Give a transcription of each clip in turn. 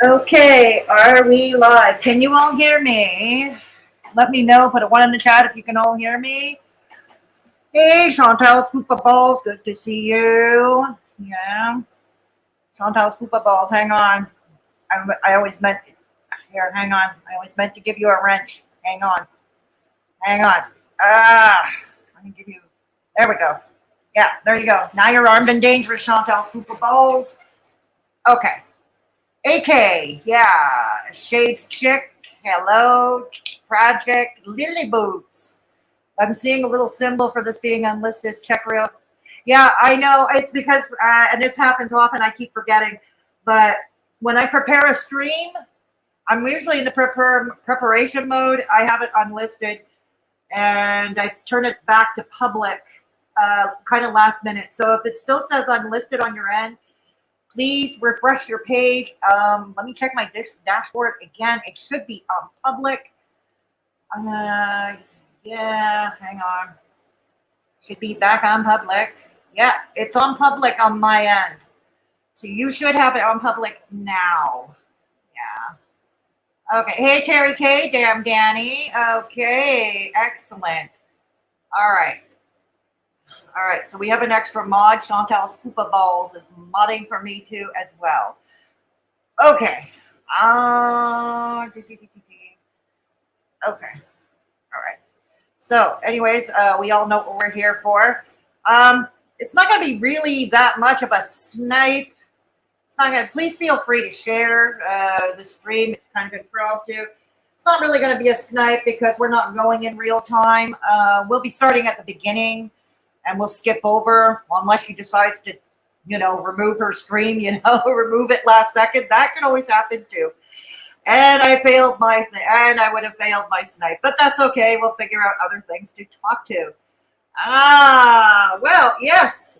Okay, are we live? Can you all hear me? Let me know. Put a one in the chat if you can all hear me. Hey, Chantal Spoopa Balls. Good to see you. Yeah. Chantal Spoopa Balls. Hang on. I always meant. Here, hang on. I always meant to give you a wrench. Hang on. Hang on. Let me give you. There we go. Yeah, there you go. Now you're armed and dangerous, Chantal Spoopa Balls. Okay. AK, yeah, Shades Chick, hello, Project Lily Boots. I'm seeing a little symbol for this being unlisted. Check real. Yeah, I know. It's because, and this happens often, I keep forgetting. But when I prepare a stream, I'm usually in the preparation mode. I have it unlisted, and I turn it back to public kind of last minute. So if it still says unlisted on your end, please refresh your page. Let me check my dashboard again. It should be on public. Yeah, hang on. Should be back on public. Yeah, it's on public on my end. So you should have it on public now. Yeah. Okay. Hey, Terry K. Damn Danny. Okay. Excellent. All right. All right, so we have an extra mod. Chantal's Poopa Balls is modding for me too as well. Okay. Okay. All right. So, anyways, we all know what we're here for. It's not going to be really that much of a snipe. It's not going to. Please feel free to share the stream. It's kind of good for all too. It's not really going to be a snipe because we're not going in real time. We'll be starting at the beginning. And we'll skip over unless she decides to, remove her stream, remove it last second. That can always happen too. And I would have failed my snipe, but that's okay. We'll figure out other things to talk to. Well, yes.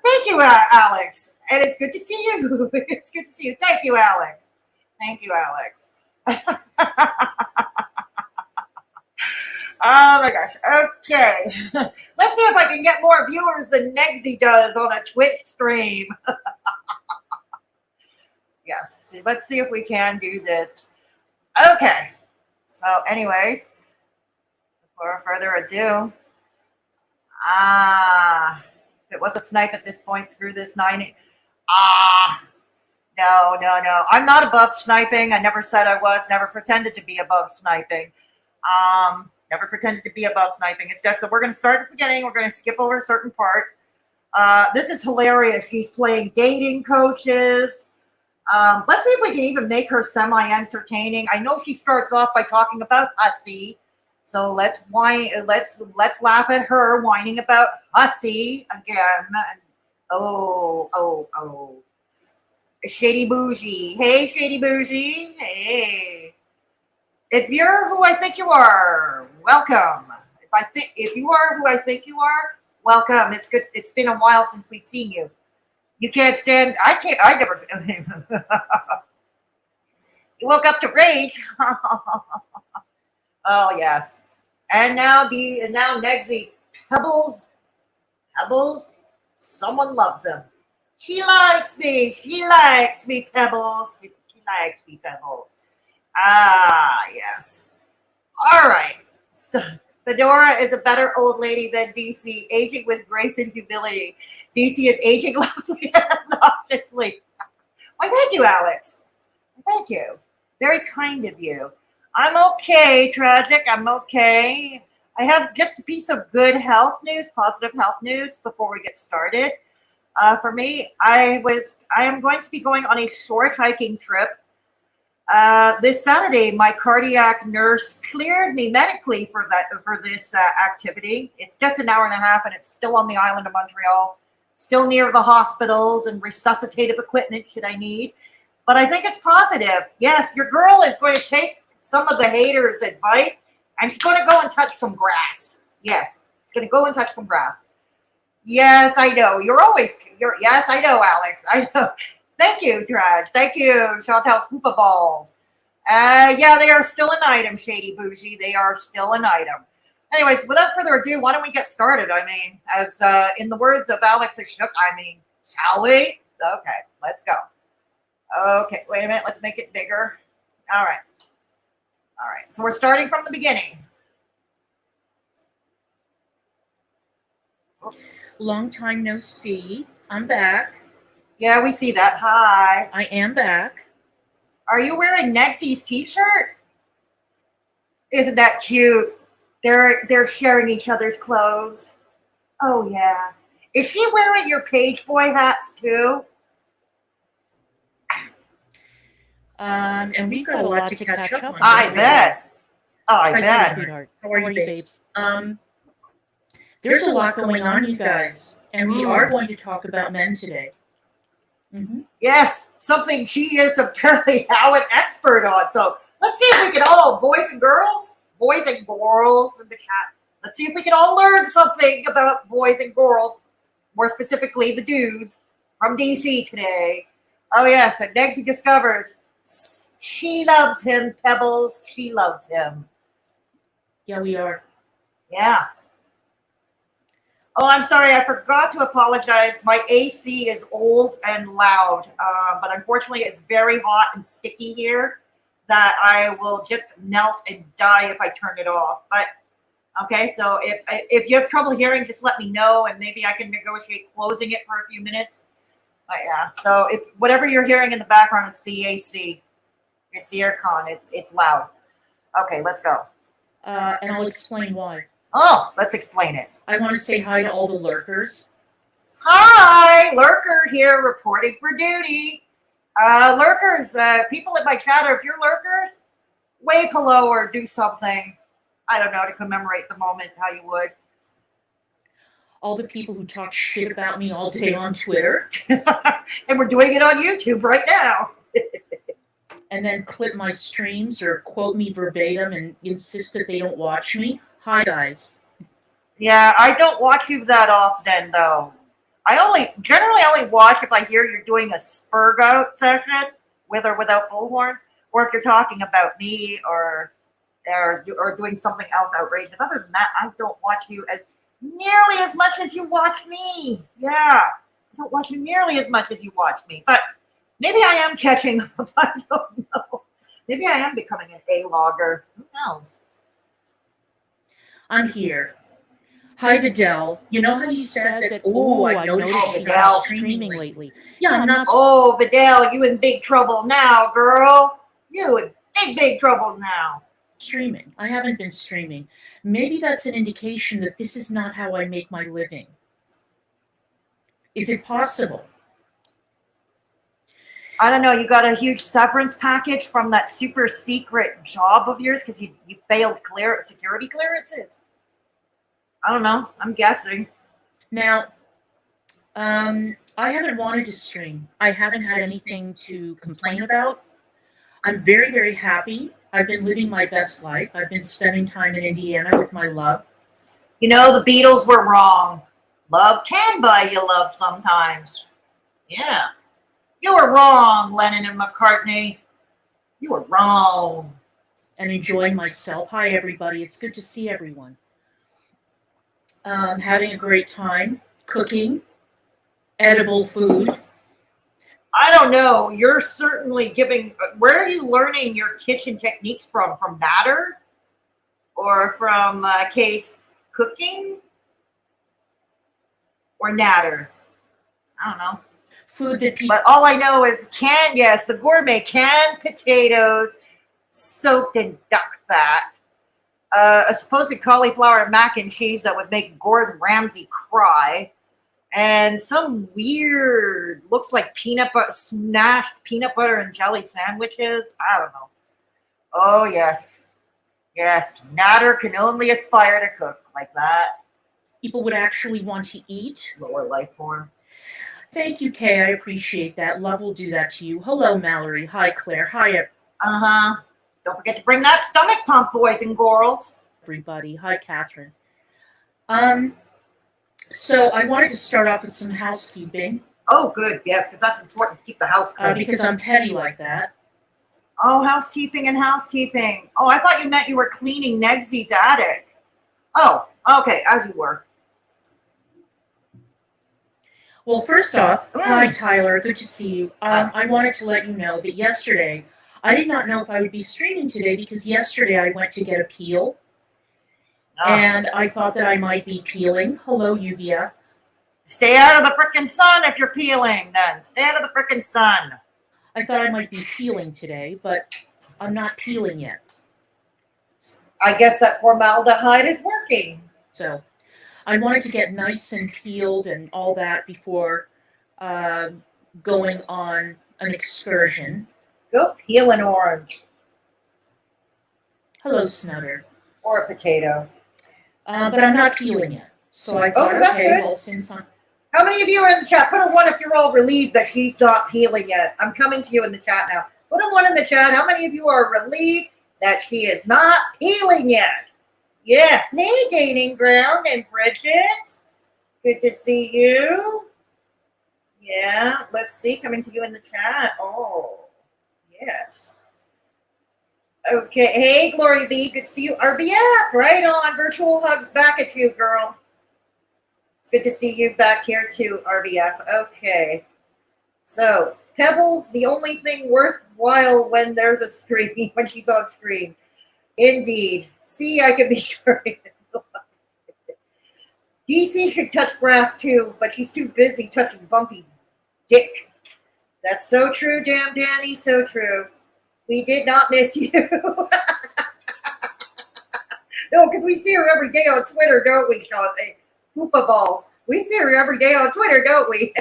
Thank you, Alex. And it's good to see you. It's good to see you. Thank you, Alex. Thank you, Alex. Oh my gosh. Okay. Let's see if I can get more viewers than Negz does on a Twitch stream. Yes. Let's see if we can do this. Okay. So anyways, before further ado, if it was a snipe at this point, screw this 9. No. I'm not above sniping. I never said I was, never pretended to be above sniping. Never pretended to be above sniping. It's just that we're going to start at the beginning. We're going to skip over certain parts. This is hilarious. She's playing dating coaches. Let's see if we can even make her semi-entertaining. I know she starts off by talking about hussy. So let's laugh at her whining about hussy again. Oh. Shady Bougie. Hey, Shady Bougie. Hey. If you're who I think you are, welcome. If you are who I think you are, welcome. It's good. It's been a while since we've seen you. You can't stand. I never. You woke up to rage. Oh yes. And now Negz, Pebbles. Someone loves him. She likes me. Pebbles. She likes me, Pebbles. Yes. All right. So Fedora is a better old lady than DC, aging with grace and humility. DC is aging loudly and obnoxiously. Why, thank you, Alex. Thank you. Very kind of you. I'm okay, Tragic. I'm okay. I have just a piece of good health news, positive health news before we get started. For me, I am going to be going on a short hiking trip. This Saturday, my cardiac nurse cleared me medically for this activity. It's just an hour and a half, and it's still on the island of Montreal, still near the hospitals and resuscitative equipment should I need. But I think it's positive. Yes, your girl is going to take some of the haters' advice, and she's going to go and touch some grass. Yes, she's going to go and touch some grass. Yes, I know. Yes, I know, Alex. I know. Thank you, Drudge. Thank you, Chantal's Poopa Balls. Yeah, they are still an item, Shady Bougie. They are still an item. Anyways, without further ado, why don't we get started? I mean, as in the words of Alex Shook, shall we? Okay, let's go. Okay, wait a minute. Let's make it bigger. All right. All right. So we're starting from the beginning. Oops. Long time no see. I'm back. Yeah, we see that. Hi. I am back. Are you wearing Nexy's t-shirt? Isn't that cute? They're sharing each other's clothes. Oh yeah. Is she wearing your page boy hats too? And we've got a lot to catch up on. I bet. I Hi, bet. sweetheart. How are you, babes? There's a lot going on, you guys, and we are going to talk about men today. Yes, something she is apparently now an expert on. So let's see if we can all, boys and girls in the chat. Let's see if we can all learn something about boys and girls, more specifically the dudes from DC today. Oh yes, and Negz discovers she loves him, Pebbles. She loves him. Yeah, we are. Yeah. Oh, I'm sorry. I forgot to apologize. My AC is old and loud, but unfortunately it's very hot and sticky here that I will just melt and die if I turn it off. But okay, so if you have trouble hearing, just let me know, and maybe I can negotiate closing it for a few minutes. But yeah, so if whatever you're hearing in the background, it's the AC. It's the aircon. It's loud. Okay, let's go. And I'll explain why. Oh, let's explain it. I want to say hi to all the lurkers. Hi, Lurker here reporting for duty. Lurkers, people in my chatter, if you're lurkers, wave hello or do something. I don't know, to commemorate the moment, how you would. All the people who talk shit about me all day on Twitter. And we're doing it on YouTube right now. And then clip my streams or quote me verbatim and insist that they don't watch me. Hi, guys. Yeah, I don't watch you that often, though. I generally only watch if I hear you're doing a spur goat session, with or without bullhorn, or if you're talking about me or doing something else outrageous. Other than that, I don't watch you as nearly as much as you watch me. Yeah, I don't watch you nearly as much as you watch me. But maybe I am catching up. I don't know. Maybe I am becoming an A-logger. Who knows? I'm here. Hi, Vidal. You know how you said that, I noticed you're not streaming lately. Yeah, I'm not. Oh, Vidal, you in big trouble now, girl. You in big trouble now. Streaming. I haven't been streaming. Maybe that's an indication that this is not how I make my living. Is it possible? I don't know. You got a huge severance package from that super secret job of yours because you failed security clearances. I don't know. I'm guessing. Now, I haven't wanted to stream. I haven't had anything to complain about. I'm very, very happy. I've been living my best life. I've been spending time in Indiana with my love. You know, the Beatles were wrong. Love can buy you love sometimes. Yeah. You were wrong, Lennon and McCartney. You were wrong. And enjoying myself. Hi, everybody. It's good to see everyone. Having a great time. Cooking. Edible food. I don't know. You're certainly giving... Where are you learning your kitchen techniques from? From Natter? Or from Case Cooking? Or Natter? I don't know. Food that people... But all I know is the gourmet canned potatoes soaked in duck fat. A supposed cauliflower mac and cheese that would make Gordon Ramsay cry. And some weird, looks like smashed peanut butter and jelly sandwiches. I don't know. Oh, yes. Yes, Natter can only aspire to cook like that. People would actually want to eat. Lower life form. Thank you, Kay. I appreciate that. Love will do that to you. Hello, Mallory. Hi, Claire. Hi, uh-huh. Don't forget to bring that stomach pump, boys and girls. Everybody. Hi, Catherine. So I wanted to start off with some housekeeping. Oh, good. Yes, because that's important to keep the house clean. Because I'm petty like that. Oh, housekeeping and housekeeping. Oh, I thought you meant you were cleaning Negzy's attic. Oh, okay, as you were. Well, first off, hi Tyler, good to see you. I wanted to let you know that yesterday, I did not know if I would be streaming today because yesterday I went to get a peel and I thought that I might be peeling. Hello, UVF. Stay out of the frickin' sun if you're peeling, then. Stay out of the frickin' sun. I thought I might be peeling today, but I'm not peeling yet. I guess that formaldehyde is working. So I wanted to get nice and peeled and all that before going on an excursion. Go peel an orange. Hello, Snutter. Or a potato. But I'm not peeling yet. So I thought, that's okay, good. well, since I'm... How many of you are in the chat? Put a 1 if you're all relieved that she's not peeling yet. I'm coming to you in the chat now. Put a 1 in the chat. How many of you are relieved that she is not peeling yet? Yes. Hey, Gaining Ground and Bridget. Good to see you. Yeah. Let's see. Coming to you in the chat. Oh, yes. Okay. Hey, Glory B. Good to see you. RBF. Right on. Virtual hugs back at you, girl. Good to see you back here too, RBF. Okay. So, Pebbles, the only thing worthwhile when there's a stream, when she's on screen. Indeed. See, I can be sure. DC should touch grass too, but she's too busy touching bumpy dick. That's so true, damn Danny, so true. We did not miss you. No, because we see her every day on Twitter, don't we, Sean? Hoopa balls. We see her every day on Twitter, don't we?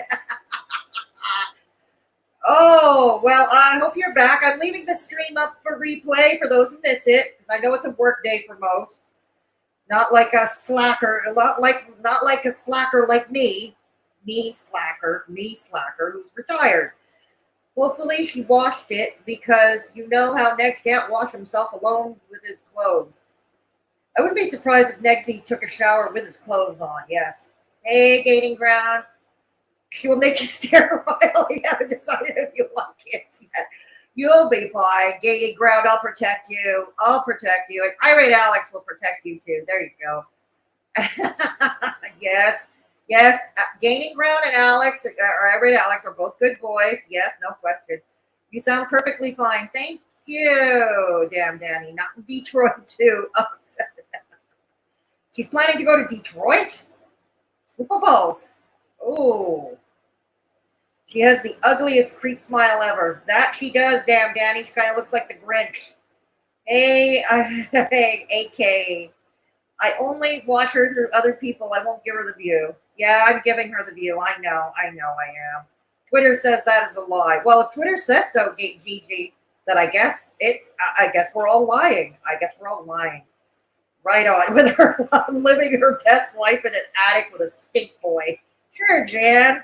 Oh, well, I hope you're back. I'm leaving the stream up for replay for those who miss it, because I know it's a work day for most. Not like a slacker, not like a slacker like me. Me slacker, who's retired. Hopefully she washed it, because you know how Negz can't wash himself alone with his clothes. I wouldn't be surprised if Negzy took a shower with his clothes on, yes. Hey, Gaining Ground. She will make you sterile. You haven't decided if you want kids yet. You'll be fine. Gaining Ground, I'll protect you. I'll protect you. And Irate Alex will protect you too. There you go. Yes. Yes. Gaining Ground and Alex, or Irate Alex are both good boys. Yes, no question. You sound perfectly fine. Thank you, damn Danny. Not in Detroit too. She's planning to go to Detroit? Balls. Oh. She has the ugliest creep smile ever. That she does, damn Danny. She kind of looks like the Grinch. Hey, AK. I only watch her through other people. I won't give her the view. Yeah, I'm giving her the view. I know I am. Twitter says that is a lie. Well, if Twitter says so, GG, then I guess we're all lying. Right on with her living her best life in an attic with a stink boy. Sure, Jan.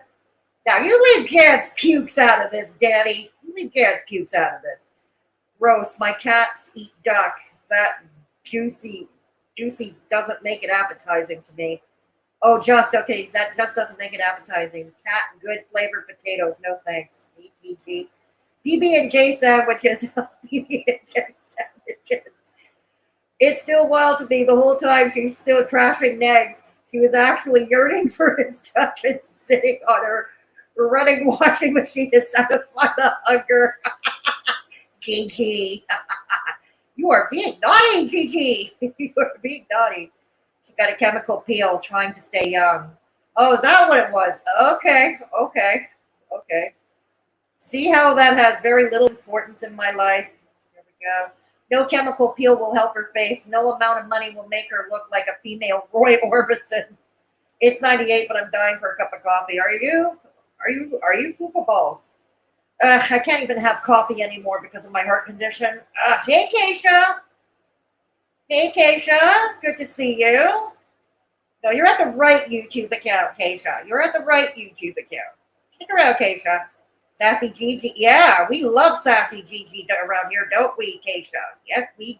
Now you leave Jan's pukes out of this, Daddy. You leave Jan's pukes out of this. Roast. My cats eat duck. That juicy doesn't make it appetizing to me. Oh, okay. That just doesn't make it appetizing. Cat good flavored potatoes. No thanks. PB and J sandwiches. PB and J sandwiches. It's still wild to me the whole time she's still trashing Negz. She was actually yearning for his touch and sitting on her running washing machine to satisfy the hunger. GG. You are being naughty, GG. You are being naughty. She got a chemical peel trying to stay young. Oh, is that what it was? Okay. See how that has very little importance in my life? Here we go. No chemical peel will help her face. No amount of money will make her look like a female Roy Orbison. It's 98, but I'm dying for a cup of coffee. Are you Poopa balls? I can't even have coffee anymore because of my heart condition. Hey, Keisha. Good to see you. No, you're at the right YouTube account, Keisha. You're at the right YouTube account. Stick around, Keisha. Sassy Gigi. Yeah, we love Sassy Gigi around here, don't we, Keisha? Yes, we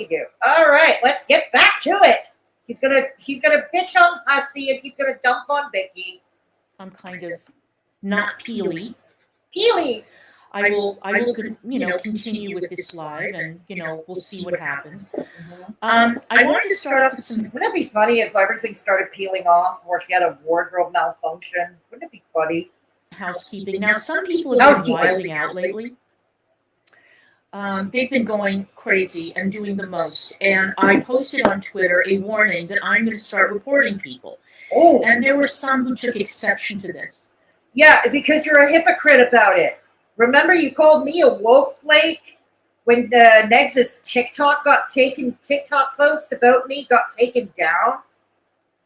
do. All right, let's get back to it. She's gonna bitch on Hussy and she's gonna dump on Vicky. I'm kind of not peely. Peely. continue with this live, and we'll see what happens. Mhm. I wanted to start off with some. Wouldn't it be funny if everything started peeling off, or she had a wardrobe malfunction? Wouldn't it be funny? Housekeeping. Now, some people have been wilding out lately. They've been going crazy and doing the most. And I posted on Twitter a warning that I'm going to start reporting people. Oh, And there were some who took exception to this. yeah, because you're a hypocrite about it. Remember, you called me a woke flake when the Nex's TikTok post about me got taken down.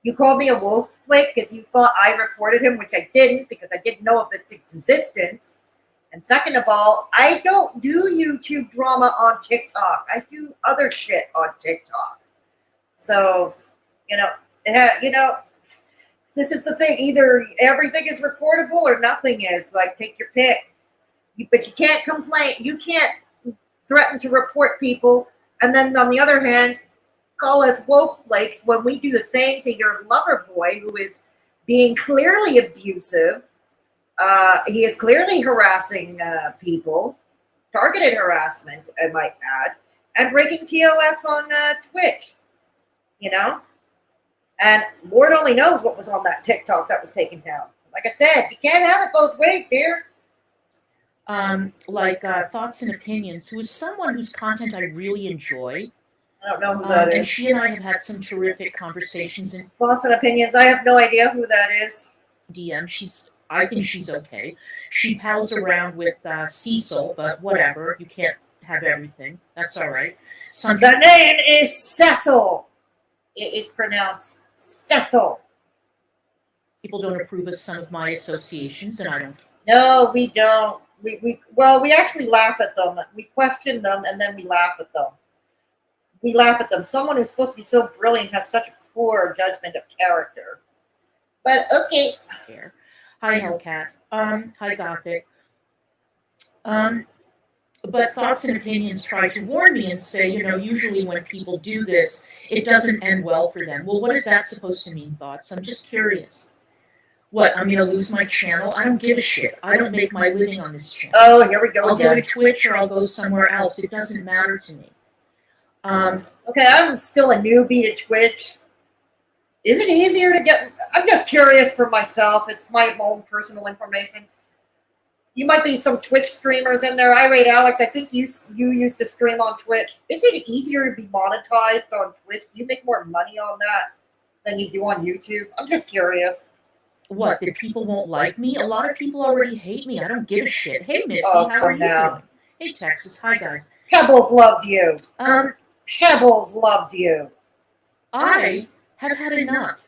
You called me a woke flake because you thought I reported him, which I didn't because I didn't know of its existence. And second of all, I don't do YouTube drama on TikTok. I do other shit on TikTok. So, this is the thing. Either everything is reportable or nothing is. Like, take your pick. But you can't complain. You can't threaten to report people. And then on the other hand, call us woke flakes when we do the same to your lover boy who is being clearly abusive. He is clearly harassing people, targeted harassment, I might add, and breaking TOS on Twitch, And Lord only knows what was on that TikTok that was taken down. Like I said, you can't have it both ways, dear. Thoughts and Opinions, who is someone whose content I really enjoy. I don't know who that is. And she and I have had some terrific conversations in Thoughts and Opinions, I have no idea who that is. DM. I think she's okay. She pals around with Cecil, but whatever. You can't have everything. That's all right. The name is Cecil. It is pronounced Cecil. People don't approve of some of my associations, and I don't. No, we don't. We actually laugh at them. We question them, and then we laugh at them. We laugh at them. Someone who's supposed to be so brilliant has such poor judgment of character. But okay. Hi, Hellcat. Hi, Gothic. But Thoughts and Opinions try to warn me and say, usually when people do this, it doesn't end well for them. Well, what is that supposed to mean, Thoughts? I'm just curious. What, I'm going to lose my channel? I don't give a shit. I don't make my living on this channel. Oh, here we go I'll again. go to Twitch or I'll go somewhere else. It doesn't matter to me. Okay, I'm still a newbie to Twitch. Is it easier to get... I'm just curious for myself. It's my own personal information. You might be some Twitch streamers in there. Irate Alex, I think you used to stream on Twitch. Is it easier to be monetized on Twitch? Do you make more money on that than you do on YouTube? I'm just curious. What, that people won't like me? A lot of people already hate me. I don't give a shit. Hey, Missy, how are you doing? Hey, Texas. Hi, guys. Pebbles loves you. Pebbles loves you. I have had enough.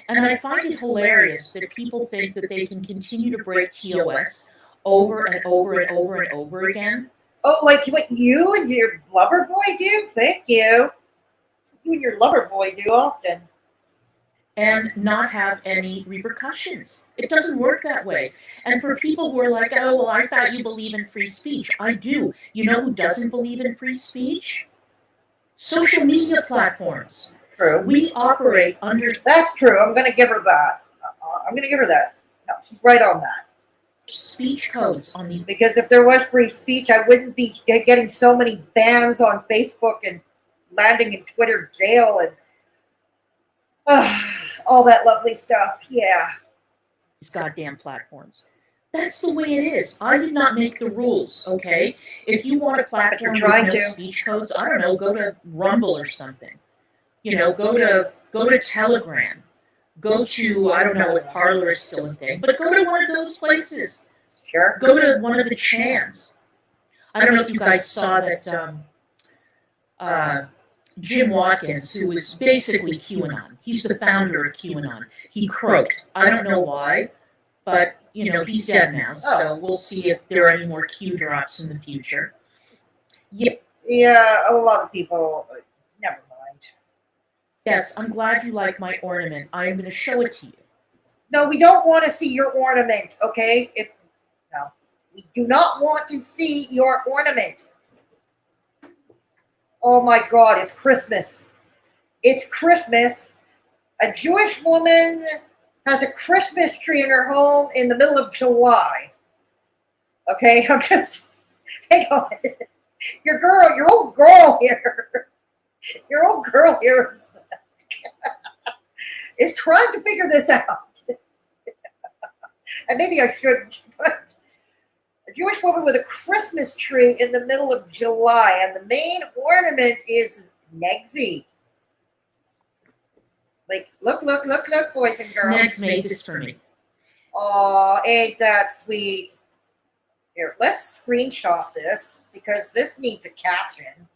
And I find it hilarious that people think that they can continue to break TOS over and over and over and over again. Oh, like what you and your lover boy do? Thank you. You and your lover boy do often. And not have any repercussions. It doesn't work that way. And for people who are like, oh, well, I thought you believe in free speech. I do. You know who doesn't believe in free speech? Social media platforms. True. We operate under... That's true. I'm going to give her that. I'm going to give her that. No, she's right on that. Speech codes on the... Because if there was free speech, I wouldn't be getting so many bans on Facebook and landing in Twitter jail and all that lovely stuff. Yeah. These goddamn platforms. That's the way it is. I did not make the rules, okay? If you want a platform with no speech codes, I don't know, go to Rumble or something. Go to Telegram. Go to, I don't know if Parler is still a thing, but go to one of those places. Sure. Go to one of the chants. I don't know if you guys saw that Jim Watkins, who is basically QAnon. He's the founder of QAnon. He croaked. I don't know why, but, he's dead now, so we'll see if there are any more Q drops in the future. Yeah, a lot of people, never mind. Yes, I'm glad you like my ornament. I am going to show it to you. No, we don't want to see your ornament, okay? No, we do not want to see your ornament. Oh my God, it's Christmas. It's Christmas. A Jewish woman has a Christmas tree in her home in the middle of July. Okay, I'm just, hang on. Your old girl here, your old girl here is trying to figure this out. And maybe I shouldn't, but a Jewish woman with a Christmas tree in the middle of July, and the main ornament is negz. Like, look, boys and girls. Negz made this for me. Oh, ain't that sweet. Here, let's screenshot this because this needs a caption.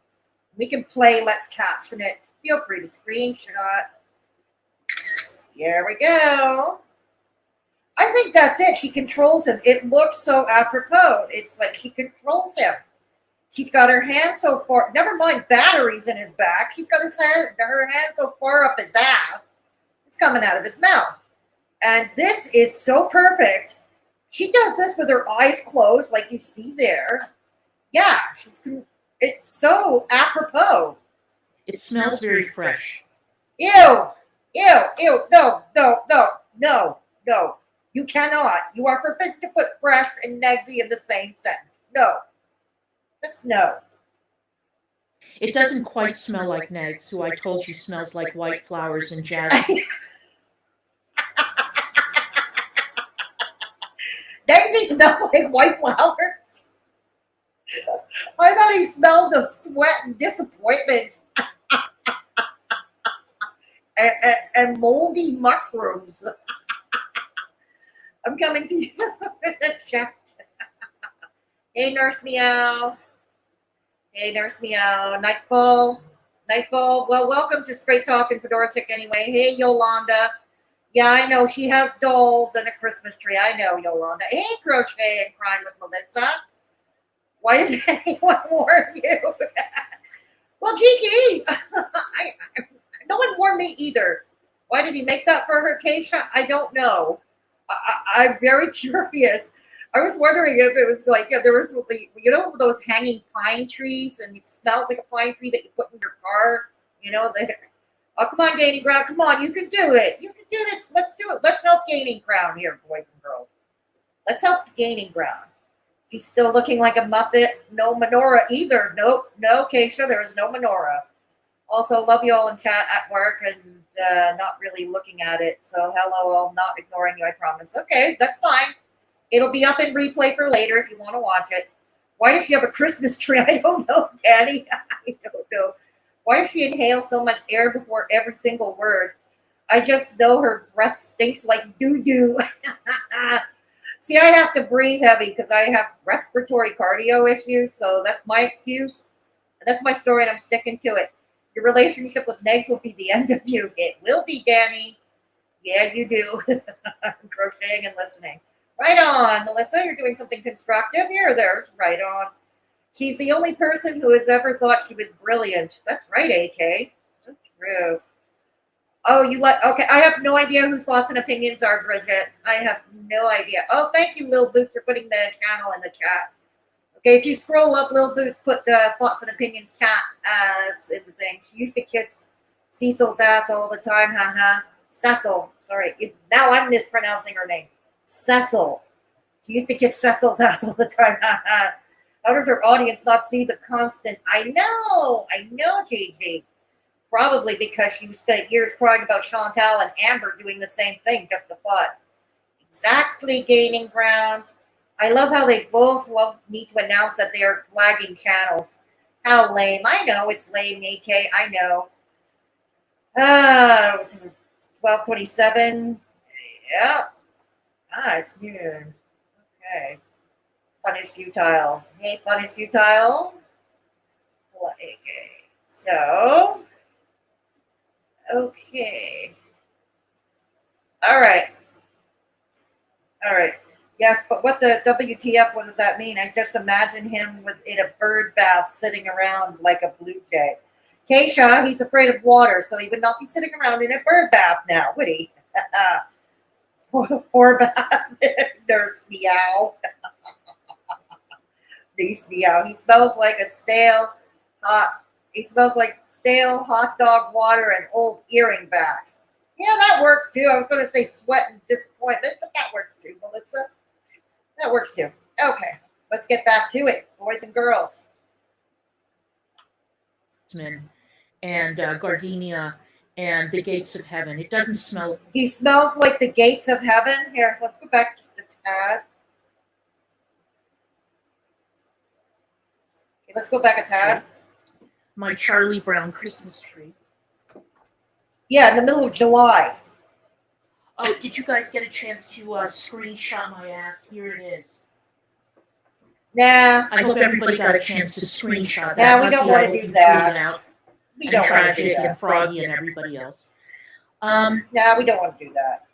We can play Let's Caption It. Feel free to screenshot. Here we go. I think that's it. She controls him. It looks so apropos. It's like he controls him. She's got her hand so far. Never mind batteries in his back. She's got her hand so far up his ass. It's coming out of his mouth. And this is so perfect. She does this with her eyes closed, like you see there. Yeah, it's so apropos. It smells very fresh. Ew. No. You cannot. You are forbidden to put fresh and negz in the same sentence. No. Just no. It doesn't quite smell like Negz, who I told you smells like white flowers and jasmine. Negz smells like white flowers. I thought he smelled of sweat and disappointment. and moldy mushrooms. I'm coming to you. Hey, Nurse Meow. Hey, Nurse Meow. Nightfall. Well, welcome to Straight Talkin' Fedora Chick anyway. Hey, Yolanda. Yeah, I know. She has dolls and a Christmas tree. I know, Yolanda. Hey, Crochet and Crime with Melissa. Why did anyone warn you? Well, Gigi, no one warned me either. Why did he make that for her, Keisha? I don't know. I'm very curious. I was wondering if it was like, there was, you know, those hanging pine trees, and it smells like a pine tree that you put in your car. You know, oh, come on, Gaining Ground. Come on, you can do it. You can do this. Let's do it. Let's help Gaining Ground here, boys and girls. Let's help Gaining Ground. He's still looking like a Muppet. No menorah either. Nope. No, Keisha, there is no menorah. Also, love you all in chat at work and not really looking at it. So, hello, I'm not ignoring you, I promise. Okay, that's fine. It'll be up in replay for later if you want to watch it. Why does she have a Christmas tree? I don't know, Daddy. I don't know. Why does she inhale so much air before every single word? I just know her breath stinks like doo-doo. See, I have to breathe heavy because I have respiratory cardio issues, so that's my excuse. That's my story, and I'm sticking to it. Your relationship with Negz will be the end of you. It will be, Danny. Yeah, you do. I'm crocheting and listening. Right on, Melissa. You're doing something constructive. You're there. Right on. She's the only person who has ever thought she was brilliant. That's right, AK. So true. Oh, okay, I have no idea who Thoughts and Opinions are, Bridget. I have no idea. Oh, thank you, Lil Boots, for putting the channel in the chat. Okay, if you scroll up, Lil Boots put the Thoughts and Opinions chat as in the thing. She used to kiss Cecil's ass all the time, haha. Cecil, sorry. Now I'm mispronouncing her name. Cecil. She used to kiss Cecil's ass all the time, haha. How does her audience not see the constant? I know, JJ. Probably because she spent years crying about Chantal and Amber doing the same thing, just a thought. Exactly, Gaining Ground. I love how they both need to announce that they are flagging channels. How lame. I know it's lame, AK. I know. 12:27. Yeah. It's noon. Okay. Fun is futile. Hey, fun is futile. AK. So... Okay. All right. Yes, but what the WTF, what does that mean? I just imagine him in a bird bath sitting around like a blue jay. Keisha, he's afraid of water, so he would not be sitting around in a bird bath now, would he? Poor bath. Nurse Meow. Nurse Meow. He smells like stale hot dog water and old earring backs. Yeah, that works too. I was going to say sweat and disappointment, but that works too, Melissa. That works too. Okay. let's get back to it, boys and girls. And gardenia and the gates of heaven. It doesn't smell. He smells like the gates of heaven. Here, let's go back just a tad. Okay, let's go back a tad. My Charlie Brown Christmas tree. Yeah, in the middle of July. Oh, did you guys get a chance to screenshot my ass? Here it is. Nah. I hope everybody got a chance to screenshot that. Yeah, we don't want to do that. We don't want to do that. And Froggy and everybody else. Nah, we don't want to do that.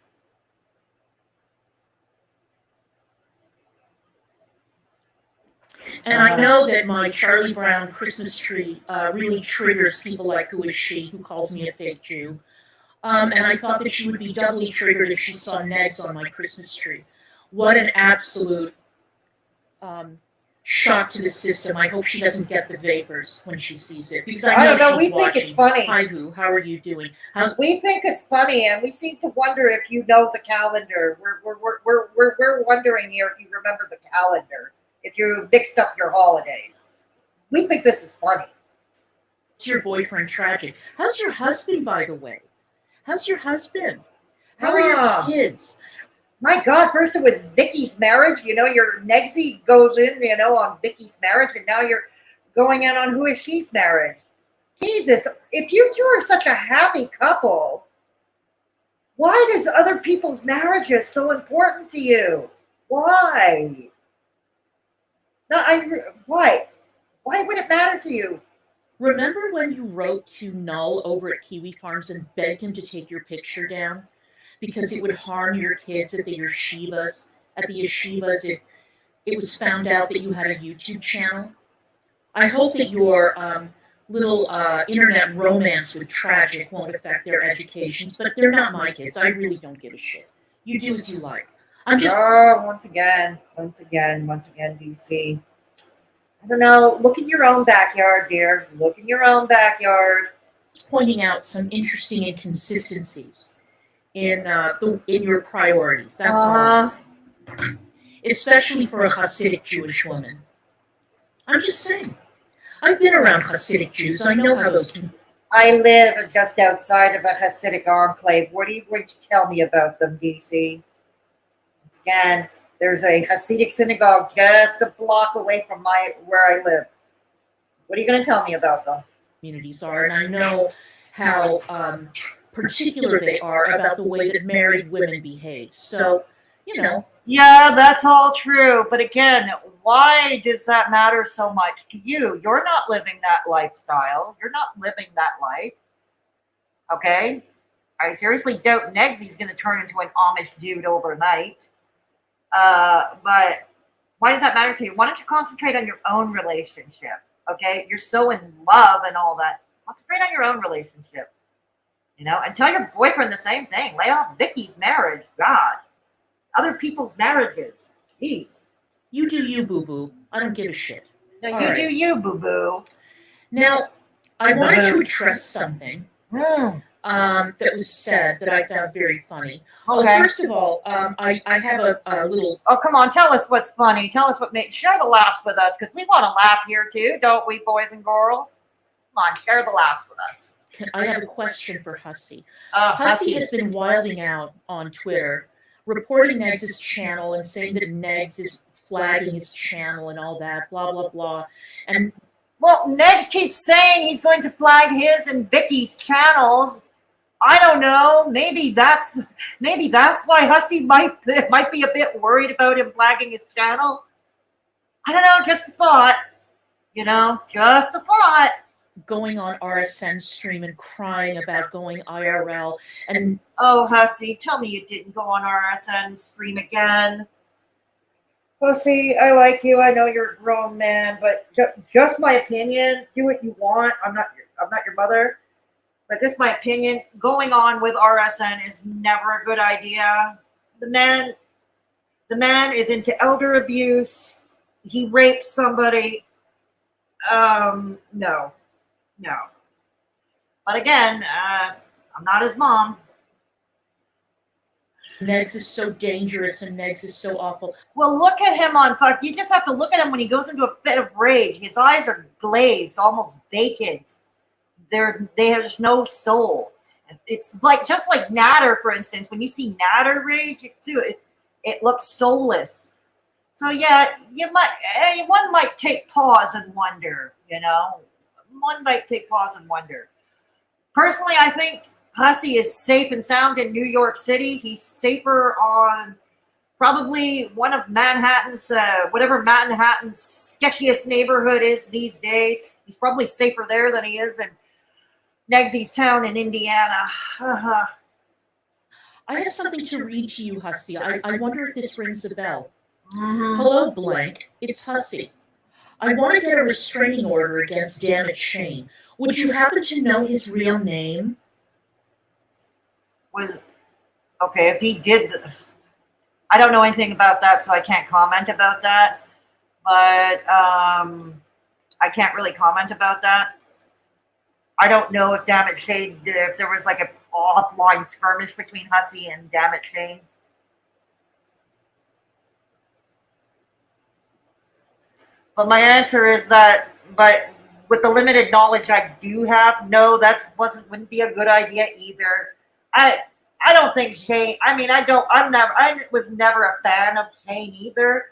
And I know that my Charlie Brown Christmas tree really triggers people like Who Is She, who calls me a fake Jew. And I thought that she would be doubly triggered if she saw negz on my Christmas tree. What an absolute shock to the system. I hope she doesn't get the vapors when she sees it. Because I don't know, we think it's funny. Hi, Who. How are you doing? We think it's funny, and we seem to wonder if you know the calendar. We're wondering here if you remember the calendar, if you mixed up your holidays. We think this is funny. It's your boyfriend tragic. How's your husband, by the way? How's your husband? How are your kids? My God, first it was Vicky's marriage. You know, your Negsy goes in, you know, on Vicky's marriage, and now you're going in on Who Is She's marriage. Jesus, if you two are such a happy couple, why does other people's marriages so important to you? Why? No, why? Why would it matter to you? Remember when you wrote to Null over at Kiwi Farms and begged him to take your picture down because it would harm your kids at the yeshivas if it was found out that you had a YouTube channel? I hope that your little internet romance with Tragic won't affect their educations, but they're not my kids. I really don't give a shit. You do as you like. I'm just... once again, DC. I don't know. Look in your own backyard, dear. Look in your own backyard. Pointing out some interesting inconsistencies in your priorities. That's all. Especially for a Hasidic Jewish woman. I'm just saying. I've been around Hasidic Jews. I know how those can... I live just outside of a Hasidic enclave. What are you going to tell me about them, DC? Once again, there's a Hasidic synagogue just a block away from where I live. What are you going to tell me about them? Communities are, and I know how particular they are about the way that married women behave. So, you know. Yeah, that's all true. But again, why does that matter so much to you? You're not living that lifestyle. You're not living that life. Okay? I seriously doubt Negsy's going to turn into an Amish dude overnight. But why does that matter to you? Why don't you concentrate on your own relationship? Okay? You're so in love and all that. Concentrate on your own relationship. You know? And tell your boyfriend the same thing. Lay off Vicky's marriage. God. Other people's marriages. Jeez. You do you, boo-boo. I don't give a shit. No, you do you, boo-boo. Now, I wanted to address something that was said that I found very funny. Okay. Well, first of all, I have a little... Oh, come on. Tell us what's funny. Tell us what makes... Share the laughs with us, because we want to laugh here, too, don't we, boys and girls? Come on, share the laughs with us. I have a question for Hussy. Hussy has been wilding out on Twitter, reporting Negz's channel and saying that Negz is flagging his channel and all that, blah, blah, blah. And well, Negz keeps saying he's going to flag his and Vicky's channels. I don't know. Maybe that's why Hussy might be a bit worried about him flagging his channel. I don't know. Just a thought. You know, just a thought. Going on RSN stream and crying about going IRL and... Oh, Hussy, tell me you didn't go on RSN stream again. Hussy, I like you. I know you're a grown man, but just my opinion. Do what you want. I'm not your mother, but just my opinion. Going on with RSN is never a good idea. The man is into elder abuse. He raped somebody. No. But again, I'm not his mom. Negz is so dangerous and Negz is so awful. Well, look at him on fuck. You just have to look at him when he goes into a fit of rage. His eyes are glazed, almost vacant. There's no soul. It's like just like Natter, for instance. When you see Natter rage, it looks soulless. So yeah, one might take pause and wonder. One might take pause and wonder. Personally, I think Hussey is safe and sound in New York City. He's safer on probably one of Manhattan's, whatever Manhattan's sketchiest neighborhood is these days. He's probably safer there than he is in Negzy's town in Indiana. I have something to read to you, Hussey. I wonder if this rings a bell. Mm-hmm. Hello, blank. It's Hussey. I want to get a restraining order against Dammit Shane. Would you happen to know his real name? Okay, if he did, I don't know anything about that, so I can't comment about that. But I can't really comment about that. I don't know if Dammit Shane, if there was like a offline skirmish between Hussey and Dammit Shane. But my answer is that, but with the limited knowledge I do have, no, wouldn't be a good idea either. I don't think Shane. I mean, I was never a fan of Shane either.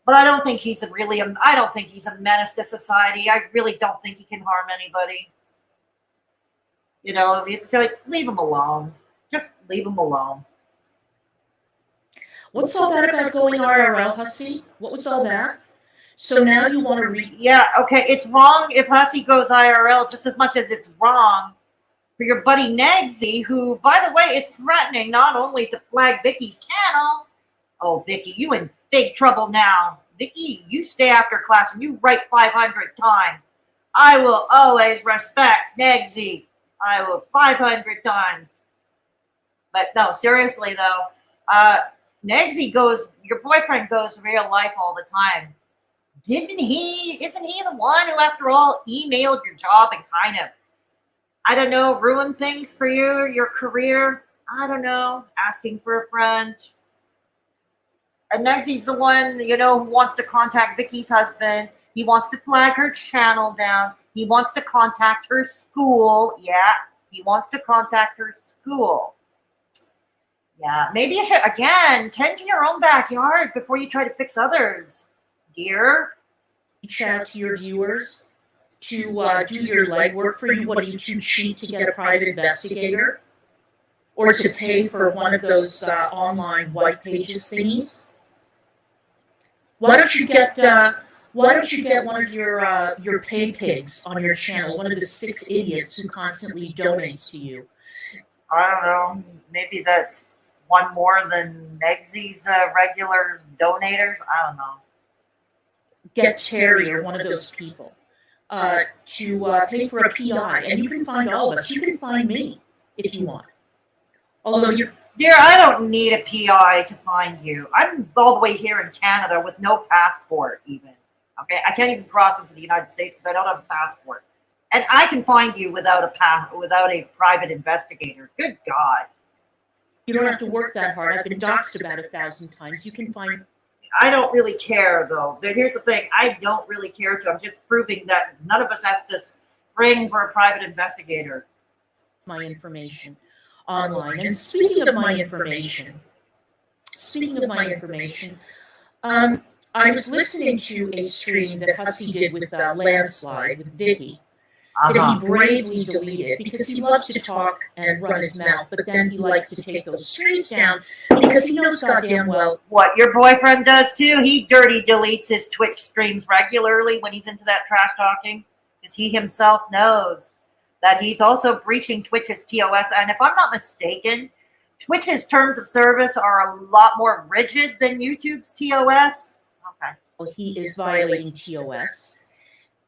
But I don't think he's I don't think he's a menace to society. I really don't think he can harm anybody. It's like, leave him alone. Just leave him alone. What's all that about going IRL, Hussey? What was all that? So now you want to read? Yeah, okay. It's wrong if Hussey goes IRL just as much as it's wrong for your buddy Negzy, who, by the way, is threatening not only to flag Vicky's channel. Oh, Vicky, you in big trouble now. Vicky, you stay after class and you write 500 times. I will always respect Negzy. I will 500 times. But no, seriously though, Negzy your boyfriend goes real life all the time. Isn't he the one who, after all, emailed your job and kind of, I don't know, ruined things for you, your career? I don't know, asking for a friend. And Negzy's the one, who wants to contact Vicky's husband. He wants to flag her channel down. He wants to contact her school. Yeah, he wants to contact her school. Yeah, maybe you should, again, tend to your own backyard before you try to fix others. Dear, reach out to your viewers to do your legwork for you. What are you, too cheap to get a private investigator, or to pay for one of those online white pages thingies? Why don't you get one of your pay pigs on your channel? One of the 6 idiots who constantly donates to you. I don't know. Maybe that's one more than Negzy's regular donators. I don't know. Get Terry or one of those people to pay for a PI, and you can find all of us. You can find me if you want. Although you're... Dear, I don't need a PI to find you. I'm all the way here in Canada with no passport even. Okay, I can't even cross into the United States because I don't have a passport. And I can find you without a private investigator. Good God. You don't have to work that hard. I've been doxxed about 1,000 times. You can find... I don't really care, though. Here's the thing. I don't really care to. I'm just proving that none of us has to spring for a private investigator. My information online. And speaking of my information, I was listening to a stream that Hussey did with Landslide, with Vicky, that he bravely deleted because he loves to talk and run his mouth, but then he likes to take those streams down because he knows goddamn well. What your boyfriend does too. He dirty deletes his Twitch streams regularly when he's into that trash talking, because he himself knows that he's also breaching Twitch's TOS. And if I'm not mistaken, Twitch's terms of service are a lot more rigid than YouTube's TOS. Okay. Well, he is violating TOS,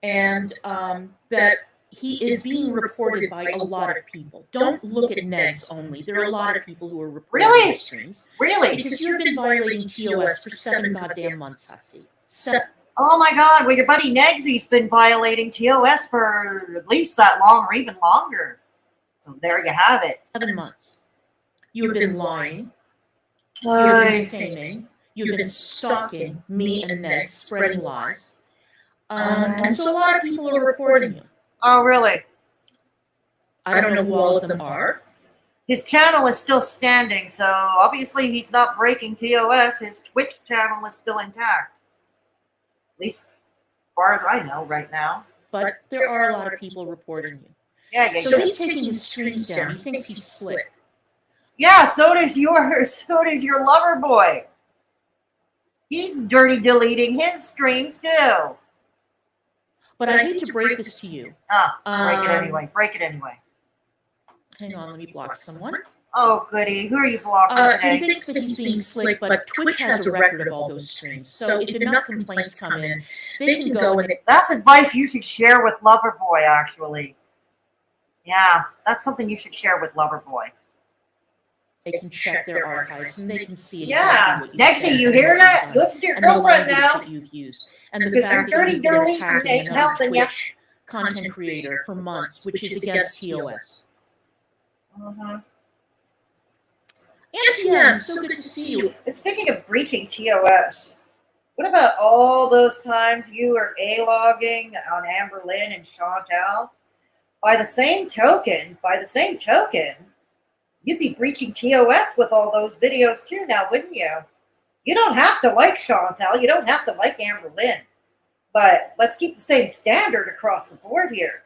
and that he is being reported by a lot of people. Don't look at Negz only. There are a lot of people who are reporting his streams. Really? Because you've been violating TOS for 7 goddamn months, Hussey. Oh my God! Well, your buddy Negzy's been violating TOS for at least that long, or even longer. So there you have it. 7 months. You have been lying. You've been defaming. You've been stalking me and Ned, spreading lies. And so a lot of people are reporting you. Oh, really? I don't know who all of them are. His channel is still standing, so obviously he's not breaking TOS. His Twitch channel is still intact. At least as far as I know right now. But there are a lot of people reporting you. Yeah, So he's taking his streams down. He thinks he's slick. Yeah, so does your lover boy. He's dirty deleting his streams too. But I hate to break this to you. Break it anyway. Break it anyway. Hang on, let me block someone. Oh, goody. Who are you blocking today? He thinks that he's being slick, but Twitch has a record of all those streams. So if enough complaints come in, they can go and... That's advice you should share with Loverboy, actually. Yeah, that's something you should share with Loverboy. They can check their archives and they can see exactly what you Nexy, you hear that? Listen to your girlfriend now. That you've used. And because they're dirty, dirty, and they help and Twitch content creator for months, which is against TOS. Antium, so good to see you. And speaking of breaching TOS, what about all those times you were A-logging on Amber Lynn and Chantal? By the same token, you'd be breaching TOS with all those videos too now, wouldn't you? You don't have to like Chantal. You don't have to like Amber Lynn. But let's keep the same standard across the board here.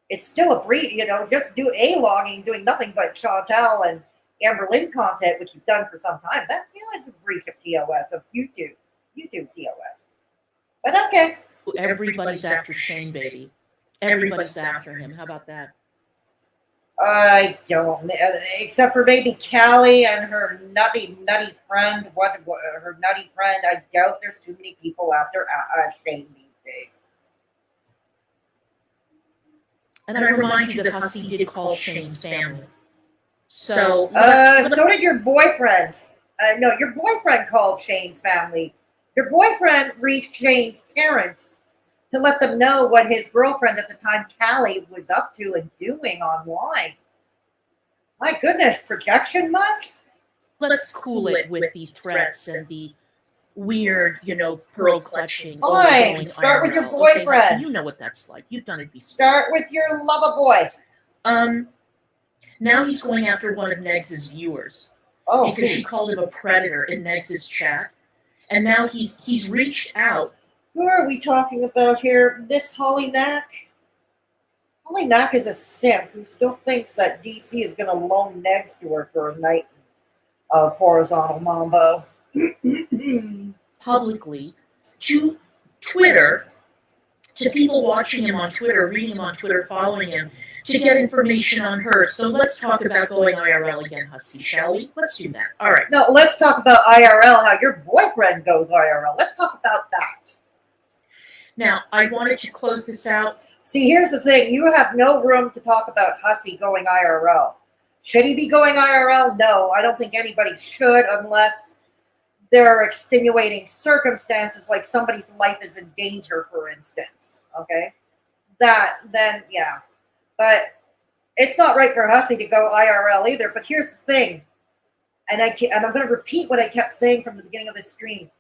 It's still a breach, just do A-logging, doing nothing but Chantal and Amber Lynn content, which you've done for some time. That, is a breach of TOS, of YouTube TOS. But okay. Everybody's after Shane, baby. Everybody's after him. How about that? I don't, except for maybe Callie and her nutty friend. Her nutty friend? I doubt there's too many people after Shane these days. And I remind you that Hussey did call Shane's family. So, so did your boyfriend. No, your boyfriend called Shane's family. Your boyfriend reached Shane's parents to let them know what his girlfriend at the time, Callie, was up to and doing online. My goodness, projection much? Let's cool it with the threats and the weird, pearl clutching. Fine, start with your boyfriend. Okay, you know what that's like. You've done it before. Start with your lover boy. Now he's going after one of Negz's viewers. Oh, because she called him a predator in Negz's chat. And now he's reached out. Who are we talking about here? Miss Holly Knack? Holly Knack is a simp who still thinks that DC is going to loan Negz to her for a night of horizontal mambo. Publicly, to Twitter, to people watching him on Twitter, reading him on Twitter, following him, to get information on her. So let's talk about going IRL again, Hussey, shall we? Let's do that. All right. No, let's talk about IRL, how your boyfriend goes IRL. Let's talk about that. Now, I wanted to close this out. See, here's the thing. You have no room to talk about Hussey going IRL. Should he be going IRL? No, I don't think anybody should unless there are extenuating circumstances, like somebody's life is in danger, for instance. Okay? Then, yeah. But it's not right for Hussey to go IRL either. But here's the thing. And I'm going to repeat what I kept saying from the beginning of this stream.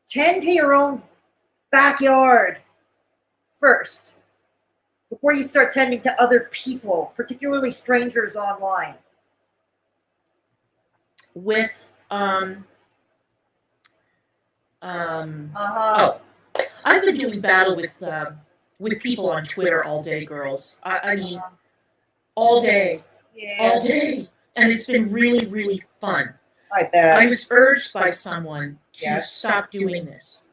Tend to your own backyard first before you start tending to other people, particularly strangers online. With I've been doing battle with people on Twitter all day, girls. I mean, all day, all day, and it's been really, really fun. I bet. I was urged by someone to stop doing this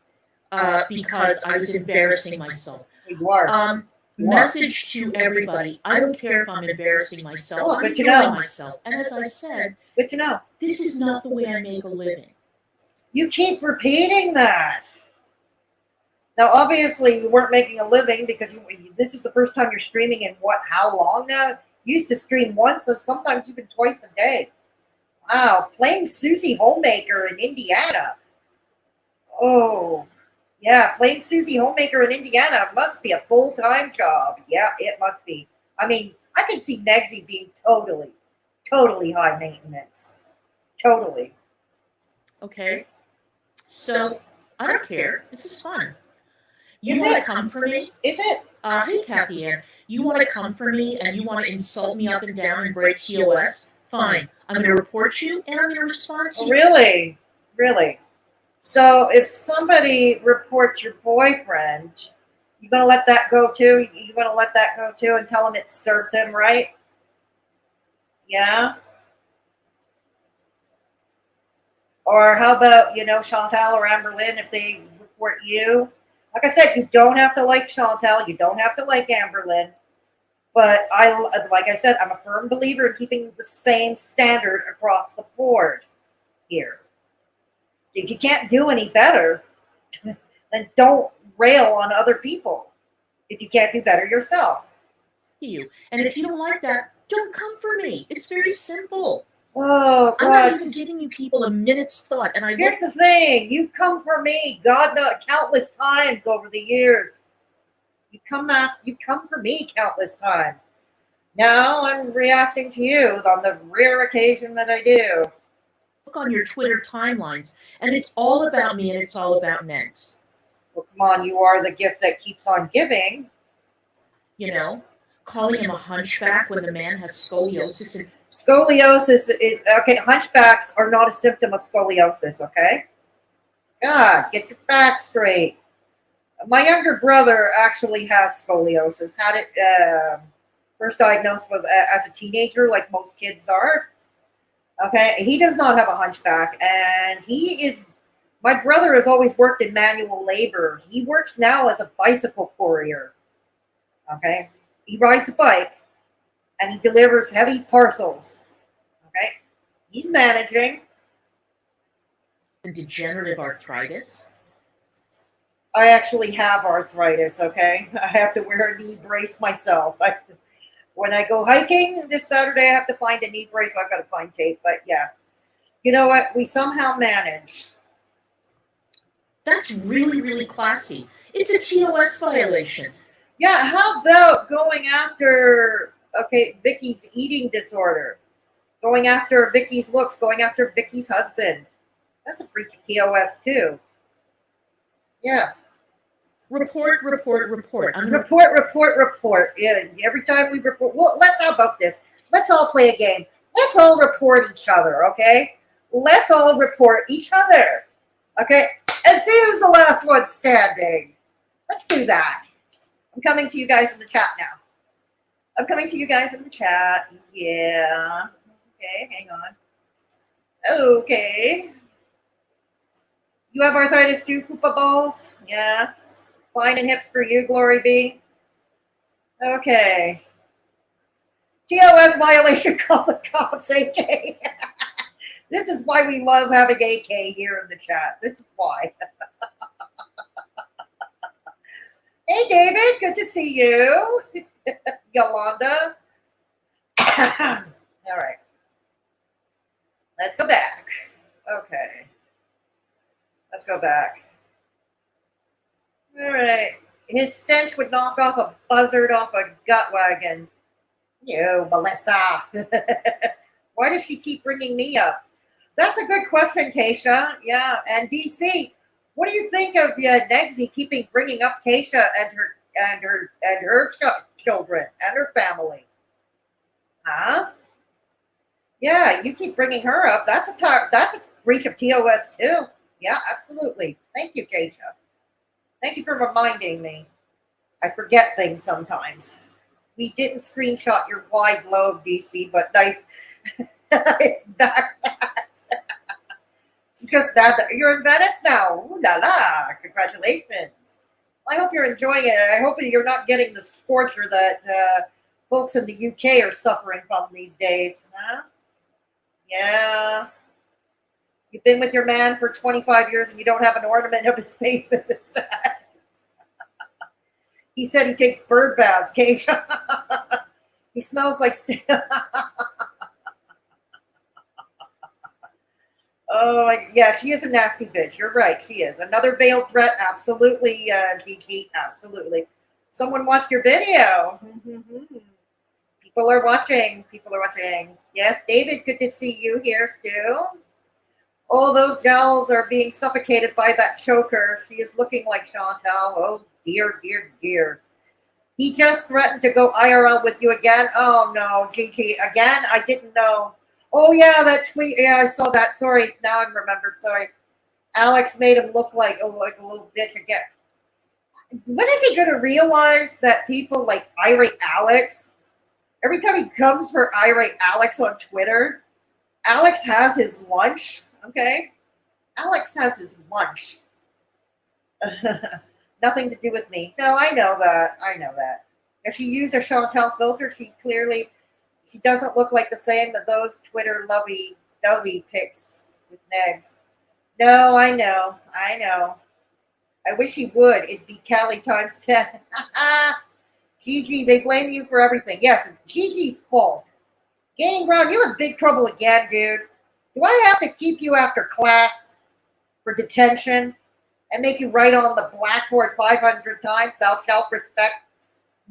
because I was embarrassing myself. You are. Message to everybody. I don't care if I'm embarrassing myself. Oh, I'm good to enjoying know. myself. And as I said, good to know. This is not the way I make a living. You keep repeating that. Now, obviously, you weren't making a living because this is the first time you're streaming in how long now? You used to stream once, and sometimes even twice a day. Wow, playing Susie Homemaker in Indiana. Oh, yeah, playing Susie Homemaker in Indiana must be a full-time job. Yeah, it must be. I mean, I can see Negzy being totally high maintenance. Totally. Okay? So I don't care. This is fun. You Is want to it? come for me? Is it? Hey, Kathy Ann. You want to come for me and you want to insult me up and down and break TOS? Fine. I'm going to report you and I'm going to respond to you. Really? Really? So if somebody reports your boyfriend, you gonna let that go too? You gonna let that go too and tell him it serves him right? Yeah? Or how about, Chantal or Amberlynn, if they report you? Like I said, you don't have to like Chantal, you don't have to like Amberlynn, but like I said, I'm a firm believer in keeping the same standard across the board here. If you can't do any better, then don't rail on other people if you can't do better yourself. You. And if you don't like that, don't come for me. It's very simple. Oh, I'm not God. even giving you people a minute's thought. And Here's the thing. You've come for me, God knows, countless times over the years. You come for me countless times. Now I'm reacting to you on the rare occasion that I do. look on your Twitter timelines, and it's all about me and it's all about negz. Well, come on, you are the gift that keeps on giving. You know, calling him a hunchback when the man has scoliosis. And Scoliosis is, okay, hunchbacks are not a symptom of scoliosis, okay? God, get your facts straight. My younger brother actually has scoliosis, had it first diagnosed with, as a teenager, like most kids are. Okay, he does not have a hunchback, and my brother has always worked in manual labor. He works now as a bicycle courier. Okay, he rides a bike, and he delivers heavy parcels. Okay, he's managing. degenerative arthritis. I actually have arthritis, okay? I have to wear a knee brace myself. When I go hiking this Saturday, I have to find a knee brace, so I've got to find tape. But yeah, you know what? We somehow manage. That's really, really classy. It's a TOS violation. Yeah, how about going after, Vicky's eating disorder? Going after Vicky's looks, going after Vicky's husband. That's a breach of TOS too. Yeah. Report. Report. Yeah, every time we report. Well, how about this? Let's all play a game. Let's all report each other, okay? Let's all report each other, okay? And see who's the last one standing. Let's do that. I'm coming to you guys in the chat now. Yeah. Okay, hang on. Okay. You have arthritis too, Koopa Balls? Yes. Fine and hips for you, Glory be. Okay. TOS violation, call the cops, AK. This is why we love having AK here in the chat. This is why. Hey, David, good to see you. Yolanda. All right. Let's go back. Okay. Let's go back. All right. His stench would knock off a buzzard off a gut wagon. You, Melissa. Why does she keep bringing me up? That's a good question, Keisha. Yeah. And DC, what do you think of Negzy keeping bringing up Keisha and her children and her family? Huh? Yeah, you keep bringing her up. That's a breach of TOS too. Yeah, absolutely. Thank you, Keisha. Thank you for reminding me. I forget things sometimes. We didn't screenshot your wide lobe, DC, but nice. It's not that. Because you're in Venice now. Ooh la la. Congratulations. I hope you're enjoying it. I hope you're not getting the scorcher that folks in the UK are suffering from these days. Huh? Yeah. You've been with your man for 25 years and you don't have an ornament of his face. It's sad. He said he takes bird baths, Keisha. He smells like... Oh, yeah, she is a nasty bitch. You're right, she is. Another veiled threat, absolutely, Gigi, absolutely. Someone watched your video. People are watching. Yes, David, good to see you here, too. All those gals are being suffocated by that choker. She is looking like Chantal. Oh, dear, dear, dear. He just threatened to go IRL with you again. Oh, no, Gigi. Again? I didn't know. Oh, yeah, that tweet. Yeah, I saw that. Sorry. Now I remembered. Sorry. Alex made him look like a little bitch again. When is he going to realize that people like Irate Alex, every time he comes for Irate Alex on Twitter, Alex has his lunch, okay? Alex has his lunch. Nothing to do with me. No, I know that. I know that. If she used a Chantal filter, she doesn't look like the same as those Twitter lovey-dovey pics with Negs. No, I know. I know. I wish he would. It'd be Callie times 10. Gigi, they blame you for everything. Yes, it's Gigi's fault. Gaining ground, you're in big trouble again, dude. Do I have to keep you after class for detention and make you write on the blackboard 500 times, thou shalt respect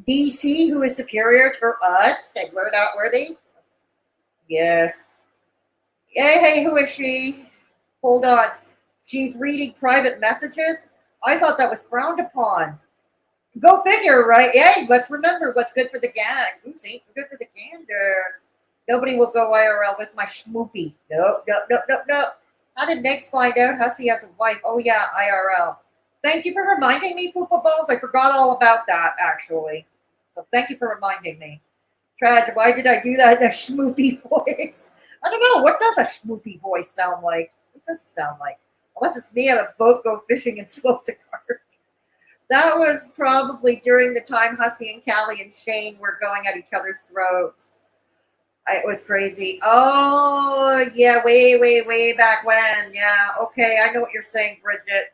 DC, who is superior to us, and we're not worthy? Yes. Hey, who is she? Hold on. She's reading private messages? I thought that was frowned upon. Go figure, right? Hey, let's remember what's good for the gang. Oopsie, good for the gander. Nobody will go IRL with my schmoopy. No. How did Nex find out Hussy has a wife? Oh, yeah, IRL. Thank you for reminding me, Poopa Balls. I forgot all about that, actually. So thank you for reminding me. Trash, why did I do that in a schmoopy voice? I don't know. What does a schmoopy voice sound like? What does it sound like? Unless it's me on a boat, go fishing, and smoke the cart. That was probably during the time Hussy and Callie and Shane were going at each other's throats. It was crazy. Oh, yeah, way back when. Yeah, okay, I know what you're saying, Bridget.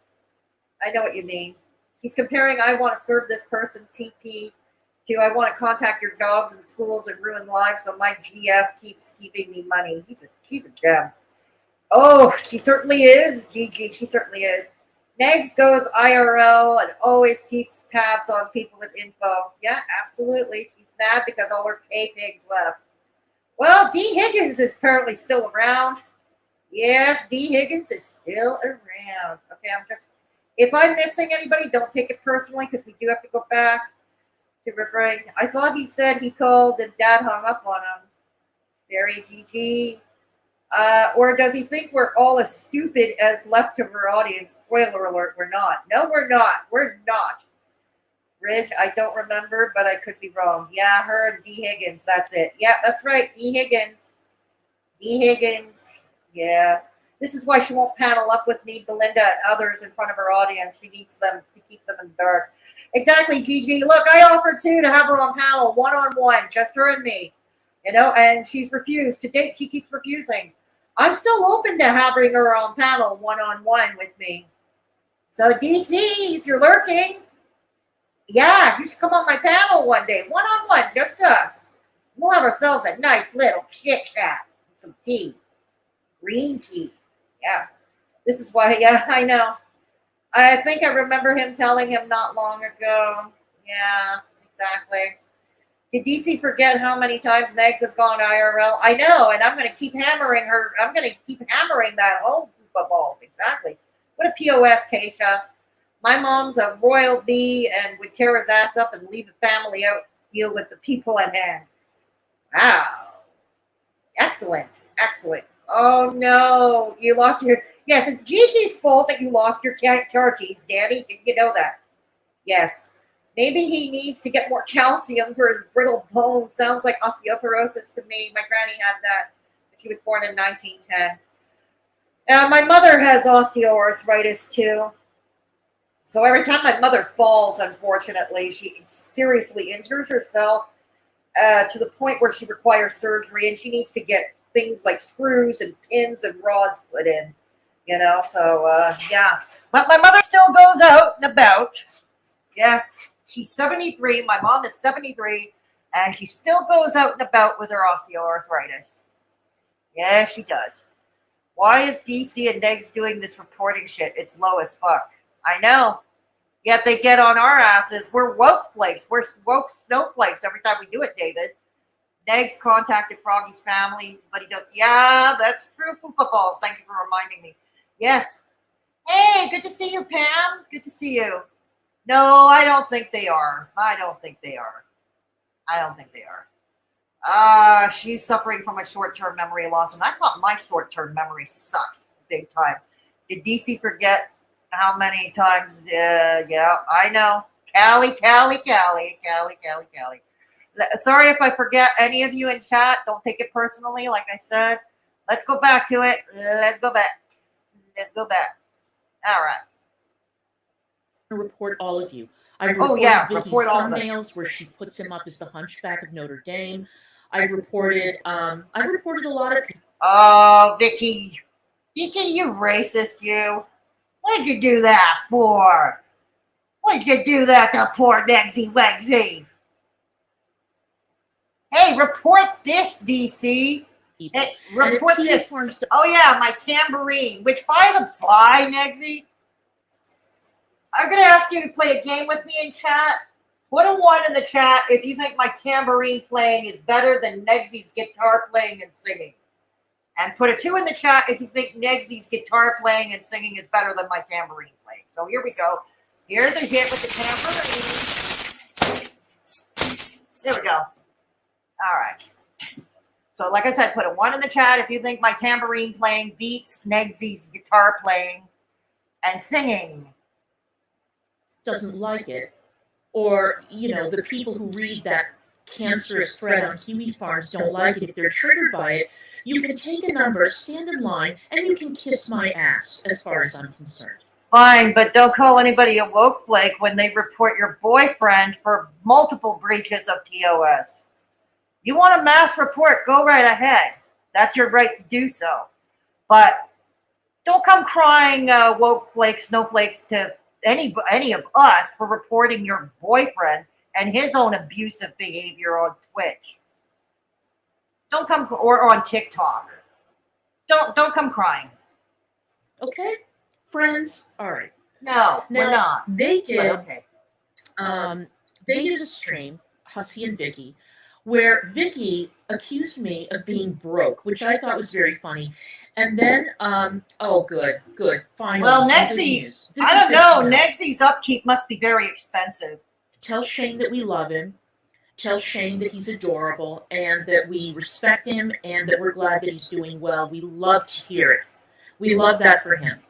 I know what you mean. He's comparing I want to serve this person, TP, to I want to contact your jobs and schools and ruin lives so my GF keeps giving me money. She's a gem. Oh, she certainly is, Gigi. She certainly is. Negs goes IRL and always keeps tabs on people with info. Yeah, absolutely. She's mad because all her K-pigs left. Well, D. Higgins is apparently still around. Yes, D. Higgins is still around. Okay, if I'm missing anybody, don't take it personally because we do have to go back to bring. I thought he said he called and Dad hung up on him. Very GG. Or does he think we're all as stupid as leftover audience? Spoiler alert, we're not. No, we're not. We're not. Ridge, I don't remember, but I could be wrong. Yeah, her and D. Higgins, that's it. Yeah, that's right, D. Higgins. D. Higgins. Yeah. This is why she won't panel up with me, Belinda, and others in front of her audience. She needs them to keep them in the dark. Exactly, Gigi. Look, I offered too to have her on panel, one-on-one, just her and me. You know, and she's refused. To date, she keeps refusing. I'm still open to having her on panel one-on-one with me. So, DC, if you're lurking, yeah, you should come on my panel one day, one-on-one, just us. We'll have ourselves a nice little chit-chat, some tea, green tea. Yeah, this is why, yeah, I know. I think I remember him telling him not long ago. Yeah, exactly. Did DC forget how many times Negs has gone IRL? I know, and I'm going to keep hammering her. I'm going to keep hammering that whole group of balls. Exactly. What a POS, Keisha. My mom's a royal bee and would tear his ass up and leave the family out to deal with the people at hand. Wow. Excellent. Excellent. Oh, no. You lost your... Yes, it's Gigi's fault that you lost your car keys, Danny. You know that. Yes. Maybe he needs to get more calcium for his brittle bones. Sounds like osteoporosis to me. My granny had that. She was born in 1910. My mother has osteoarthritis too. So every time my mother falls, unfortunately, she seriously injures herself to the point where she requires surgery, and she needs to get things like screws and pins and rods put in. You know, so yeah. But my mother still goes out and about. Yes. She's 73. My mom is 73, and she still goes out and about with her osteoarthritis. Yeah, she does. Why is DC and Negs doing this reporting shit? It's low as fuck. I know. Yet they get on our asses. We're woke flakes. We're woke snowflakes every time we do it, David. Negz contacted Froggy's family, but he goes, yeah, that's true. Balls. Thank you for reminding me. Yes. Hey, good to see you, Pam. Good to see you. No, I don't think they are. I don't think they are. She's suffering from a short-term memory loss, and I thought my short-term memory sucked big time. Did DC forget how many times? Yeah, I know. Callie. Sorry if I forget any of you in chat. Don't take it personally, like I said. Let's go back to it. Let's go back. All right. Report all of you. I reported Vicky's report all of us. thumbnails where she puts him up as the Hunchback of Notre Dame. I reported a lot of people. Oh, Vicky, you racist, you. What did you do that for? What did you do that to poor Negzy Wegsy? Hey, report this, DC. Hey, report this. Oh, yeah, my tambourine, which, by the by, Negzy, I'm going to ask you to play a game with me in chat. Put a 1 in the chat if you think my tambourine playing is better than Negzy's guitar playing and singing. And put a 2 in the chat if you think Negzy's guitar playing and singing is better than my tambourine playing. So here we go. Here's a hit with the tambourine. There we go. All right. So like I said, put a 1 in the chat if you think my tambourine playing beats Negzy's guitar playing and singing. Doesn't like it. Or, the people who read that cancerous thread on Kiwi Farms don't like it. If they're triggered by it, you can take a number, stand in line, and you can kiss my ass, as far as I'm concerned. Fine, but don't call anybody a woke flake when they report your boyfriend for multiple breaches of TOS. You want a mass report, go right ahead. That's your right to do so. But don't come crying woke flakes, snowflakes to any of us for reporting your boyfriend and his own abusive behavior on Twitch. Don't come, or on TikTok. Don't come crying. Okay, friends. All right. No, we're not. They did. Okay. They did a stream, Hussy and Vicky, where Vicky accused me of being broke, which I thought was very funny. And then, good, fine. Well, Negzy, I don't know. Negzy's upkeep must be very expensive. Tell Shane that we love him. Tell Shane that he's adorable and that we respect him and that we're glad that he's doing well. We love to hear it. We love that for him.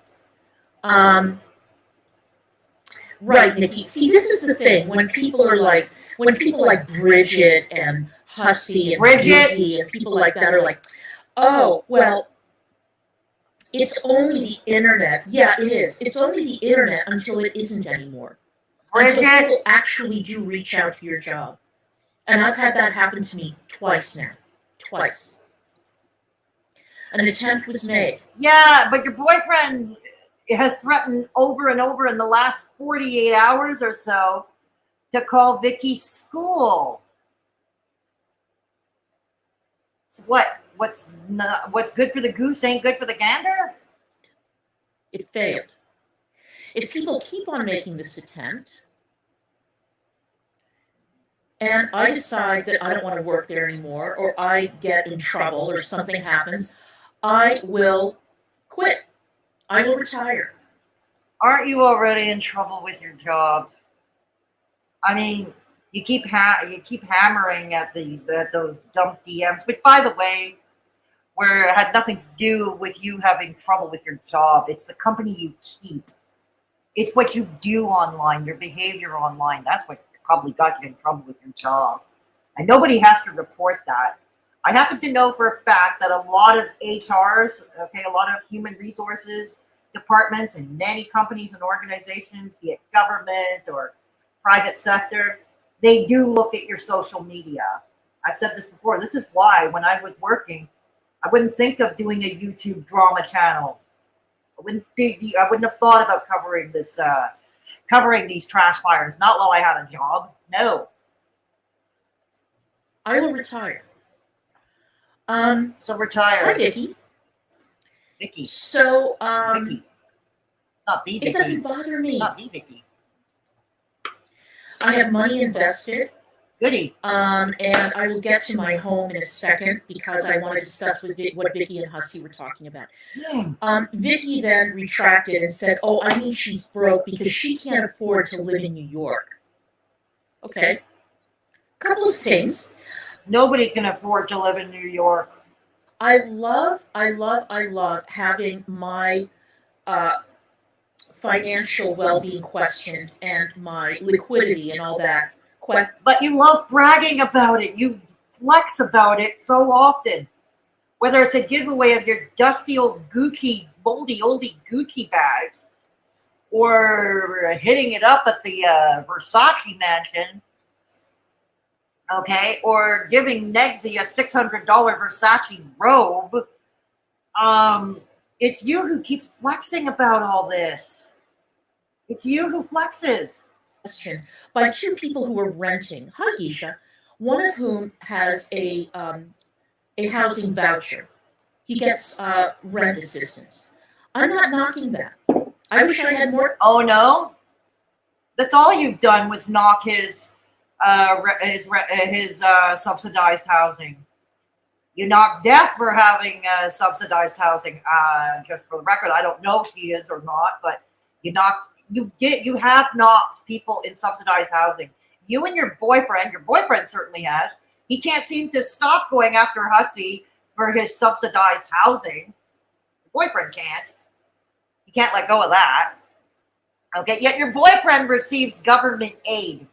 Right, Nikki. See, this is the thing. When people like Bridget and Hussy and Vicky and people like that are like, oh, well, it's only the internet. Yeah, it is. It's only the internet until it isn't anymore. Until people actually do reach out to your job. And I've had that happen to me twice now. Twice. An attempt was made. Yeah, but your boyfriend has threatened over and over in the last 48 hours or so to call Vicky's school. So what's good for the goose ain't good for the gander? It failed. If people keep on making this attempt, and I decide that I don't want to work there anymore, or I get in trouble, or something happens, I will quit. I will retire. Aren't you already in trouble with your job? I mean, you keep hammering at those dumb DMs, which, by the way, it had nothing to do with you having trouble with your job. It's the company you keep. It's what you do online, your behavior online. That's what probably got you in trouble with your job. And nobody has to report that. I happen to know for a fact that a lot of HRs, a lot of human resources departments in many companies and organizations, be it government or private sector, they do look at your social media. I've said this before. This is why when I was working, I wouldn't think of doing a YouTube drama channel. I wouldn't have thought about covering these trash fires. Not while I had a job. No. I will retire. So retire. Hi, Vicky. Vicky. So, Vicky. Not the Vicky. It doesn't bother me. Not the Vicky. I have money invested Goody. And I will get to my home in a second because I want to discuss what Vicky and Hussey were talking about. Vicky then retracted and said, "Oh, I mean she's broke because she can't afford to live in New York." Okay. Couple of things. Nobody can afford to live in New York. I love having my financial well-being questioned and my liquidity and all that. But you love bragging about it. You flex about it so often. Whether it's a giveaway of your dusty old Gucci, moldy oldie Gucci bags, or hitting it up at the Versace mansion, okay, or giving negz a $600 Versace robe. It's you who keeps flexing about all this. It's you who flexes. Question by two people who are renting. Hi, Geisha. One of whom has a housing voucher. He gets rent assistance. I'm not knocking that. I wish I had more. Oh no, that's all you've done was knock his subsidized housing. You knocked Death for having subsidized housing. Just for the record, I don't know if he is or not, but you have knocked people in subsidized housing. You and your boyfriend certainly has. He can't seem to stop going after Hussey for his subsidized housing. Your boyfriend can't. He can't let go of that. Okay, yet your boyfriend receives government aid.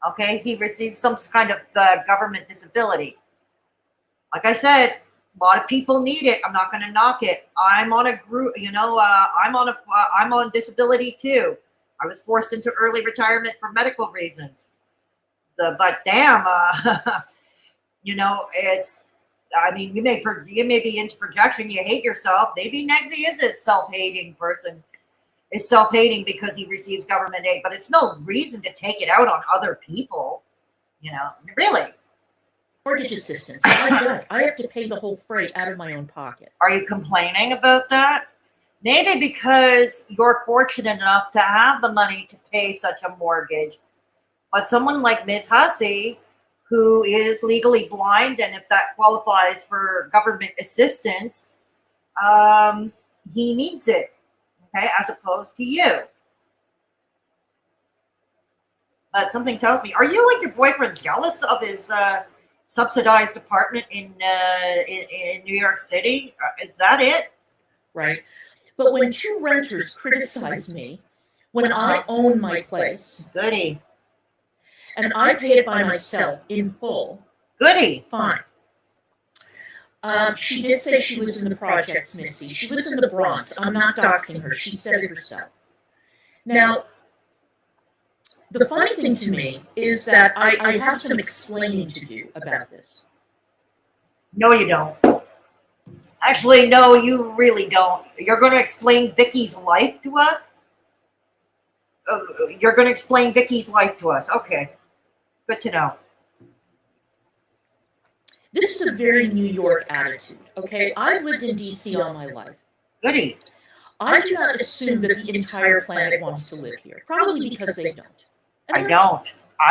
Okay, he receives some kind of government disability. Like I said, a lot of people need it. I'm not going to knock it. I'm on a group, I'm on disability too. I was forced into early retirement for medical reasons. But damn, it's. I mean, you may be into projection. You hate yourself. Maybe negz is a self-hating person. Is self-hating because he receives government aid, but it's no reason to take it out on other people. Really. Mortgage assistance. I have to pay the whole freight out of my own pocket. Are you complaining about that? Maybe because you're fortunate enough to have the money to pay such a mortgage. But someone like Ms. Hussey, who is legally blind, and if that qualifies for government assistance, he needs it, okay, as opposed to you. But something tells me, are you like your boyfriend jealous of his subsidized apartment in New York City? Is that it? Right. But when two renters criticize me when I own my place, goody, and I pay it by myself in full, goody, fine. She did say she lives in the projects, Missy. She lives in the Bronx. I'm not doxing her. She said it herself. Now, the funny thing to me is that I have some explaining to do about this. No, you don't. Actually, no, you really don't. You're going to explain Vicky's life to us? You're going to explain Vicky's life to us. Okay. Good to know. This is a very New York attitude, okay? I've lived in D.C. all my life. Goody. I do not assume that the entire planet wants to live here, probably because they don't. I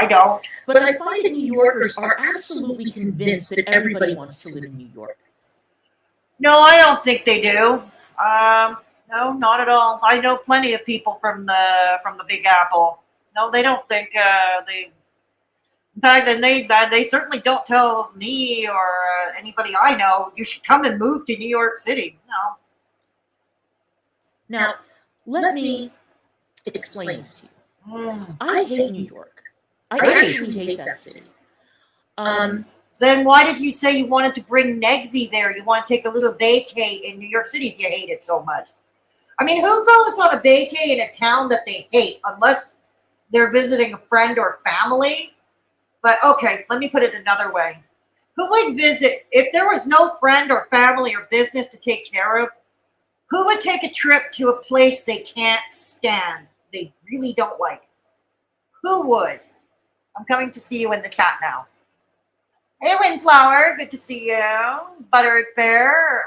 don't. But I find that New Yorkers are absolutely convinced that everybody wants to live in New York. No, I don't think they do. No, not at all. I know plenty of people from the Big Apple. No, they don't think they. In fact, and they certainly don't tell me or anybody I know you should come and move to New York City. No. Now, let me explain this to you. I hate New York. I actually hate that city. Then why did you say you wanted to bring negz there? You want to take a little vacay in New York City if you hate it so much. I mean, who goes on a vacay in a town that they hate unless they're visiting a friend or family? But okay, let me put it another way. Who would visit, if there was no friend or family or business to take care of, who would take a trip to a place they can't stand, they really don't like? Who would? I'm coming to see you in the chat now. Hey, Windflower, good to see you. Buttered Pear,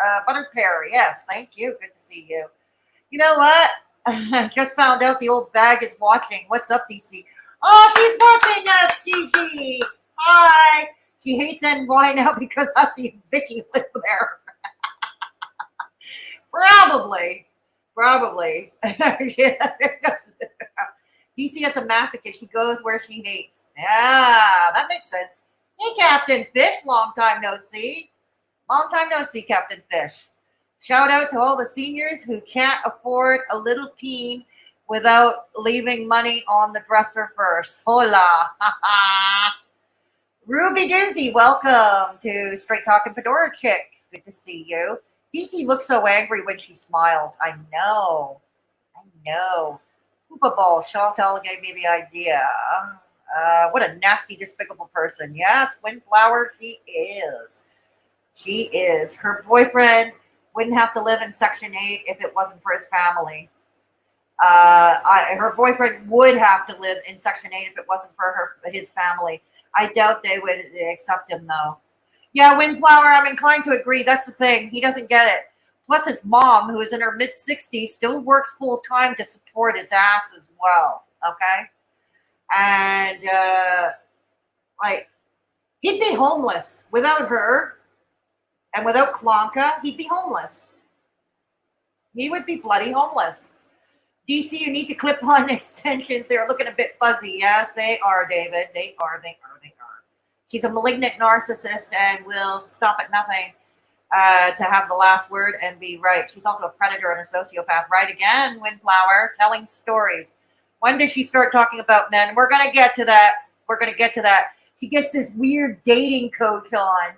yes, thank you, good to see you. You know what? I just found out the old bag is watching. What's up, DC? Oh, she's watching us, Gigi. Hi. She hates NY now because Hussy and Vicky live there. Probably. Yeah. DC is a masochist. She goes where she hates. Yeah, that makes sense. Hey, Captain Fish. Long time no see. Long time no see, Captain Fish. Shout out to all the seniors who can't afford a little peen without leaving money on the dresser first. Hola. Ruby Doozy, welcome to Straight Talkin' Fedora Chick. Good to see you. DC looks so angry when she smiles. I know. Hoopa Ball, Chantal gave me the idea. What a nasty, despicable person. Yes, Windflower, she is. She is. Her boyfriend wouldn't have to live in Section 8 if it wasn't for his family. Her boyfriend would have to live in Section 8 if it wasn't for his family. I doubt they would accept him, though. Yeah, Windflower, I'm inclined to agree. That's the thing. He doesn't get it. Plus, his mom, who is in her mid-60s, still works full-time to support his ass as well, okay? And, he'd be homeless. Without her and without Klonka, he'd be homeless. He would be bloody homeless. DC, you need to clip on extensions. They're looking a bit fuzzy. Yes, they are, David. They are. She's a malignant narcissist and will stop at nothing to have the last word and be right. She's also a predator and a sociopath. Right again, Windflower, telling stories. When does she start talking about men? We're going to get to that. She gets this weird dating coach on.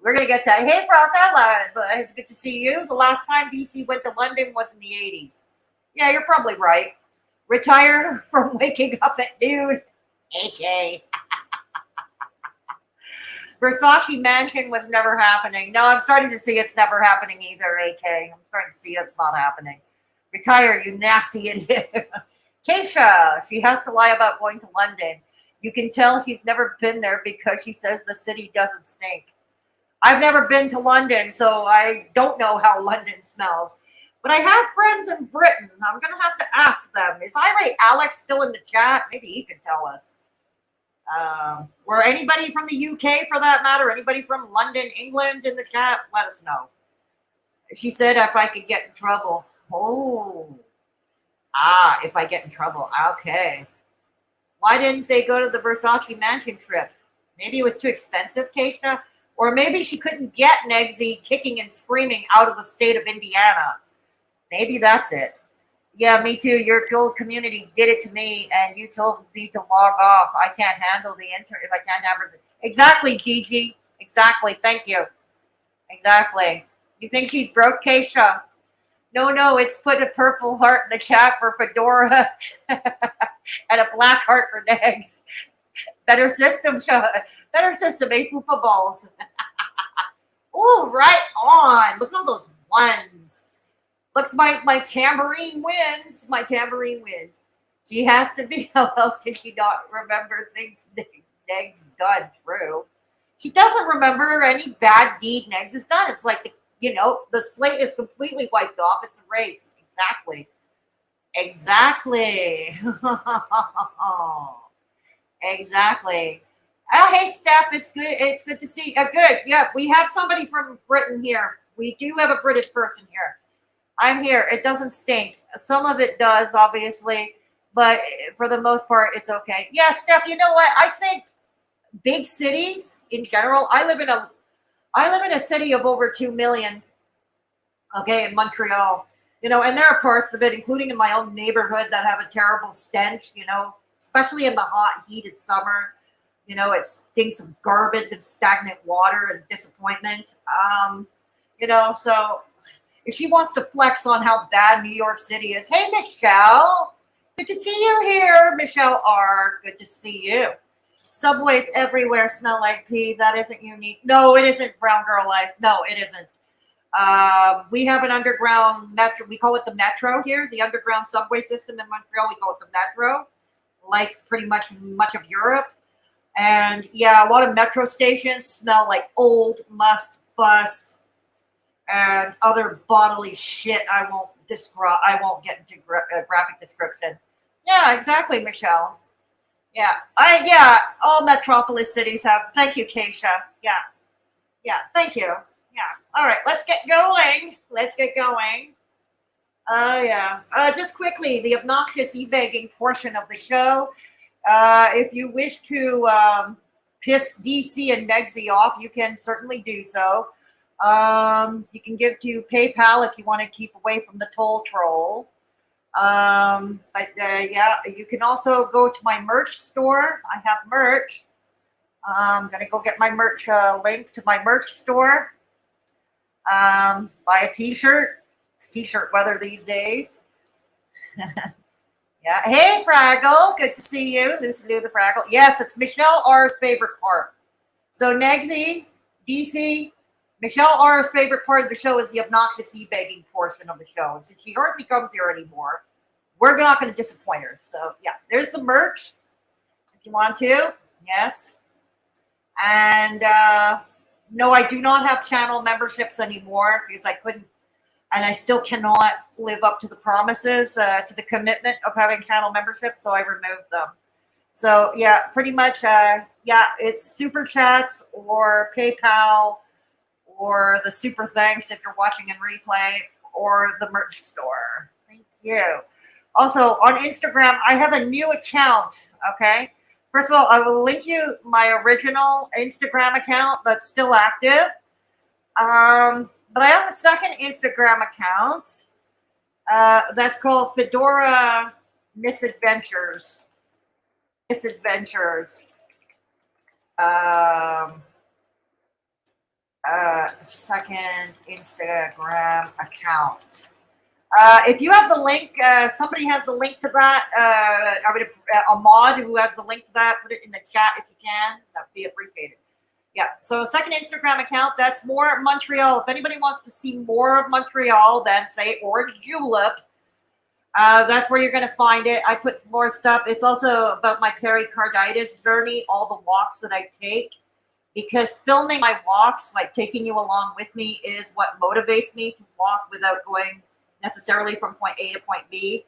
We're going to get to that. Hey, Broca, good to see you. The last time DC went to London was in the 80s. Yeah, you're probably right. Retired from waking up at noon. AK. Versace mansion was never happening. No, I'm starting to see it's never happening either, AK. I'm starting to see it's not happening. Retired, you nasty idiot. Keisha, she has to lie about going to London. You can tell she's never been there because she says the city doesn't stink. I've never been to London, so I don't know how London smells. But I have friends in Britain. I'm going to have to ask them. Is Irate Alex still in the chat? Maybe he can tell us. Or anybody from the UK, for that matter, anybody from London, England in the chat, let us know. She said if I could get in trouble. If I get in trouble. Okay. Why didn't they go to the Versace mansion trip? Maybe it was too expensive, Keisha? Or maybe she couldn't get Negz kicking and screaming out of the state of Indiana. Maybe that's it. Yeah, me too. Your old community did it to me, and you told me to log off. I can't handle the internet if I can't have it. Exactly, Gigi. Exactly. Thank you. Exactly. You think she's broke, Keisha? No. It's put a purple heart in the chat for Fedora and a black heart for Negz. Better system, eight Poopa balls. Oh, right on. Look at all those ones. Looks my tambourine wins. My tambourine wins. She has to be. How else did she not remember things Negz done? True. She doesn't remember any bad deed Negz has done. It's like, the slate is completely wiped off. It's erased. Exactly. Exactly. Oh, hey, Steph. It's good. It's good to see you. Good. Yeah, we have somebody from Britain here. We do have a British person here. I'm here. It doesn't stink. Some of it does, obviously, but for the most part, it's okay. Yeah, Steph, you know what? I think big cities in general. I live in a city of over 2 million. Okay, in Montreal. And there are parts of it, including in my own neighborhood, that have a terrible stench. Especially in the hot, heated summer. It stinks of garbage and stagnant water and disappointment. So. If she wants to flex on how bad New York City is, hey, Michelle, good to see you here. Michelle R., good to see you. Subways everywhere smell like pee. That isn't unique. No, it isn't, Brown Girl Life. No, it isn't. We have an underground metro. We call it the metro here, the underground subway system in Montreal. We call it the metro, like pretty much of Europe. And, yeah, a lot of metro stations smell like old must bus and other bodily shit I won't describe. I won't get into graphic description. Yeah, exactly, Michelle. Yeah, all metropolis cities have. Thank you, Keisha. Yeah, thank you. Yeah. All right, let's get going. Oh, yeah. Just quickly, the obnoxious e-begging portion of the show. If you wish to piss DC and Negzy off, you can certainly do so. You can give to PayPal if you want to keep away from the toll troll. Yeah, you can also go to my merch store. I have merch. I'm going to go get my merch link to my merch store. Buy a t-shirt. It's t-shirt weather these days. Yeah. Hey, Fraggle. Good to see you. Lucy Lou the Fraggle. Yes, it's Michelle R's favorite part. So, Negzy, DC, Michelle R's favorite part of the show is the obnoxious e-begging portion of the show. And since she hardly comes here anymore, we're not going to disappoint her. So, yeah, there's the merch if you want to. Yes. And no, I do not have channel memberships anymore because I couldn't, and I still cannot live up to the promises, to the commitment of having channel memberships, so I removed them. So, yeah, pretty much, yeah, it's Super Chats or PayPal or the Super Thanks if you're watching in replay or the merch store. Thank you. Also, on Instagram, I have a new account, okay? First of all, I will link you my original Instagram account that's still active. But I have a second Instagram account that's called Fedora Misadventures. Second Instagram account. If you have the link, somebody has the link to that. I would a mod who has the link to that. Put it in the chat if you can. That'd be appreciated. Yeah. So second Instagram account. That's more Montreal. If anybody wants to see more of Montreal, then say Orange Julep. That's where you're going to find it. I put more stuff. It's also about my pericarditis journey, all the walks that I take. Because filming my walks, like taking you along with me, is what motivates me to walk without going necessarily from point A to point B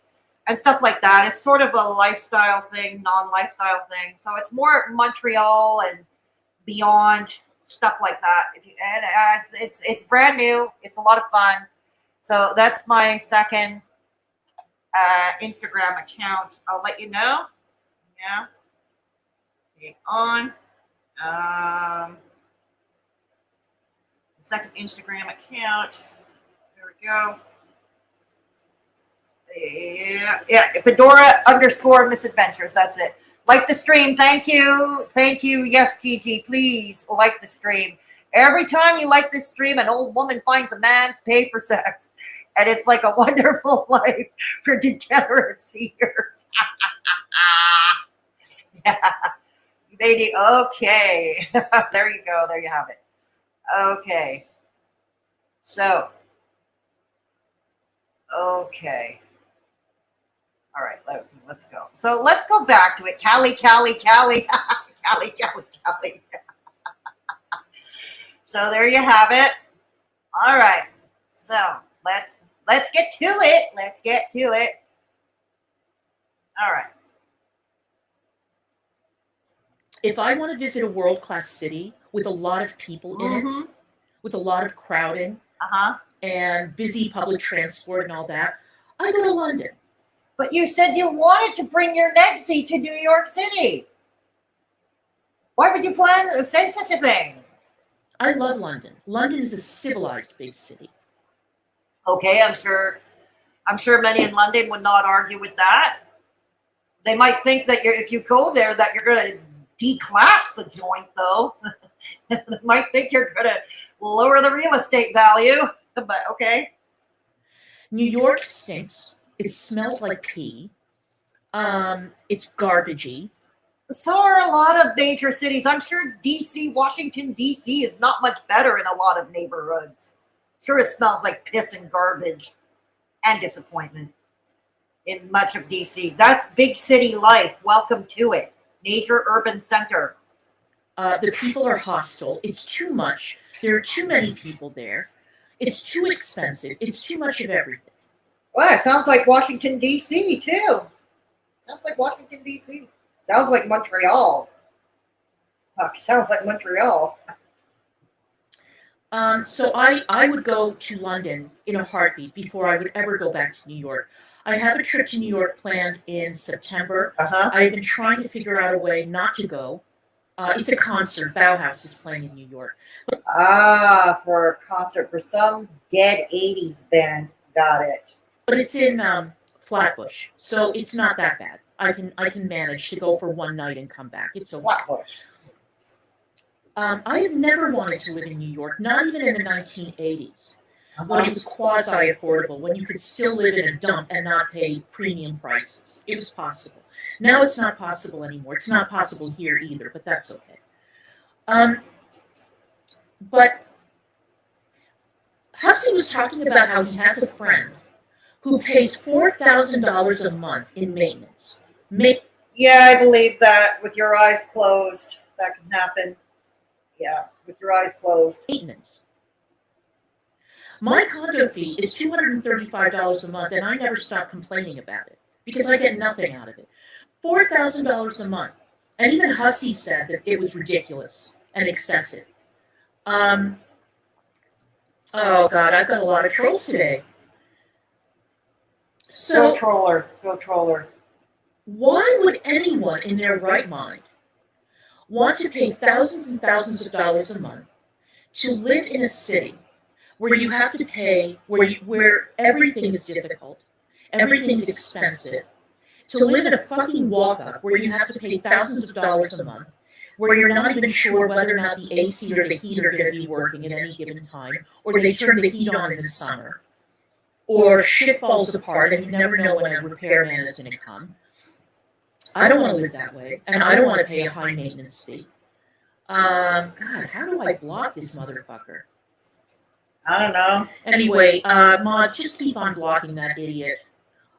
and stuff like that. It's sort of a lifestyle thing, non-lifestyle thing. So it's more Montreal and beyond stuff like that. And it's brand new. It's a lot of fun. So that's my second Instagram account. I'll let you know. Yeah. Okay, on. The second Instagram account. There we go. Yeah, Fedora _ misadventures. That's it. Like the stream. Thank you. Yes, TG, please like the stream. Every time you like this stream, an old woman finds a man to pay for sex. And it's like a wonderful life for degenerate seniors. Yeah. Lady, okay. There you go. There you have it. Okay. So, okay. All right, let's go. So let's go back to it. Callie. Callie. So there you have it. All right. So let's get to it. All right. If I want to visit a world-class city with a lot of people in it, with a lot of crowding and busy public transport and all that, I go to London. But you said you wanted to bring your Negzy to New York City. Why would you plan to say such a thing? I love London. London is a civilized big city. Okay, I'm sure many in London would not argue with that. They might think that if you go there that you're going to declass the joint, though. They might think you're going to lower the real estate value, but okay. New York stinks. It smells like pee. It's garbagey. So are a lot of major cities. I'm sure Washington, D.C. is not much better in a lot of neighborhoods. Sure, it smells like piss and garbage and disappointment in much of D.C. That's big city life. Welcome to it. Major urban center. The people are hostile. It's too much. There are too many people there. It's too expensive. It's too much of everything. Well, it sounds like Washington, D.C. too. Sounds Sounds like Montreal. Sounds like Montreal. So I would go to London in a heartbeat before I would ever go back to New York. I have a trip to New York planned in September. Uh-huh. I've been trying to figure out a way not to go. It's a concert. Bauhaus is playing in New York. For a concert for some dead 80s band. Got it. But it's in Flatbush, so it's not that bad. I can manage to go for one night and come back. It's okay. Flatbush. I have never wanted to live in New York, not even in the 1980s, when it Uh-huh. was quasi-affordable, when you could still live in a dump and not pay premium prices. It was possible. Now it's not possible anymore. It's not possible here either, but that's okay. But Hussey was talking about how he has a friend who pays $4,000 a month in maintenance. Yeah, I believe that with your eyes closed, that can happen. Yeah, with your eyes closed. Maintenance. My condo fee is $235 a month, and I never stop complaining about it because I get nothing out of it. $4,000 a month. And even Hussey said that it was ridiculous and excessive. Oh, God, I've got a lot of trolls today. So, Go troller. Go troller. why would anyone in their right mind want to pay thousands and thousands of dollars a month to live in a city where you have to pay, where everything is difficult, everything is expensive, to live in a fucking walk-up where you have to pay thousands of dollars a month, where you're not even sure whether or not the AC or the heat are going to be working at any given time, or they turn the heat on in the summer, or shit falls apart and you never know when a repairman is going to come. I don't want to live that way, and I don't want to pay a high maintenance fee. God, how do I block this motherfucker? I don't know. Anyway, mods, just keep on blocking that idiot.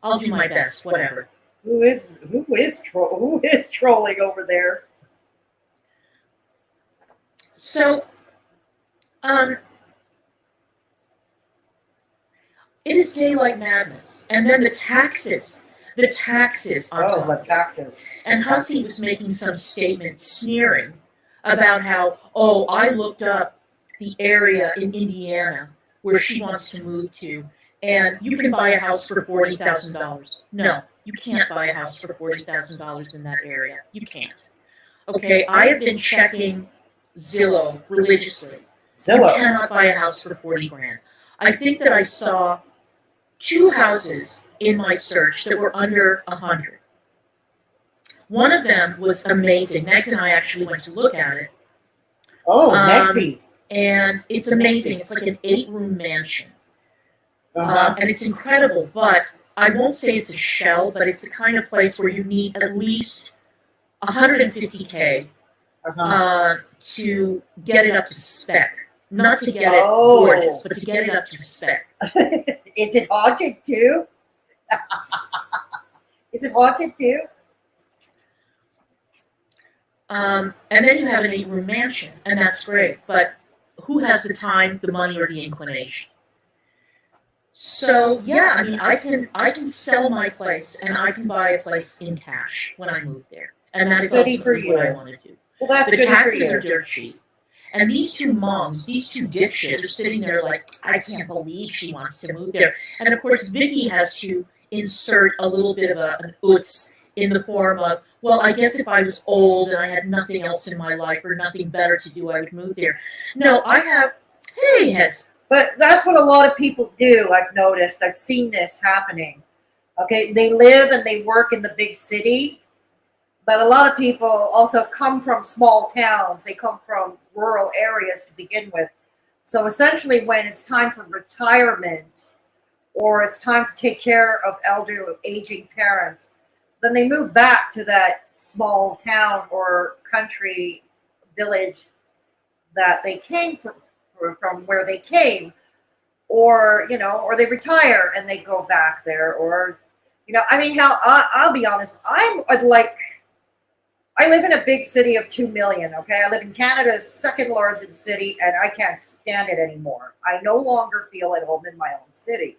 I'll do my best, whatever. Who is trolling over there? So, it is daylight madness, and then the taxes on top. Oh, the taxes. And Hussey was making some statement sneering about how, oh, I looked up the area in Indiana where she wants to move to, and you can buy a house for $40,000. No, you can't buy a house for $40,000 in that area. You can't. Okay, I have been checking Zillow religiously. Zillow. You cannot buy a house for 40 grand. I think that I saw 2 houses in my search that were under 100. One of them was amazing. Negz and I actually went to look at it. Oh, Mexi. And it's amazing. It's like an 8-room mansion. Uh-huh. And it's incredible, but I won't say it's a shell, but it's the kind of place where you need at least $150K Uh-huh. to get it up to spec. Not to get it gorgeous, but to get it up to spec. Is it haunted too? Is it haunted too? And then you have an 8-room mansion, and that's great. But who has the time, the money, or the inclination? So yeah, I mean, I can sell my place, and I can buy a place in cash when I move there, and that is ultimately what I want to do. Well, that's The good for taxes you. are dirt cheap. And these 2 moms, these 2 dipshits are sitting there like, I can't believe she wants to move there. And of course, Vicky has to insert a little bit of an oops in the form of, well, I guess if I was old and I had nothing else in my life or nothing better to do, I would move there. No, I have, hey, heads. But that's what a lot of people do, I've noticed. I've seen this happening. Okay, they live and they work in the big city, but a lot of people also come from small towns. They come from rural areas to begin with. So essentially when it's time for retirement or it's time to take care of elderly, aging parents, then they move back to that small town or country village that they came from where they came, or, you know, or they retire and they go back there, or, you know, I mean, I'll be honest, I live in a big city of 2 million, okay? I live in Canada's second largest city, and I can't stand it anymore. I no longer feel at home in my own city.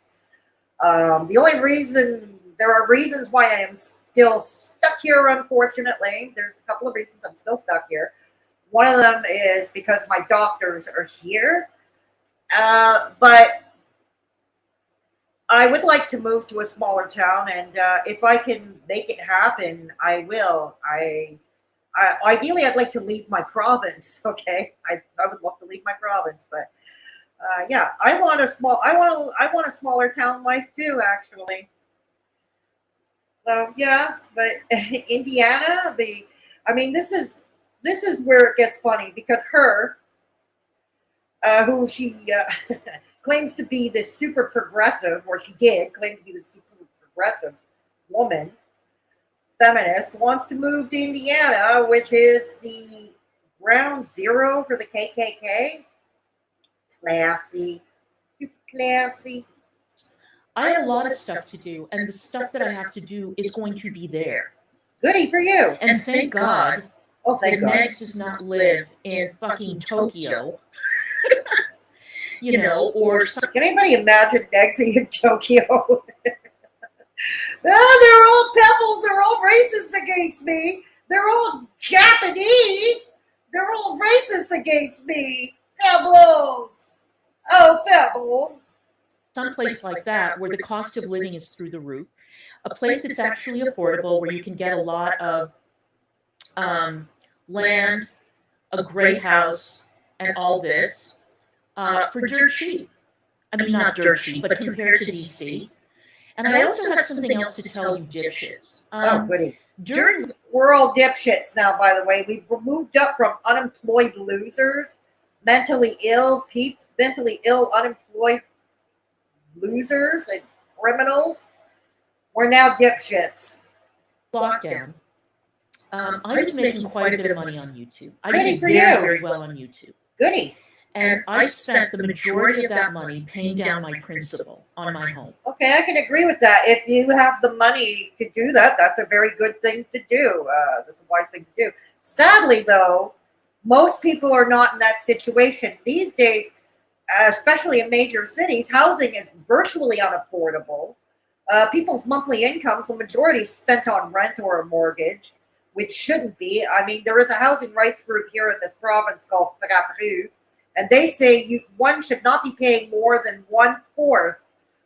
The only reason there are reasons why I am still stuck here, unfortunately. There's a couple of reasons I'm still stuck here. One of them is because my doctors are here. But I would like to move to a smaller town, and if I can make it happen, I will. Ideally, I'd like to leave my province. Okay, I would love to leave my province, but yeah, I want a smaller town life too, actually. So yeah, but Indiana, this is where it gets funny because her, who she claims to be this super progressive, or she did claim to be this super progressive woman, feminist, wants to move to Indiana, which is the ground zero for the KKK. Classy. Too classy. I have a lot of stuff to do, and the stuff that I have to do is going to be there. Goody for you. And thank God Oh, thank that God. Negz does not live in fucking Tokyo. You know, or some, Can anybody imagine Nexy in Tokyo? Oh, they're all Pebbles. They're all racist against me. They're all Japanese. They're all racist against me. Pebbles. Oh, Pebbles. some place like that where the cost of living is through the roof. A place that's actually affordable where you can get a lot of land, a great house, and all this for dirt cheap. I mean, not dirt cheap, but compared to DC. And I also have something else to tell you, dipshits. Oh, goody. We're all dipshits now, by the way. We've moved up from unemployed losers, mentally ill, unemployed losers, and criminals. We're now dipshits. Lockdown. I was making quite a bit of money on YouTube. I Goody did for very, you. very well on YouTube. Goody. And I spent the majority of that money paying down my principal on my home. Okay, I can agree with that. If you have the money to do that, that's a very good thing to do. That's a wise thing to do. Sadly, though, most people are not in that situation. These days, especially in major cities, housing is virtually unaffordable. People's monthly incomes, the majority is spent on rent or a mortgage, which shouldn't be. I mean, there is a housing rights group here in this province called Pebbles, and they say one should not be paying more than 1/4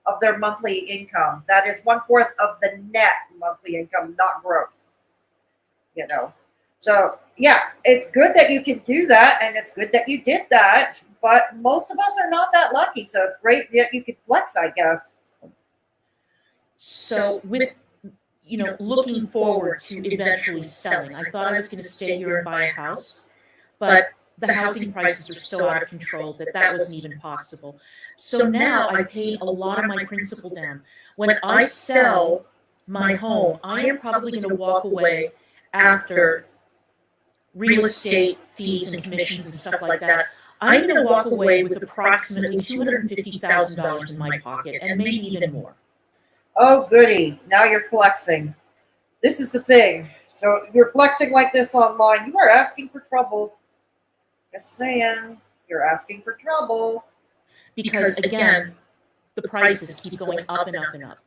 of their monthly income. That is 1/4 of the net monthly income, not gross. You know, so yeah, it's good that you can do that, and it's good that you did that. But most of us are not that lucky, so it's great that you could flex, I guess. So with, you know, looking forward to eventually selling, I thought I was going to stay here and buy a house, but the housing prices are so out of control that wasn't even possible. So now I paid a lot of my principal down. When I sell my home, I am probably going to walk away after real estate fees and commissions and stuff like that. I'm going to walk away with approximately $250,000 in my pocket, and maybe even more. Oh, goody. Now you're flexing. This is the thing. So you're flexing like this online. You are asking for trouble. Just saying. You're asking for trouble. Because, again, the prices keep going up and up and up.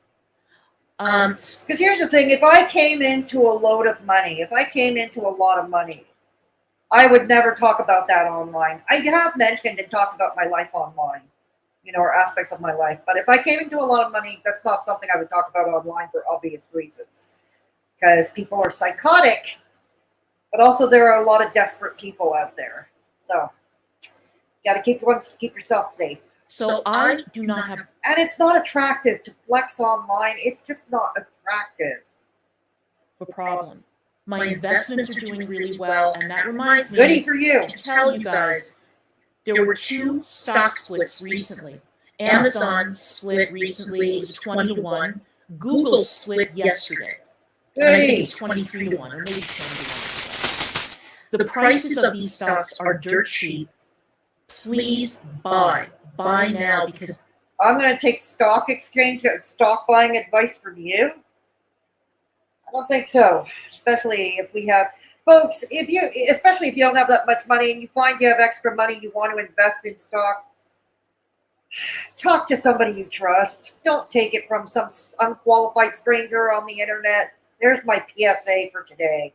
Because here's the thing. If I came into a lot of money, I would never talk about that online. I have mentioned and talked about my life online, you know, or aspects of my life. But if I came into a lot of money, that's not something I would talk about online for obvious reasons. Because people are psychotic, but also there are a lot of desperate people out there. So, you got to keep yourself safe. So I do not have... And it's not attractive to flex online. It's just not attractive. A problem. My investments are doing really well, and that reminds me Goody for you. to tell you guys, there were 2 stock splits recently. Amazon split recently, it was 20-1. Google split yesterday. And I think it's 23-1, or maybe 20-1. The prices of these stocks are dirt cheap. Please buy. Buy now, because I'm going to take stock buying advice from you. I don't think so. Especially if we have, folks, especially if you don't have that much money and you find you have extra money, you want to invest in stock, Talk to somebody you trust. Don't take it from some unqualified stranger on the internet. There's my PSA for today.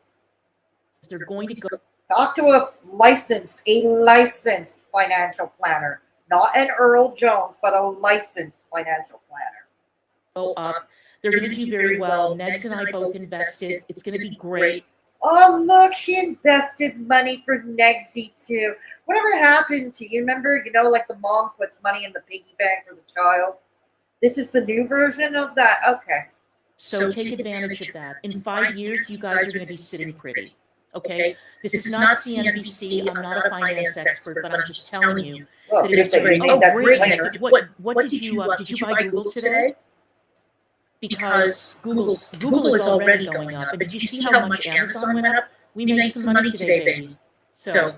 They're going to go. Talk to a licensed financial planner. Not an Earl Jones, but a licensed financial planner. Go up. They're going to do very well. Negz and I both invested. It's going to be great. Oh, look, she invested money for Negzy too. Whatever happened to you? Remember, like the mom puts money in the piggy bank for the child. This is the new version of that. Okay. So take advantage of that. In 5 years, you guys are going to be sitting pretty. Okay? This is not CNBC. I'm not a finance expert, but I'm just telling you that it's great. Oh, great. What did you buy Google today? Because Google is already going up. And did you see how much Amazon went up? We made some money today, baby. So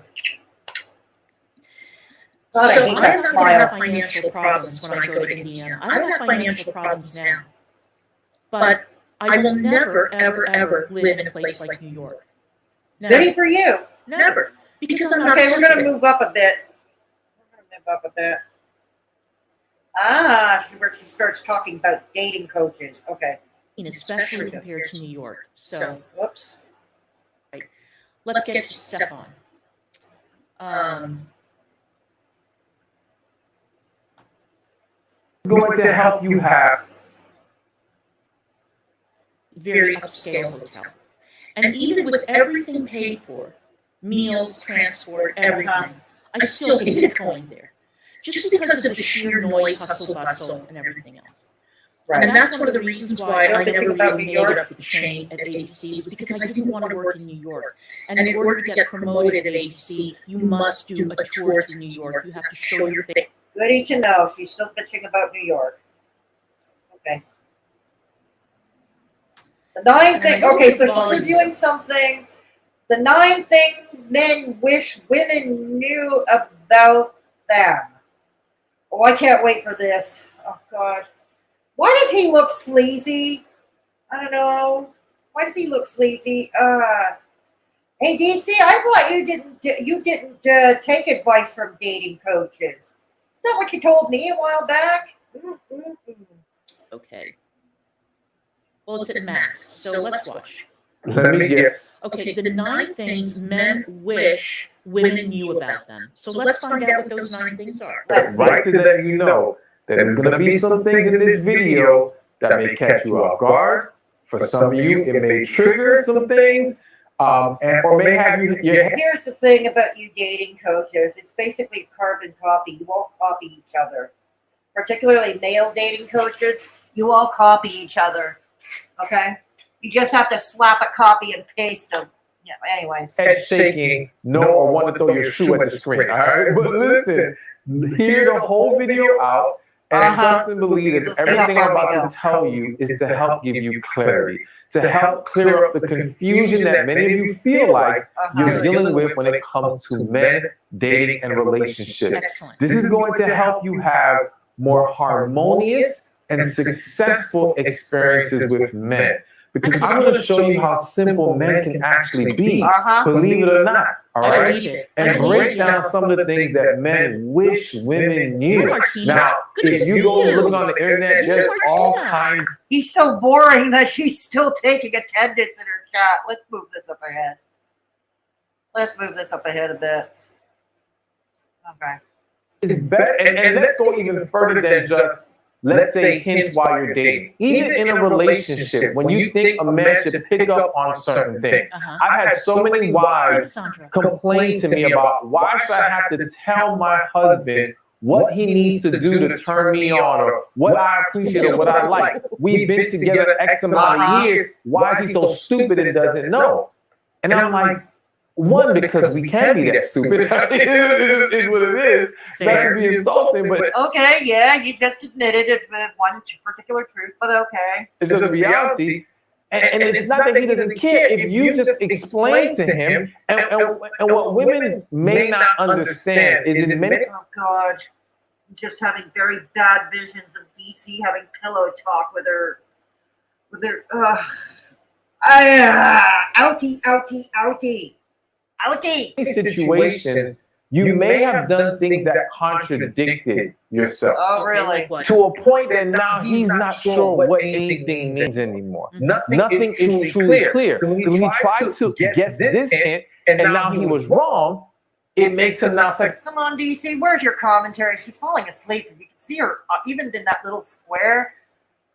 God, I hate I'm that not going to smile. have financial problems when I go to Indiana. I don't have financial problems now. But I will never, ever, ever live in a place like New York. Never. Goody for you. Never. Because I'm not Okay, we're going to stupid. move up a bit. Where she starts talking about dating coaches. Okay. Especially compared to New York. So whoops. let's get to step on. Going to help you have Very upscale hotel. And even with everything paid for, meals, transport, everything, I still hated going there. Just because of the sheer noise, hustle, bustle, and everything else. Right. And that's one of the reasons why I never about really New made York? it up the chain at ADC, was because I didn't want to work in New York. And in order to get promoted at ADC, you must do a tour through New York. You have to show your face. Goody to know. She's still bitching about New York. Okay. The 9 things. Okay, so we're doing something. The 9 things men wish women knew about them. Oh, I can't wait for this. Oh, God. Why does he look sleazy? I don't know. Why does he look sleazy? Hey, DC, I thought you didn't take advice from dating coaches. Is that what you told me a while back? Okay. Well, it's at max, so let's watch. Let me get. Okay, the 9 things men wish women knew about them. So let's find out what those 9 things are. Let's see. Right to let you know that there's going to be some things in this video that may catch you off guard. For some of you, it may trigger some things, or may have you. Here's the thing about you dating coaches. It's basically carbon copy. You all copy each other. Particularly male dating coaches, you all copy each other. Okay? You just have to slap a copy and paste them. Yeah, anyways. Head shaking, no, or want to throw your shoe at the screen. All right, but listen, hear the whole video out, and trust and believe that everything I'm about to tell you is to help give you clarity, to help clear up the confusion that many of you feel like you're dealing with when it comes to men, dating, and relationships. Excellent. This is going to help you have more harmonious and successful experiences with men. Because I'm going to show you how simple men can actually be, believe it or not, all I right? believe it. And break down some of the things that men wish women knew. Now, if you go look on the internet, there's all kinds. He's so boring that she's still taking attendance in her chat. Let's move this up ahead. A bit. Okay. It's better, and let's go even further than just, let's say, hints while you're dating. Even in a relationship, when you think a man should pick up on certain things. I've had so many wives complain to me about, why should I have to tell my husband what he needs to do to turn me on, or what I appreciate or what I like? We've been together X amount of years. Why is he so stupid and doesn't know? And I'm like, one, because we can be that stupid. Is what it is. That can be insulting, but Okay, yeah, you just admitted it with one particular truth, but okay. it's just a reality. And it's not that he doesn't care if you just explain to him. And what women may not understand is in many. Oh God, I'm just having very bad visions of DC having pillow talk with her. Outie. Situations, you may have done things that contradicted yourself. Oh, Okay, really? like what? To a point that now he's not sure what anything means anymore. Nothing is truly clear. Because when he tried to guess this hint, and now he was wrong, it makes him now say, Come on, DC, where's your commentary? She's falling asleep. You can see her, even in that little square,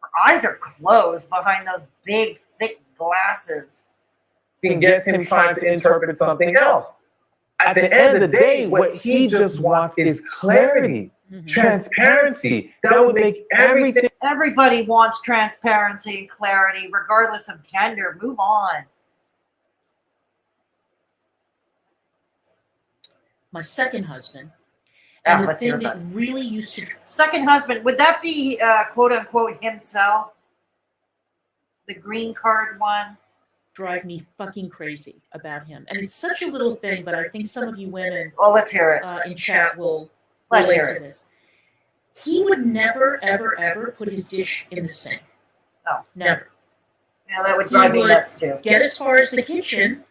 her eyes are closed behind those big, thick glasses. you can guess him trying to interpret something else. At the end of the day, what he just wants is clarity, transparency. That would make everything. Everybody wants transparency and clarity, regardless of gender. Move on. My second husband, Yeah, and the let's hear thing that about really used to Second husband, would that be quote unquote himself? The green card one? drive me fucking crazy about him. And it's such a little thing, but I think some of you women Well, let's hear it. in chat will Let's relate hear to this. He would never, ever, ever put his dish in the sink. No. Never. Yeah, that would drive me would nuts too. Get as far as the kitchen,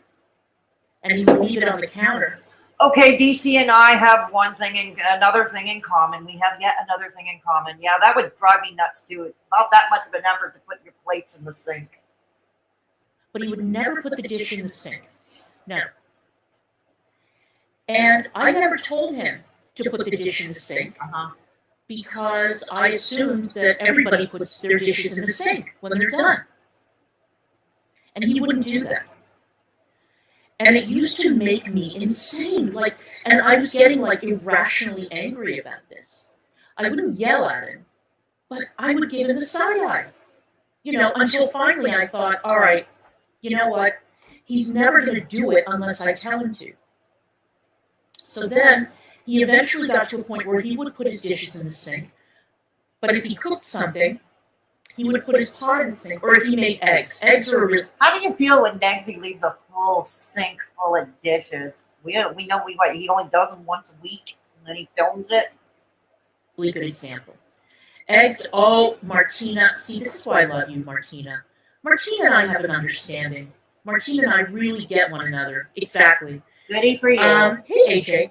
and he would leave it on the counter. Okay, DC and I have another thing in common. We have yet another thing in common. Yeah, that would drive me nuts too. It's not that much of an effort to put your plates in the sink. But he would never put the dish in the sink. Never. And I never told him to put the dish in the sink because I assumed that everybody puts their dishes in the sink when they're done. And he wouldn't do that. And it used to make me insane. And I was getting irrationally angry about this. I wouldn't yell at him, but I would give him the side eye. Until finally I thought, all right, you know what? He's never going to do it unless I tell him to. So then he eventually got to a point where he would put his dishes in the sink. But if he cooked something, he would put his pot in the sink. Or if he made eggs. Eggs are a real... How do you feel when Negzy leaves a full sink full of dishes? We know he only does them once a week, and then he films it. Really good example. Eggs, Martina. See, this is why I love you, Martina. Martina and I have an understanding. Martina and I really get one another. Exactly. Goody for you. Hey, AJ.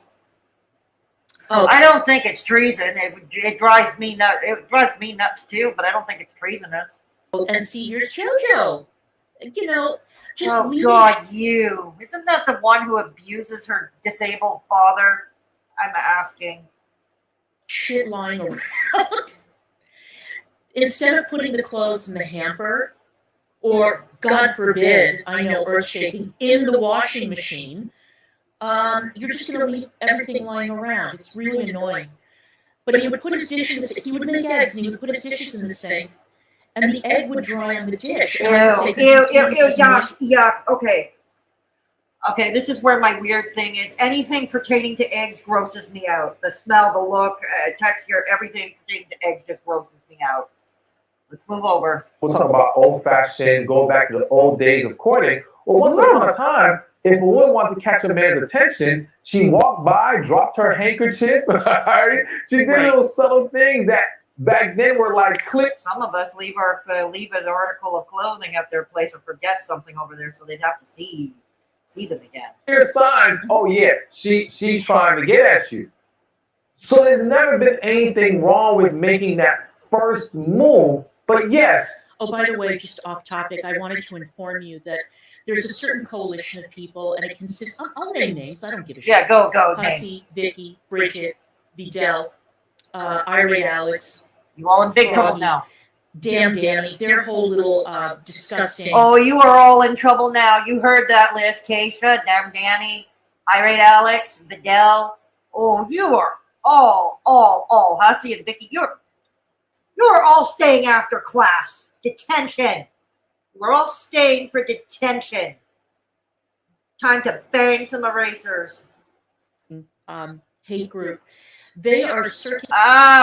Oh, I don't think it's treason. It drives me nuts. It drives me nuts too, but I don't think it's treasonous. and see, here's JoJo. Just Oh leaving. God, you. Isn't that the one who abuses her disabled father? I'm asking. Shit lying around. Instead of putting the clothes in the hamper, or God forbid, I know earth shaking, in the washing machine, you're just going to leave everything lying around. It's really annoying. But he would put his dishes in the sink. He would make eggs and he would put his dishes in the sink, and the egg would dry on the dish. Ew, yuck. Okay, this is where my weird thing is. Anything pertaining to eggs grosses me out. The smell, the look, texture, everything pertaining to eggs just grosses me out. Let's move over. We'll talk about old-fashioned, go back to the old days of courting. Well, once upon a time, if a woman wanted to catch a man's attention, she walked by, dropped her handkerchief. She did little subtle things that back then were like clips. Some of us leave an article of clothing at their place or forget something over there, so they'd have to see them again. There's signs. Oh yeah, she's trying to get at you. So there's never been anything wrong with making that first move. But yes. Oh, by the way, just off topic, I wanted to inform you that there's a certain coalition of people, and it consists. I'll name names. I don't give a shit. Yeah, go. Hussy, Vicky, Bridget, Vidal, Irate Alex. You all in big trouble now. Damn Danny, their whole little disgusting. Oh, you are all in trouble now. You heard that list, Keisha, Damn Danny, Irate Alex, Vidal. Oh, you are all, Hussy and Vicky. You're all staying after class. Detention. We're all staying for detention. Time to bang some erasers. Hate group. They are circulating.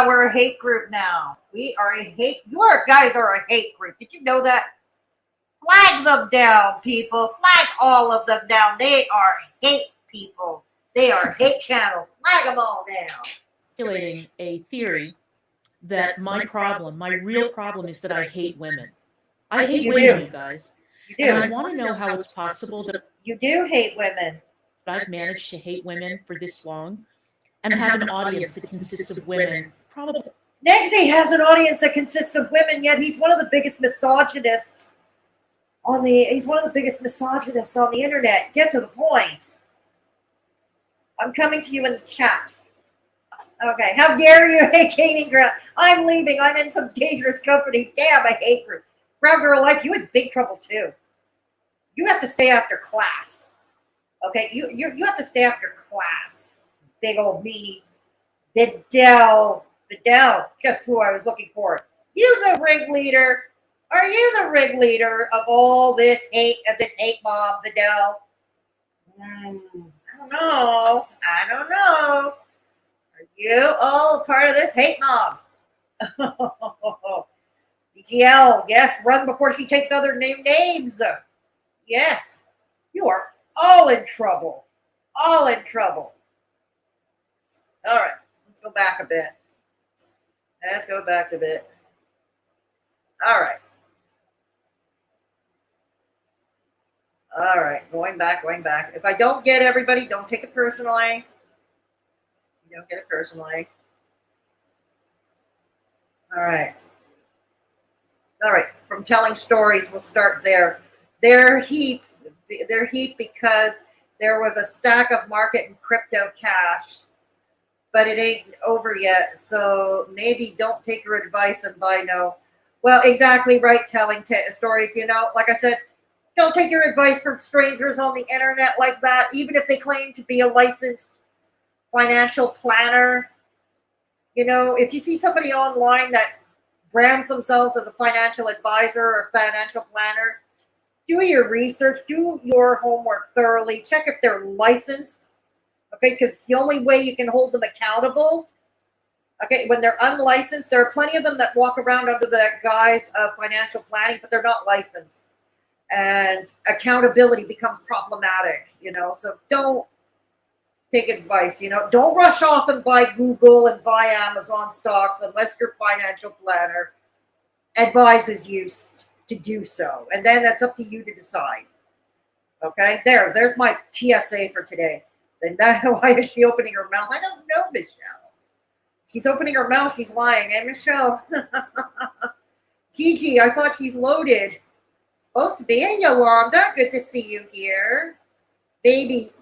We're a hate group now. We are a hate. Guys are a hate group. Did you know that? Flag them down, people. Flag all of them down. They are hate people. They are hate channels. Flag them all down. Circulating a theory that my real problem is that I hate women. I hate women, you guys. You do. And I want to know how it's possible that You do hate women. I've managed to hate women for this long and have an audience that consists of women. Probably. Negz has an audience that consists of women, yet he's one of the biggest misogynists on the internet. Get to the point. I'm coming to you in the chat. Okay, how dare you hate gaining ground? I'm leaving. I'm in some dangerous company. Damn, I hate her. Brown girl like you in big trouble too. You have to stay after class. Okay, you have to stay after class. Big old meanies. Fidel, guess who I was looking for? You the ringleader. Are you the ringleader of all this hate, mob, Fidel? I don't know. Are you all part of this hate mob? DGL, yes, run before she takes other names. Yes, you are all in trouble. All in trouble. All right, let's go back a bit. All right. All right, going back. If I don't get everybody, don't take it personally. You don't get it personally. All right. From telling stories, we'll start there. They're heap because there was a stack of market and crypto cash, but it ain't over yet. So maybe don't take her advice and buy no. Well, exactly right. Telling stories, like I said, don't take your advice from strangers on the internet like that, even if they claim to be a licensed financial planner. If you see somebody online that brands themselves as a financial advisor or financial planner, do your research, do your homework thoroughly, check if they're licensed, okay, because the only way you can hold them accountable, okay, when they're unlicensed, there are plenty of them that walk around under the guise of financial planning, but they're not licensed, and accountability becomes problematic, so don't take advice, don't rush off and buy Google and buy Amazon stocks unless your financial planner advises you to do so. And then that's up to you to decide. Okay, there's my PSA for today. Then why is she opening her mouth? I don't know, Michelle. She's opening her mouth, she's lying. And Michelle, Gigi, I thought she's loaded. Supposed to be in Yolanda. Good to see you here. Baby.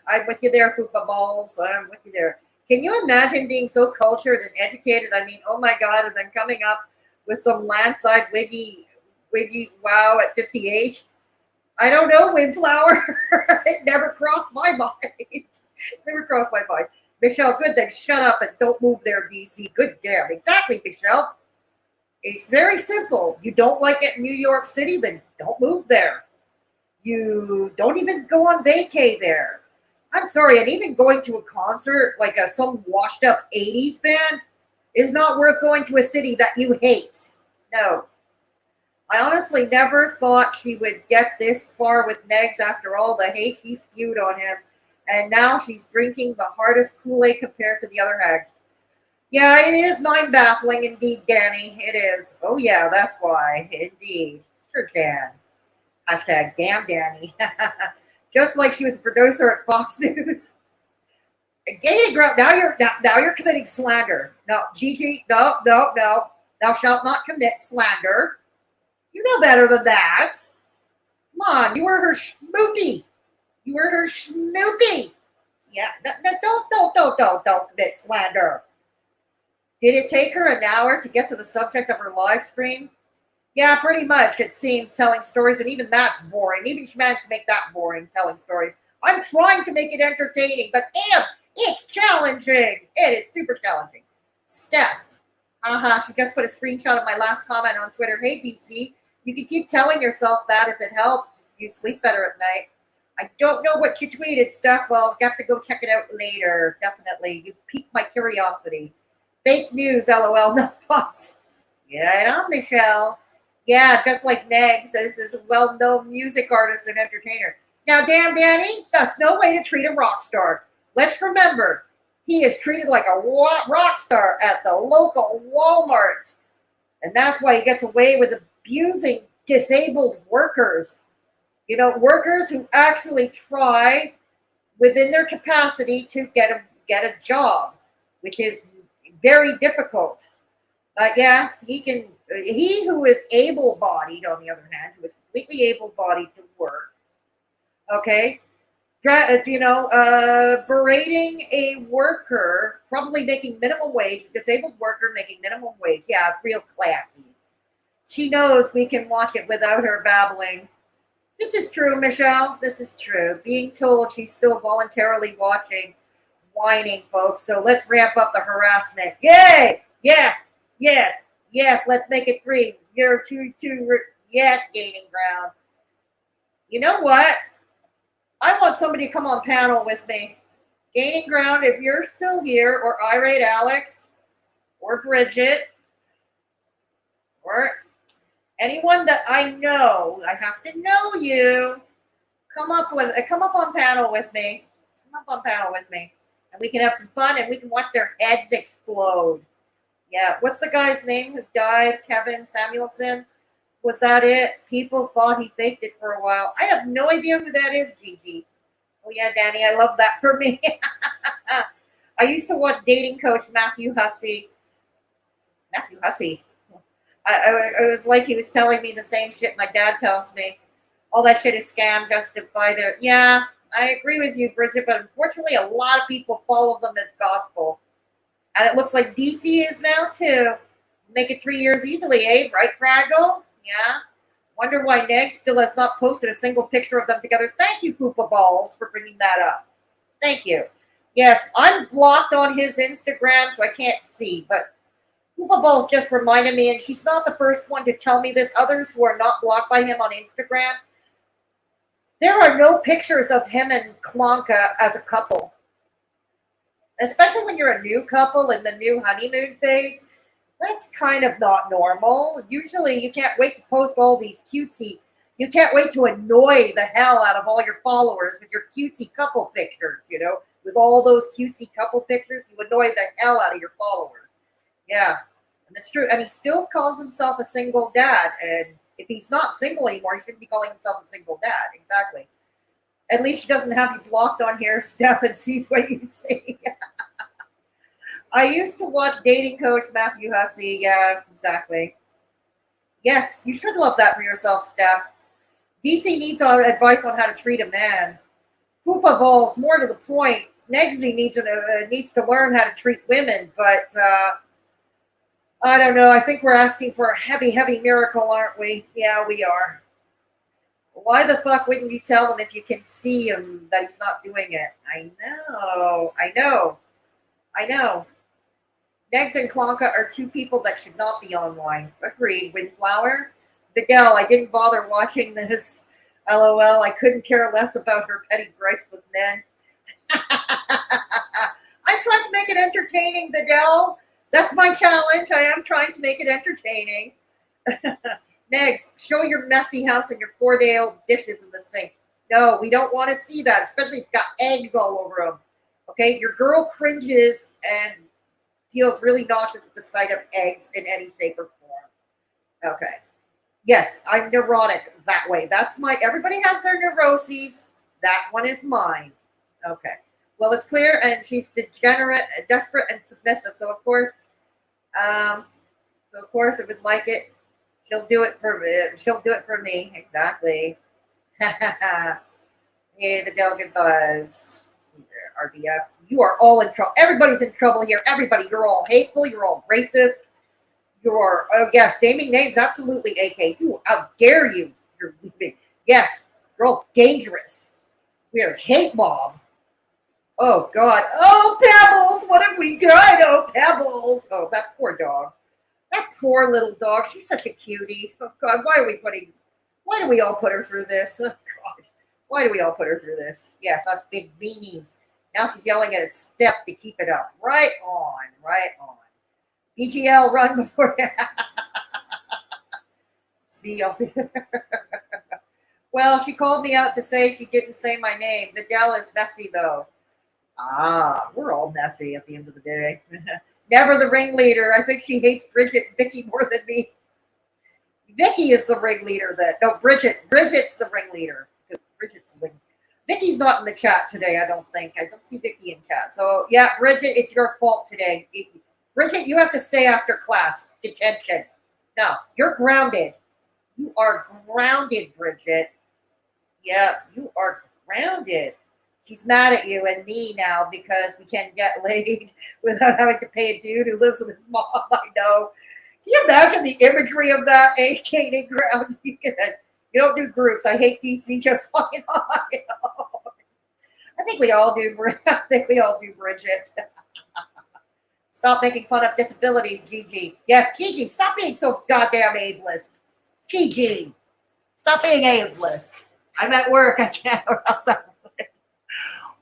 I'm with you there, Fupa Balls. I'm with you there. Can you imagine being so cultured and educated? I mean, oh my God, and then coming up with some landside wiggy wow at 58. I don't know, Windflower. It never crossed my mind. Michelle, good, then shut up and don't move there, DC. Good damn. Exactly, Michelle. It's very simple. You don't like it in New York City, then don't move there. You don't even go on vacay there. I'm sorry, and even going to a concert, like some washed up 80s band, is not worth going to a city that you hate. No. I honestly never thought she would get this far with Negz after all the hate he spewed on him. And now she's drinking the hardest Kool-Aid compared to the other hags. Yeah, it is mind-baffling indeed, Danny. It is. Oh yeah, that's why. Indeed. Sure can. Hashtag damn Danny. Just like she was a producer at Fox News. Now you're committing slander. No, Gigi, no. Thou shalt not commit slander. You know better than that. Come on, you were her schmoopy. Yeah, don't commit slander. Did it take her an hour to get to the subject of her live stream? Yeah, pretty much, it seems, telling stories, and even that's boring. Even she managed to make that boring, telling stories. I'm trying to make it entertaining, but damn, it's challenging. It is super challenging. Steph. She just put a screenshot of my last comment on Twitter. Hey, DC, you can keep telling yourself that if it helps you sleep better at night. I don't know what you tweeted, Steph. Well, I've got to go check it out later. Definitely. You piqued my curiosity. Fake news, LOL. No pops. Yeah, I know, Michelle. Yeah, just like Negz is a well-known music artist and entertainer. Now, damn Danny, that's no way to treat a rock star. Let's remember, he is treated like a rock star at the local Walmart. And that's why he gets away with abusing disabled workers. You know, workers who actually try within their capacity to get a job, which is very difficult. Yeah, he who is able-bodied, on the other hand, who is completely able-bodied to work, okay, berating a worker, probably making minimum wage, disabled worker making minimum wage. Yeah, real classy. She knows we can watch it without her babbling. This is true, Michelle. This is true. Being told she's still voluntarily watching, whining, folks. So let's ramp up the harassment. Yay! Yes, yes, yes. Let's make it 3. You're two. Yes, gaining ground. You know what? I want somebody to come on panel with me. Gaining ground, if you're still here, or Irate Alex, or Bridget, or anyone that I know, I have to know you. Come up on panel with me. Come up on panel with me, and we can have some fun, and we can watch their heads explode. Yeah, what's the guy's name who died? Kevin Samuelson. Was that it? People thought he faked it for a while. I have no idea who that is, Gigi. Oh, yeah, Danny, I love that for me. I used to watch dating coach Matthew Hussey. Matthew Hussey. It was like he was telling me the same shit my dad tells me. All that shit is scam justified there. Yeah, I agree with you, Bridget, but unfortunately a lot of people follow them as gospel. And it looks like DC is now, too. Make it 3 years easily, eh? Right, Fraggle? Yeah. Wonder why Negz still has not posted a single picture of them together. Thank you, Poopa Balls, for bringing that up. Thank you. Yes, I'm blocked on his Instagram, so I can't see. But Poopa Balls just reminded me, and she's not the first one to tell me this. Others who are not blocked by him on Instagram, there are no pictures of him and Klonka as a couple. Especially when you're a new couple in the new honeymoon phase. That's kind of not normal. Usually you can't wait to post all these cutesy. You can't wait to annoy the hell out of all your followers with your cutesy couple pictures, you know? With all those cutesy couple pictures, you annoy the hell out of your followers. Yeah, and that's true. And he still calls himself a single dad. And if he's not single anymore, he shouldn't be calling himself a single dad. Exactly. At least he doesn't have you blocked on here, Steph, and sees what you say. I used to watch dating coach Matthew Hussey. Yeah, exactly. Yes, you should love that for yourself, Steph. DC needs advice on how to treat a man. Poopa Balls, more to the point. Negzy needs to learn how to treat women, but I don't know. I think we're asking for a heavy, heavy miracle, aren't we? Yeah, we are. Why the fuck wouldn't you tell him if you can see him that he's not doing it? I know. Negz and Klonka are 2 people that should not be online. Agreed. Windflower. Vidal, I didn't bother watching this. LOL. I couldn't care less about her petty gripes with men. I'm trying to make it entertaining, Vidal. That's my challenge. I am trying to make it entertaining. Negz, show your messy house and your 4-day-old dishes in the sink. No, we don't want to see that, especially if you've got eggs all over them. Okay? Your girl cringes and feels really nauseous at the sight of eggs in any shape or form. Okay. Yes, I'm neurotic that way. That's everybody has their neuroses. That one is mine. Okay. Well, it's clear, and she's degenerate, desperate, and submissive. So of course, if it's like it, she'll do it for me. She'll do it for me. Exactly. Hey, the delegate buzz. RDF. You are all in trouble. Everybody's in trouble here. Everybody. You're all hateful. You're all racist. You're, yes, naming names, absolutely, AK. How dare you? You're leaving. Yes, you're all dangerous. We are hate mob. Oh, God. Oh, Pebbles, what have we done? Oh, Pebbles. Oh, that poor dog. That poor little dog. She's such a cutie. Oh, God, why do we all put her through this? Oh, God. Why do we all put her through this? Yes, us big beanies. Now she's yelling at a step to keep it up. Right on, right on. EGL, run before. It's me up here. Well, she called me out to say she didn't say my name. Vidal is messy, though. Ah, we're all messy at the end of the day. Never the ringleader. I think she hates Bridget and Vicky more than me. Vicky is the ringleader. No, Bridget's the ringleader. Bridget's like, Vicky's not in the chat today, I don't think. I don't see Vicky in chat. So, yeah, Bridget, it's your fault today. Bridget, you have to stay after class. Detention. No, you're grounded. You are grounded, Bridget. Yeah, you are grounded. She's mad at you and me now because we can't get laid without having to pay a dude who lives with his mom. I know. Can you imagine the imagery of that? AK ground. You don't do groups. I hate DC just like I think we all do. I think we all do, Bridget. Stop making fun of disabilities, Gigi. Yes, Gigi, stop being so goddamn ableist. Gigi, stop being ableist. I'm at work. I can't. Or else I'm.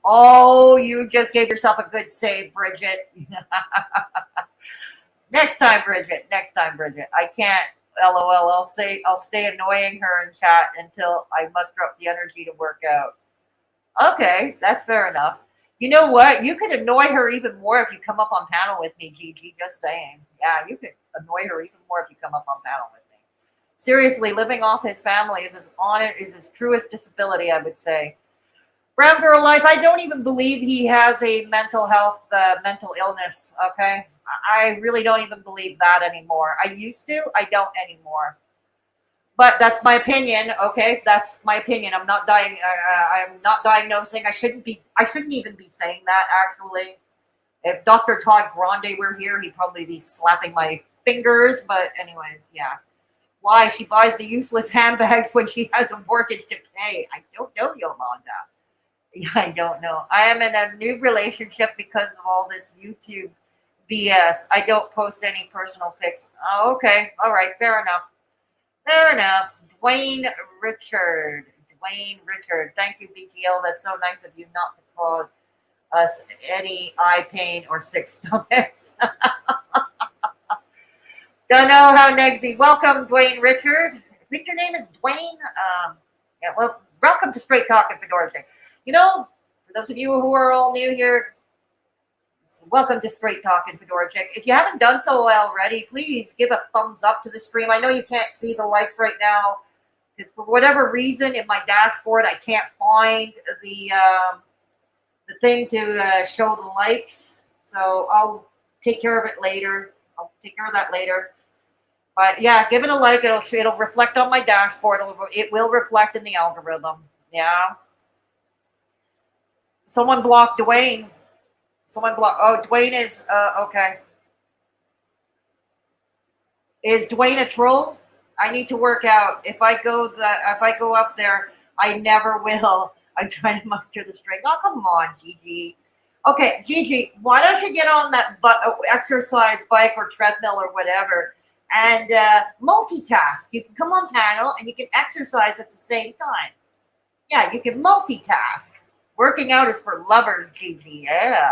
Oh, you just gave yourself a good save, Bridget. Next time, Bridget. Next time, Bridget. I can't. LOL. I'll stay annoying her in chat until I muster up the energy to work out. Okay, that's fair enough. You know what? You could annoy her even more if you come up on panel with me, Gigi. Just saying. Yeah, you could annoy her even more if you come up on panel with me. Seriously, living off his family is his truest disability, I would say. Brown Girl Life, I don't even believe he has a mental illness, okay? I really don't even believe that anymore. I used to, I don't anymore. But that's my opinion, okay? That's my opinion. I'm not diagnosing. I shouldn't even be saying that, actually. If Dr. Todd Grande were here, he'd probably be slapping my fingers. But anyways, yeah. Why? She buys the useless handbags when she has a mortgage to pay. I don't know, Yolanda. I don't know. I am in a new relationship because of all this YouTube BS. I don't post any personal pics. Oh, okay. All right. Fair enough. Fair enough. Dwayne Richard. Thank you, BTL. That's so nice of you not to cause us any eye pain or sick stomachs. Don't know how Negsy. Welcome, Dwayne Richard. I think your name is Dwayne. Yeah, well, welcome to Straight Talk and Fedora. You know, for those of you who are all new here, welcome to Straight Talk and Fedora Chick. If you haven't done so already, please give a thumbs up to the stream. I know you can't see the likes right now because for whatever reason in my dashboard I can't find the thing to show the likes. So I'll take care of it later. But yeah, give it a like. It'll reflect on my dashboard. It will reflect in the algorithm. Yeah. Someone blocked Dwayne. Oh, Dwayne is okay. Is Dwayne a troll? I need to work out. If I go up there, I never will. I'm trying to muster the strength. Oh, come on, Gigi. Okay, Gigi, why don't you get on that exercise bike or treadmill or whatever and multitask? You can come on panel and you can exercise at the same time. Yeah, you can multitask. Working out is for lovers, Gigi. Yeah.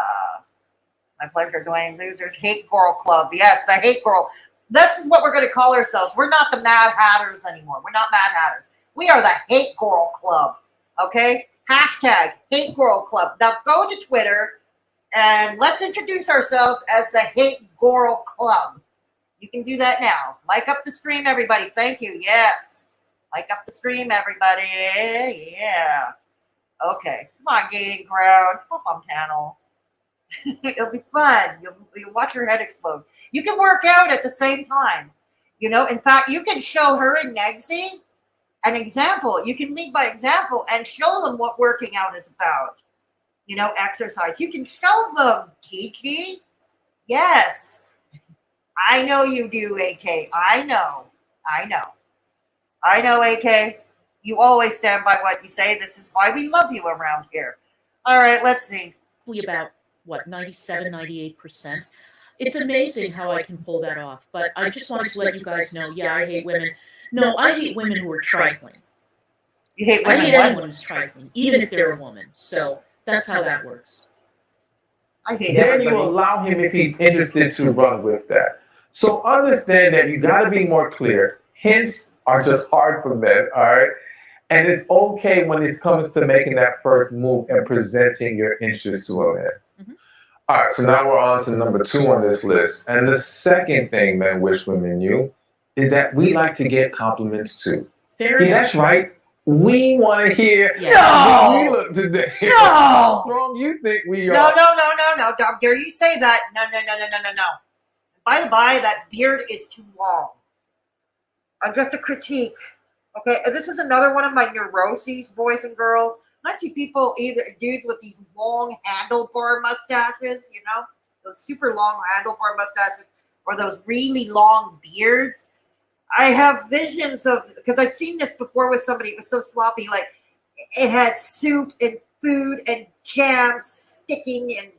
My pleasure, Dwayne. Losers Hate Girl Club. Yes, the Hate Girl. This is what we're going to call ourselves. We're not the Mad Hatters anymore. We're not Mad Hatters. We are the Hate Girl Club. Okay? Hashtag Hate Girl Club. Now go to Twitter and let's introduce ourselves as the Hate Girl Club. You can do that now. Like up the stream, everybody. Thank you. Yes. Like up the stream, everybody. Yeah. Okay, come on, Gating Crowd. Come on, panel. It'll be fun. You'll watch your head explode. You can work out at the same time. You know, in fact, you can show her and Negsy an example. You can lead by example and show them what working out is about. You know, exercise. You can show them, Gigi. Yes. I know you do, AK. I know, AK. You always stand by what you say. This is why we love you around here. All right, let's see. About, 97, 98%. It's amazing how I can pull that off. But I just wanted to let you guys know, yeah, I hate women. No, I hate women who are trifling. You hate women? I hate anyone who's trifling, even if they're a woman. So that's how that works. I hate Then you allow him, if he's interested, to run with that. So understand that you got to be more clear. Hints are just hard for men, all right? And it's okay when it comes to making that first move and presenting your interest to a man. Mm-hmm. All right, so now we're on to number 2 on this list. And the second thing men wish women knew is that we like to get compliments too. Fair enough. That's right. We want to hear Yes. how we look today. No. How strong you think we are. No. Don't dare you say that. No. By the by, that beard is too long. Just a critique. Okay, and this is another one of my neuroses, boys and girls. When I see people, either dudes with these long handlebar mustaches, you know, those super long handlebar mustaches, or those really long beards. I have visions of, because I've seen this before with somebody. It was so sloppy, like it had soup and food and jam sticking and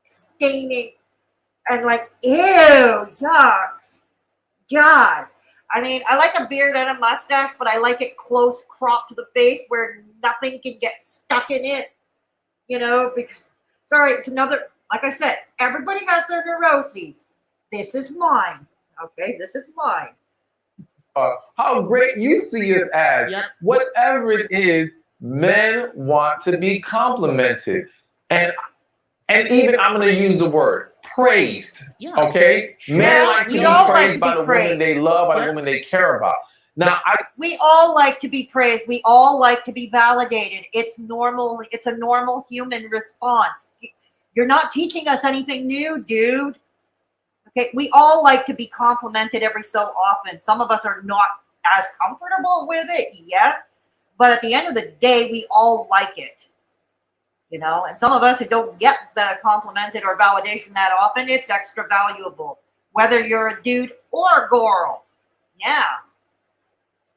staining, and like, ew, yuck, God. I mean, I like a beard and a mustache, but I like it close cropped to the face where nothing can get stuck in it. You know, because, sorry, it's another, like I said, everybody has their neuroses. This is mine. Okay, this is mine. How great you see us as. Yep. Whatever it is, men want to be complimented. And even, I'm going to use the word, praised. Yeah. Okay? Men Yeah, like to we be all like praised to by be the women praised. they love, by the women they care about. Now, We all like to be praised. We all like to be validated. It's normal. It's a normal human response. You're not teaching us anything new, dude. Okay, we all like to be complimented every so often. Some of us are not as comfortable with it, yes, but at the end of the day, we all like it. You know, and some of us who don't get the complimented or validation that often, it's extra valuable, whether you're a dude or a girl. Yeah.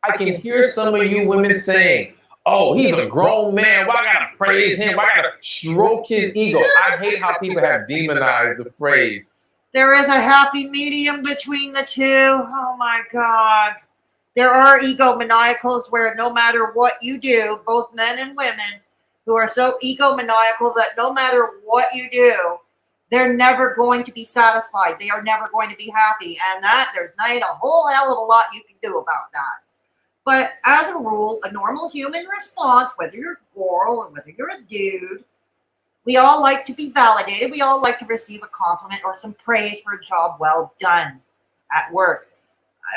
I can hear some of you women saying, oh, he's a grown man. Why I gotta praise him? Why I gotta stroke his ego? I hate how people have demonized the phrase. There is a happy medium between the two. Oh my God. There are egomaniacals where no matter what you do, both men and women, who are so egomaniacal that no matter what you do, they're never going to be satisfied. They are never going to be happy. And that there's not a whole hell of a lot you can do about that. But as a rule, a normal human response, whether you're a girl or whether you're a dude, we all like to be validated. We all like to receive a compliment or some praise for a job well done at work.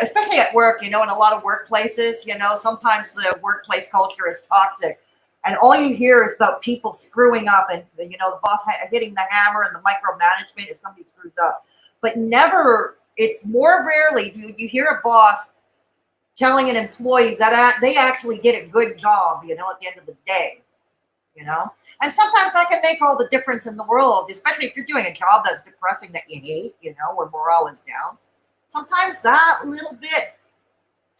Especially at work, you know, in a lot of workplaces, you know, sometimes the workplace culture is toxic. And all you hear is about people screwing up and, you know, the boss hitting the hammer and the micromanagement if somebody screws up. But never, it's more rarely do you hear a boss telling an employee that they actually did a good job, you know, at the end of the day, you know. And sometimes that can make all the difference in the world, especially if you're doing a job that's depressing that you hate, you know, where morale is down. Sometimes that little bit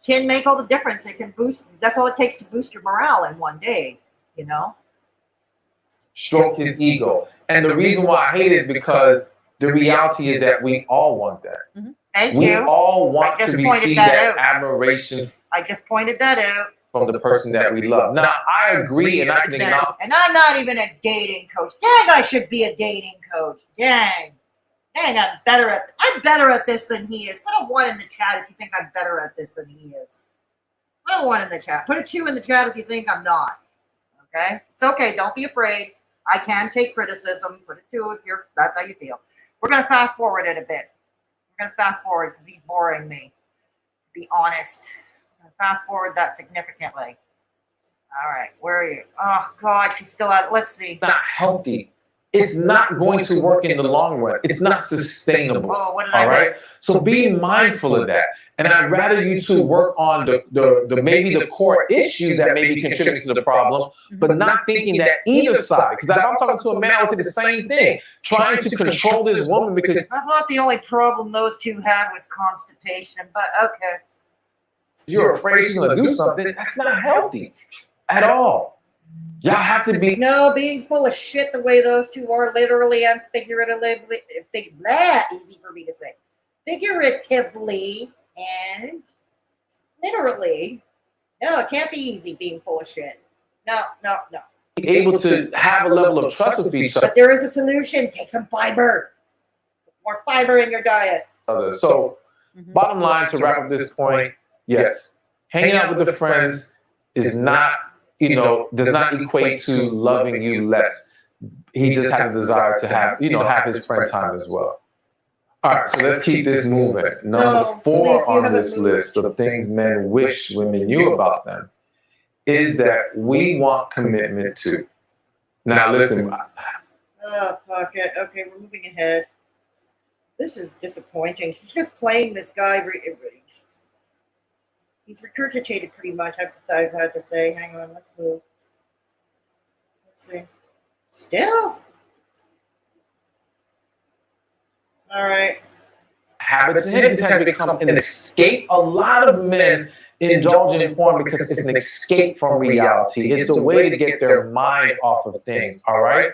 can make all the difference. It can boost, that's all it takes to boost your morale in one day, you know. Stroke his ego. And the reason why I hate it is because the reality is that we all want that. Mm-hmm. Thank we you. all want to receive that admiration. I just pointed that out. From the person that we love. Now, I agree, and I can acknowledge. And I'm not even a dating coach. Dang, I should be a dating coach. Dang, I'm better at this than he is. Put a 1 in the chat if you think I'm better at this than he is. Put a 1 in the chat. Put a 2 in the chat if you think I'm not. Okay? It's okay. Don't be afraid. I can take criticism. Put a 2 if that's how you feel. We're going to fast forward it a bit. We're going to fast forward because he's boring me, to be honest. Fast forward that significantly. All right, where are you? Oh God, she's still out. Let's see. It's not healthy. It's not going to work in the long run. It's not sustainable. Oh, what did all I right? miss? So be mindful of that. And I'd rather you two work on the maybe the core issues that may be contributing to the problem, but not thinking that either side. Because if I'm talking to a man, I would say the same thing. Trying to control this woman because I thought the only problem those two had was constipation, but okay. You're afraid she's going to do something. That's not healthy at all. Y'all have to be. No, being full of shit the way those two are, literally and figuratively, easy for me to say. Figuratively and literally. No, it can't be easy being full of shit. No. Be able to have a level of trust with each other. But there is a solution. Take some fiber. More fiber in your diet. So, bottom line, to wrap up this point, yes, hanging out with the friends is not, does not equate to loving you less. He just has a desire to have his friend time as well. All right, so let's keep this moving. Number 4 on this list of things men wish women knew about them is that we want commitment too. Now listen. Oh, fuck it. Okay, we're moving ahead. This is disappointing. He's just playing this guy. He's regurgitated pretty much, I've had to say. Hang on, let's move. Let's see. Still? All right. Habits and habits have become an escape. A lot of men indulge in porn because it's an escape from reality. It's a way to get their mind off of things, all right?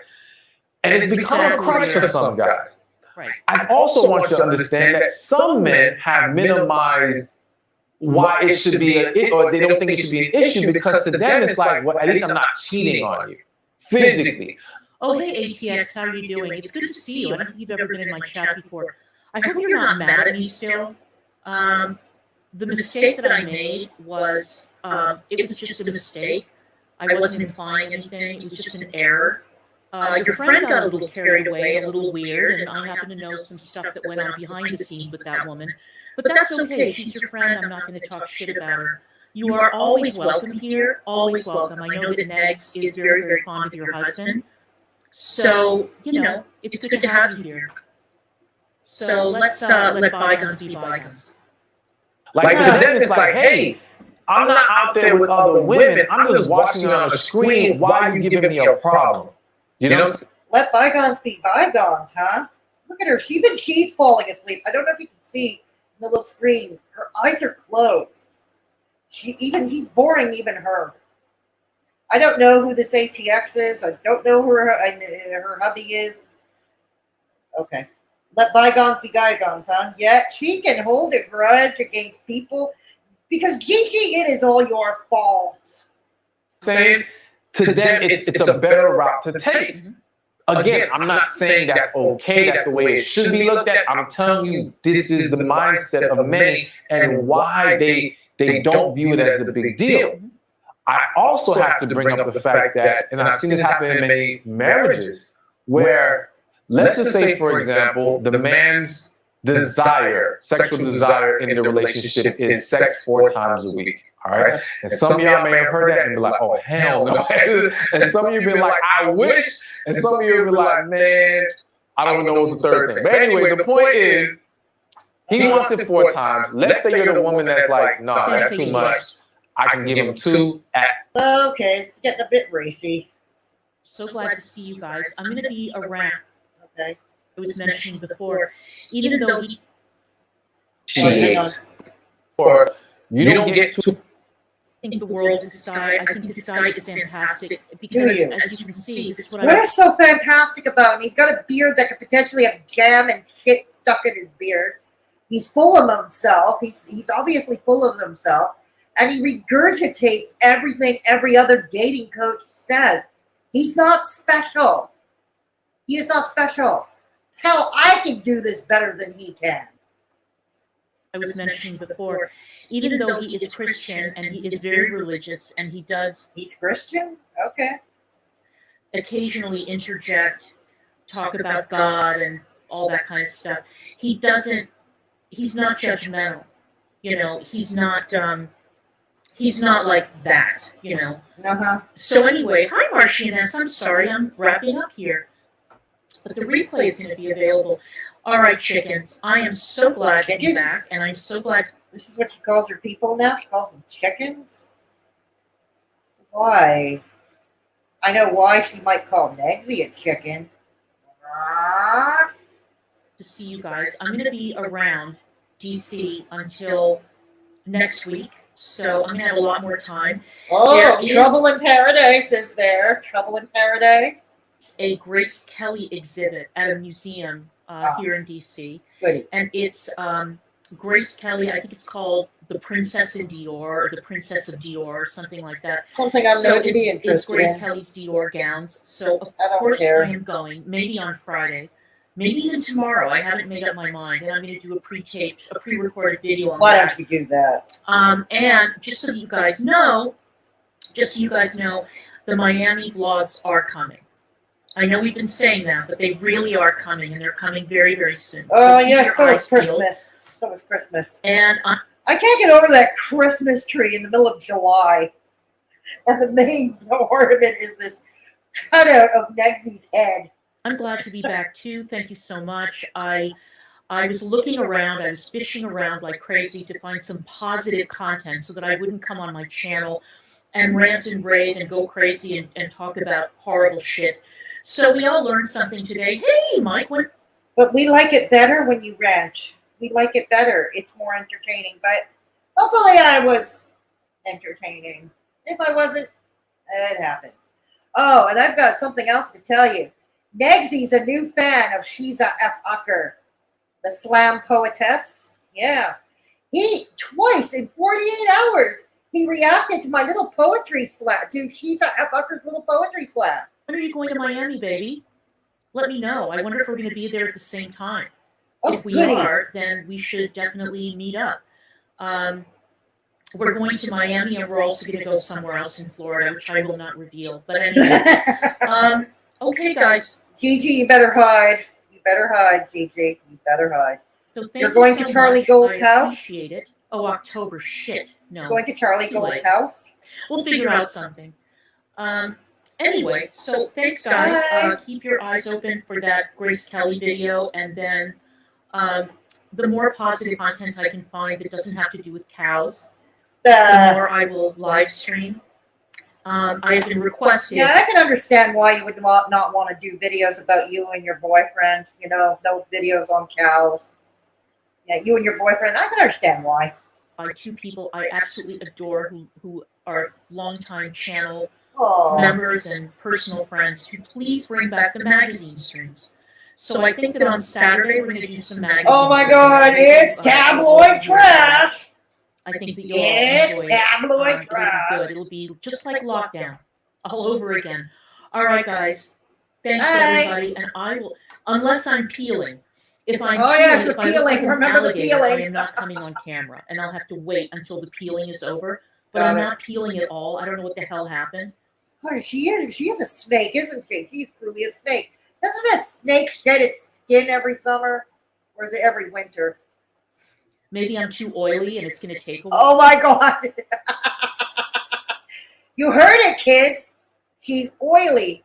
And it's become a crutch for some guys. Right. I also want you to understand that some men have minimized why it should be or they don't think it should be an issue because to them it's like, well, at least I'm not cheating on you physically. Oh, hey, ATX, how are you doing? It's good to see you. I don't think you've ever been in my chat before. I hope you're not mad at me still. The mistake that I made was, it was just a mistake. I wasn't implying anything. It was just an error. Your friend got a little carried away, a little weird, and I happen to know some stuff that went on behind the scenes with that woman. But that's okay. She's your friend. I'm not going to talk shit about her. You are always welcome here. Always welcome. I know that Negz is very, very fond of your husband. So, you know, it's good to have you here. So let's let bygones be bygones. Like to them, it's like, hey, I'm not out there with other women. I'm just watching you on a screen. Why are you giving me a problem? You know? Let bygones be bygones, huh? Look at her. She's falling asleep. I don't know if you can see the little screen. Her eyes are closed. He's boring even her. I don't know who this ATX is. I don't know who her hubby is. Okay. Let bygones be bygones, huh? Yeah, she can hold a grudge against people because Gigi, it is all your fault. Saying to them, it's a better route to take. Again, I'm not saying that's okay. That's the way it should be looked at. I'm telling you, this is the mindset of many and why they don't view it as a big deal. I also have to bring up the fact that, and I've seen this happen in many marriages, where let's just say, for example, the man's sexual desire in the relationship is sex 4 times a week. All right. And some of y'all may have heard that and be like, oh, hell no. And some of you have been like, I wish. And some of you have been like, man, I don't know what's the third thing. But anyway, the point is, he wants it 4 times. Let's say you're the woman that's like, no, that's too much. I can give him 2 at. Okay, it's getting a bit racy. So glad to see you guys. I'm going to be around. Okay. I was mentioning before, even though he. Or you don't get to. I think the world is I think this guy is fantastic because, as you can see, this is what What is so fantastic about him? He's got a beard that could potentially have jam and shit stuck in his beard. He's full of himself. He's obviously full of himself, and he regurgitates everything every other dating coach says. He's not special. He is not special. Hell, I can do this better than he can. I was mentioning before, even though he is Christian and he is very religious and he does. He's Christian? Okay. Occasionally interject, talk about God and all that kind of stuff. He's not judgmental. You know, he's not like that, you know. Uh-huh. So anyway, hi Marcianess, I'm sorry, I'm wrapping up here. But the replay is going to be available. All right, chickens, I am so glad to be back, and I'm so glad. This is what she calls her people now? She calls them chickens? Why? I know why she might call Negzy a chicken. To see you guys. I'm going to be around DC until next week, so I'm going to have a lot more time. Oh, Trouble in Paradise is there. Trouble in Paradise. A Grace Kelly exhibit at a museum here in DC. Good. And it's Grace Kelly, I think it's called The Princess in Dior or The Princess of Dior or something like that. Something I'm going to be It's interested Grace in. Kelly's Dior gowns. So of I don't course care. I am going, maybe on Friday, maybe even tomorrow. I haven't made up my mind. And I'm going to do a pre-recorded video on Why that. don't you do that? And just so you guys know, the Miami vlogs are coming. I know we've been saying that, but they really are coming, and they're coming very, very soon. Oh, keep yes, your so eyes is peeled. Christmas. So is Christmas. And I can't get over that Christmas tree in the middle of July. And the main ornament is this cutout of Nexzy's head. I'm glad to be back too. Thank you so much. I was looking around, I was fishing around like crazy to find some positive content so that I wouldn't come on my channel and rant and rave and go crazy and talk about horrible shit. So we all learned something today. Hey, Mike, what? But we like it better when you rant. We like it better. It's more entertaining. But hopefully I was entertaining. If I wasn't, it happens. Oh, and I've got something else to tell you. Negzy's a new fan of Shiza F. Ucker, the slam poetess. Yeah. He, twice in 48 hours, he reacted to my little poetry slam, to Shiza F. Ucker's little poetry slam. When are you going to Miami, baby? Let me know. I wonder if we're going to be there at the same time. Oh, if we goody. are, then we should definitely meet up. We're going to Miami, and we're also going to go somewhere else in Florida, which I will not reveal. But anyway, okay, guys. Gigi, you better hide. You better hide, Gigi. You better hide. So thank You're you going so to Charlie much. Gold's I house? Appreciate it. Oh, October, shit. No. Going to Charlie Too Gold's late. house? We'll figure out something. Anyway, so thanks, guys. Bye. Keep your eyes open for that Grace Kelly video, and then the more positive content I can find that doesn't have to do with cows, the more I will live stream. I have been requested. Yeah, I can understand why you would not want to do videos about you and your boyfriend. You know, no videos on cows. Yeah, you and your boyfriend. I can understand why. By two people I absolutely adore who are longtime channel Oh, members and personal friends to please bring back the magazine streams. So I think that on Saturday we're going to do some magazine. oh my God! It's tabloid trash. I think that you'll all It's enjoy it. tabloid trash. It'll be good. It'll be just like lockdown, all over again. All right, guys. Thanks Bye. everybody, and I will, unless I'm peeling. If I'm Oh, peeling, yes, if the I look peeling. like an Remember the alligator, peeling. I am not coming on camera, and I'll have to wait until the peeling is over. But Got I'm it. not peeling at all. I don't know what the hell happened. Oh, she is a snake, isn't she? She's truly a snake. Doesn't a snake shed its skin every summer, or is it every winter? Maybe I'm too oily, and it's going to take a while. Oh my God! You heard it, kids. She's oily.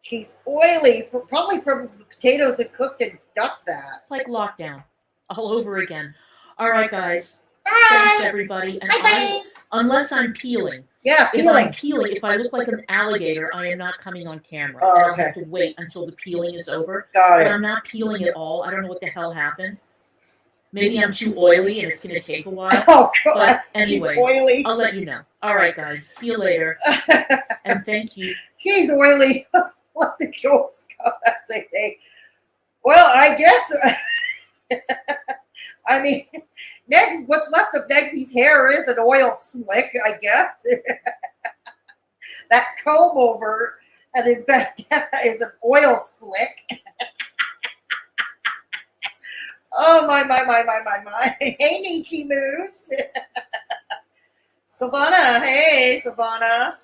She's oily, probably from potatoes that cooked in duck fat. Like lockdown, all over again. All right, guys. Bye. Thanks everybody, and Bye. unless I'm peeling. Yeah, If I'm peeling. peeling, if I look like an alligator, I am not coming on camera. Oh, and I'll okay. have to wait until the peeling is over. Got But it. I'm not peeling at all. I don't know what the hell happened. Maybe I'm too oily and it's going to take a while. Oh God, But anyway, she's oily. I'll let you know. All right, guys. See you later. And thank you. She's oily. Let the jokes go. I say, hey. Well, I guess. I mean, what's left of Nexzy's hair is an oil slick, I guess. That comb over and his back is an oil slick. Oh my. Hey, Nietzsche Moose. Savannah, hey, Savannah.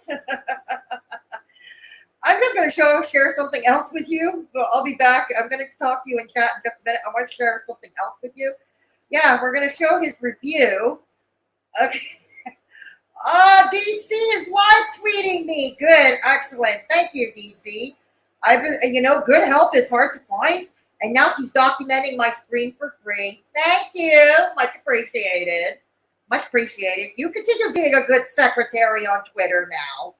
I'm just going to share something else with you. But I'll be back. I'm going to talk to you in chat in just a minute. I want to share something else with you. Yeah, we're going to show his review. Okay. DC is live tweeting me. Good, excellent. Thank you, DC. I've been, good help is hard to find. And now he's documenting my screen for free. Thank you. Much appreciated. Much appreciated. You continue being a good secretary on Twitter now.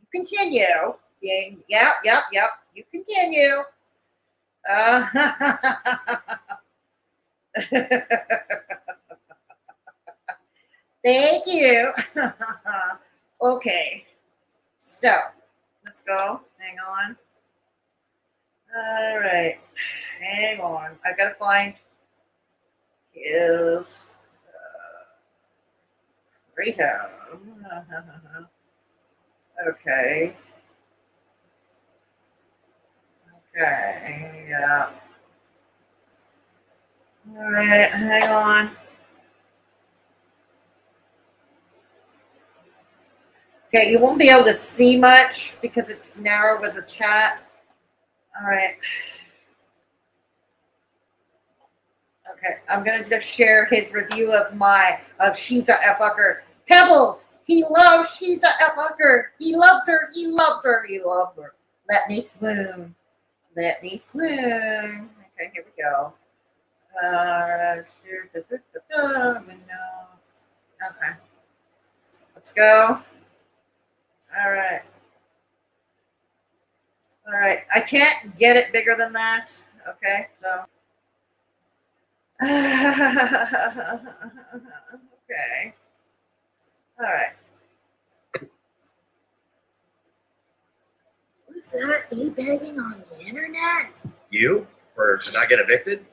You continue being, yep. You continue. Thank you. Okay. So, let's go. Hang on. All right. Hang on. I gotta find his rehab. Okay. Okay. Yeah. All right. Hang on. Okay, you won't be able to see much because it's narrow with the chat. All right. Okay, I'm gonna just share his review of She's a Fucker. Pebbles, he loves She's a Fucker. He loves her. He loves her. He loves her. Let me swoon. Let me swoon. Okay, here we go. Okay, let's go. All right. All right. I can't get it bigger than that. Okay, so. Okay. All right. Who's that e-begging on the internet? You? To not get evicted?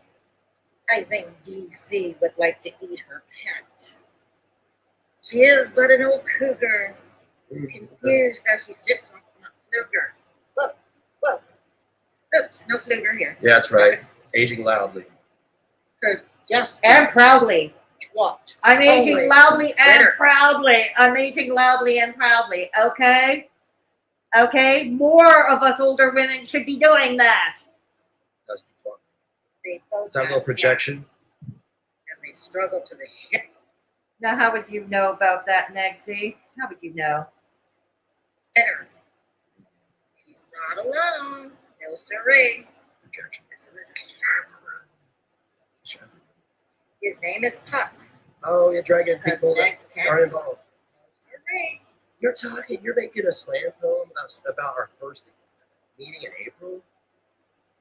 I think DC would like to eat her pet. She is but an old cougar, confused that she sits on a fluger. Look, look. Oops, no fluger here. Yeah, that's right. Aging loudly. Good. Yes. And proudly. What? I'm aging Always loudly and better. proudly. I'm aging loudly and proudly. Okay? Okay? More of us older women should be doing that. That's the fun. They both Is that a little have projection? as they struggle to the ship. Now, how would you know about that, Negzy? How would you know? Better. She's not alone. No siree. Projection. This is camera. His name is Puck. Oh, you're dragging Because people that next aren't camera. involved. Siree. You're making a slam poem about our first meeting in April?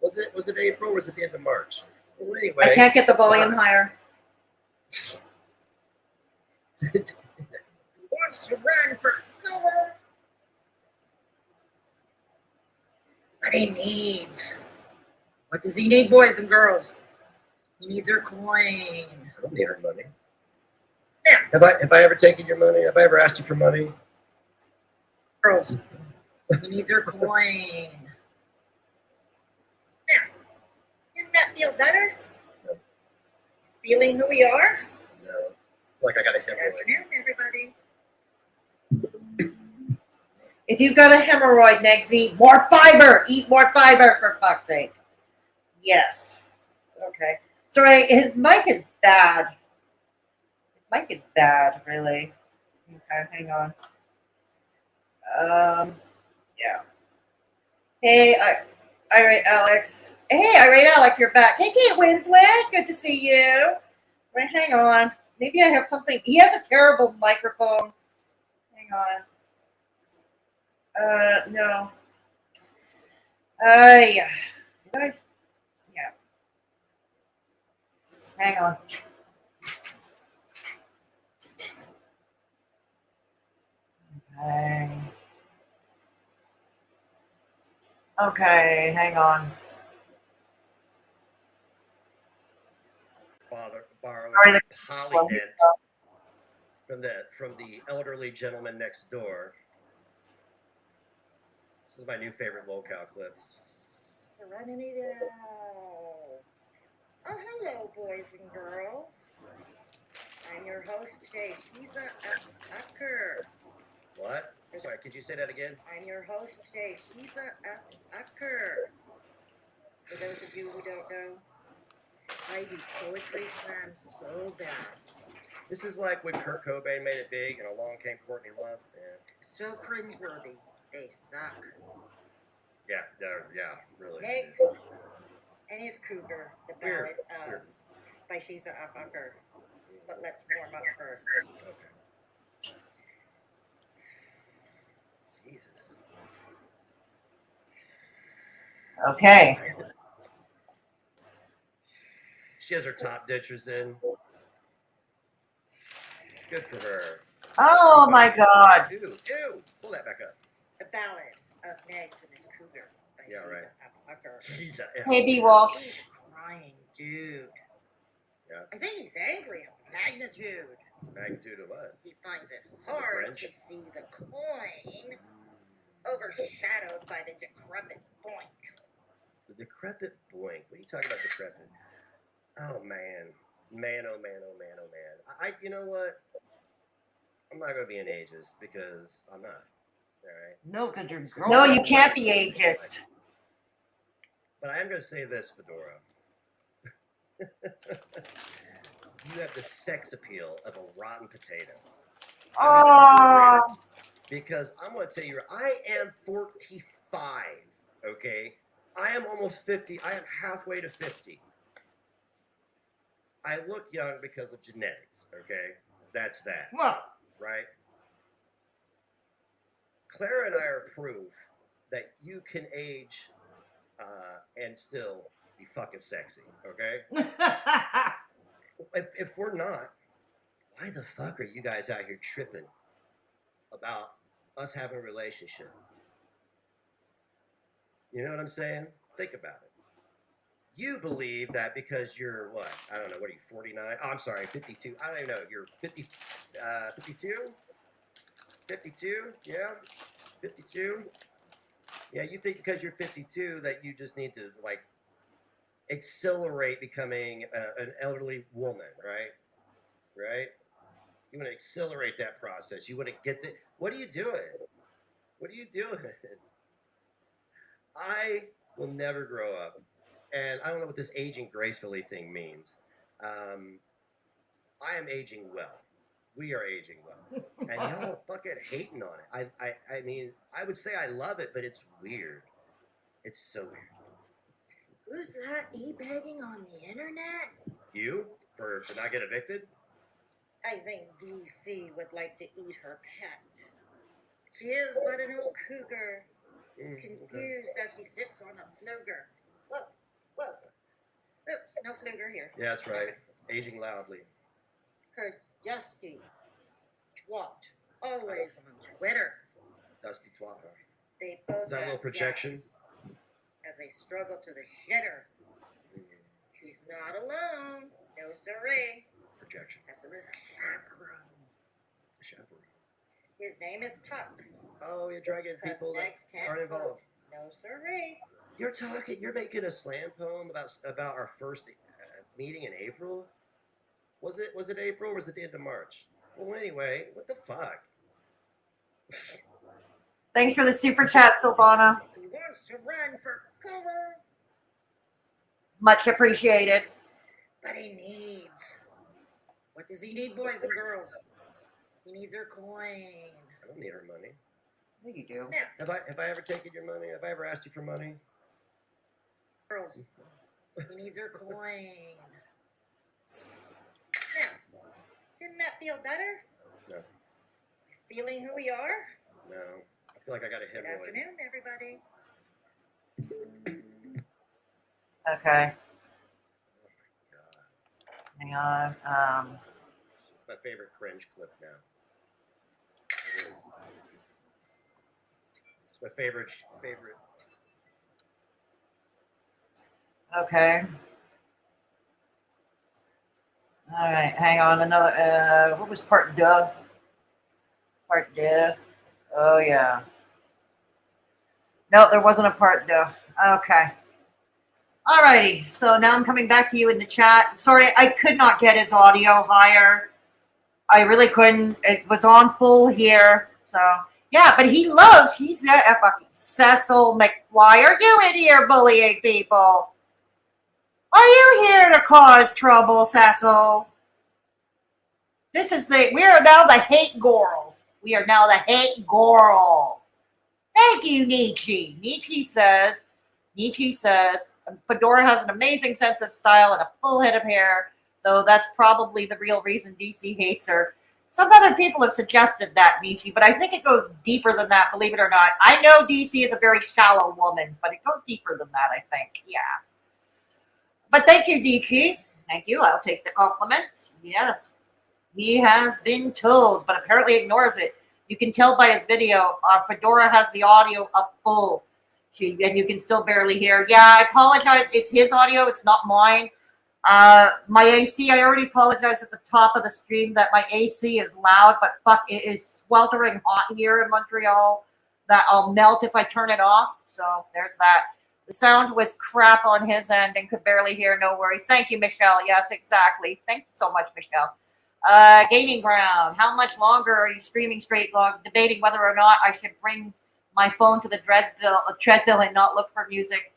Was it April or was it the end of March? Well, anyway. I can't get the volume higher. He wants to run for governor. What he needs. What does he need, boys and girls? He needs her coin. I don't need her money. Yeah. Have I ever taken your money? Have I ever asked you for money? Girls. He needs her coin. Now, didn't that feel better? No. Feeling who we are? No. Like I got a Good hemorrhoid. afternoon, everybody. If you've got a hemorrhoid, Negzy, more fiber. Eat more fiber, for fuck's sake. Yes. Okay. Sorry, his mic is bad. His mic is bad, really. Okay, hang on. Yeah. Hey, Irate Alex. Hey, Irate Alex, you're back. Hey, Kate Winslet, good to see you. Wait, hang on. Maybe I have something. He has a terrible microphone. Hang on. No. Yeah. Did I? Yeah. Hang on. Okay. Okay, hang on. Borrow Sorry, Polydent from the elderly gentleman next door. This is my new favorite locale clip. Serenity now. Oh, hello, boys and girls. I'm your host today, Shiza Ucker. What? Sorry, could you say that again? I'm your host today, Shiza Ucker. For those of you who don't know, I do poetry slams so bad. This is like when Kurt Cobain made it big and along came Courtney Love. So cringeworthy. They suck. Yeah, really. Negz and his cougar, the ballad of Weird. by Shiza Ucker. But let's warm up first. Okay. Jesus. Okay. She has her top ditchers in. Good for her. Oh my God. Ew. Pull that back up. The ballad of Negz and his cougar by Yeah, Shiza right. Ucker. She's a Hey, B. Walsh. He's crying, dude. Yeah. I think he's angry at the magnitude. Magnitude of what? He finds it hard French? to see the coin overshadowed by the decrepit boink. The decrepit boink. What are you talking about, decrepit? Oh man, oh man. I you know what? I'm not gonna be an ageist because I'm not. All right. No, because you're grown. No, you can't be ageist. But I am gonna say this, Fedora. You have the sex appeal of a rotten potato. Oh, Because I'm going to tell you, I am 45, okay? I am almost 50. I am halfway to 50. I look young because of genetics, okay? That's that, well, right? Clara and I are proof that you can age and still be fucking sexy, okay? If we're not, why the fuck are you guys out here tripping about us having a relationship? You know what I'm saying? Think about it. You believe that because you're what? I don't know. What are you, 49? Oh, I'm sorry, 52. I don't even know. You're 50, 52? 52? Yeah? 52? Yeah, you think because you're 52 that you just need to, like, accelerate becoming an elderly woman, right? Right? You want to accelerate that process. You want to get the. What are you doing? What are you doing? I will never grow up. And I don't know what this aging gracefully thing means. I am aging well. We are aging well. And y'all fucking hating on it. I mean, I would say I love it, but it's weird. It's so weird. Who's that e-begging on the internet? You? To not get evicted? I think DC would like to eat her pet. She is but an old cougar, confused as she sits on a fluger. Look, look. Oops, no fluger here. Yeah, that's right. Aging loudly. Her dusty twat, always on Twitter. Dusty twat, huh? They both Is that a little ask projection? gas as they struggle to the shitter. She's not alone. No siree. Projection. That's the risk chaperone. Chaperone. His name is Puck. Oh, you're dragging people that Next can't aren't involved. No siree. You're making a slam poem about our first meeting in April? Was it April or was it the end of March? Well, anyway, what the fuck? thanks for the super chat, Silvana. He wants to run for cover, Much appreciated. but he needs. What does he need, boys and girls? He needs her coin. I don't need her money. Yeah, you do. Now, Have I ever taken your money? Have I ever asked you for money? girls, he needs her coin. Now, didn't that feel better? No. Feeling who we are? No. I feel like I got a Good hemorrhoid. afternoon, everybody. Okay. God. Hang on. It's my favorite cringe clip now. It is. It's my favorite. Okay. All right. Hang on. Another. What was part duh? Part duh. Oh yeah. No, there wasn't a part duh. Okay. Alrighty. So now I'm coming back to you in the chat. Sorry, I could not get his audio higher. I really couldn't. It was on full here. So yeah, but he's a fucking Cecil McFly. Are you in here bullying people? Are you here to cause trouble, Cecil? We are now the hate girls. We are now the hate girls. Thank you, Nietzsche. Nietzsche says, Fedora has an amazing sense of style and a full head of hair, though that's probably the real reason DC hates her. Some other people have suggested that, Nietzsche, but I think it goes deeper than that, believe it or not. I know DC is a very shallow woman, but it goes deeper than that, I think. Yeah. But thank you, Nietzsche. Thank you. I'll take the compliment. Yes. He has been told, but apparently ignores it. You can tell by his video, Fedora has the audio up full. And you can still barely hear. Yeah, I apologize. It's his audio. It's not mine. My AC, I already apologized at the top of the stream that my AC is loud, but fuck, it is sweltering hot here in Montreal that I'll melt if I turn it off. So there's that. The sound was crap on his end and could barely hear. No worries. Thank you, Michelle. Yes, exactly. Thank you so much, Michelle. Gaining ground. How much longer are you screaming straight long, debating whether or not I should bring my phone to the treadmill and not look for music?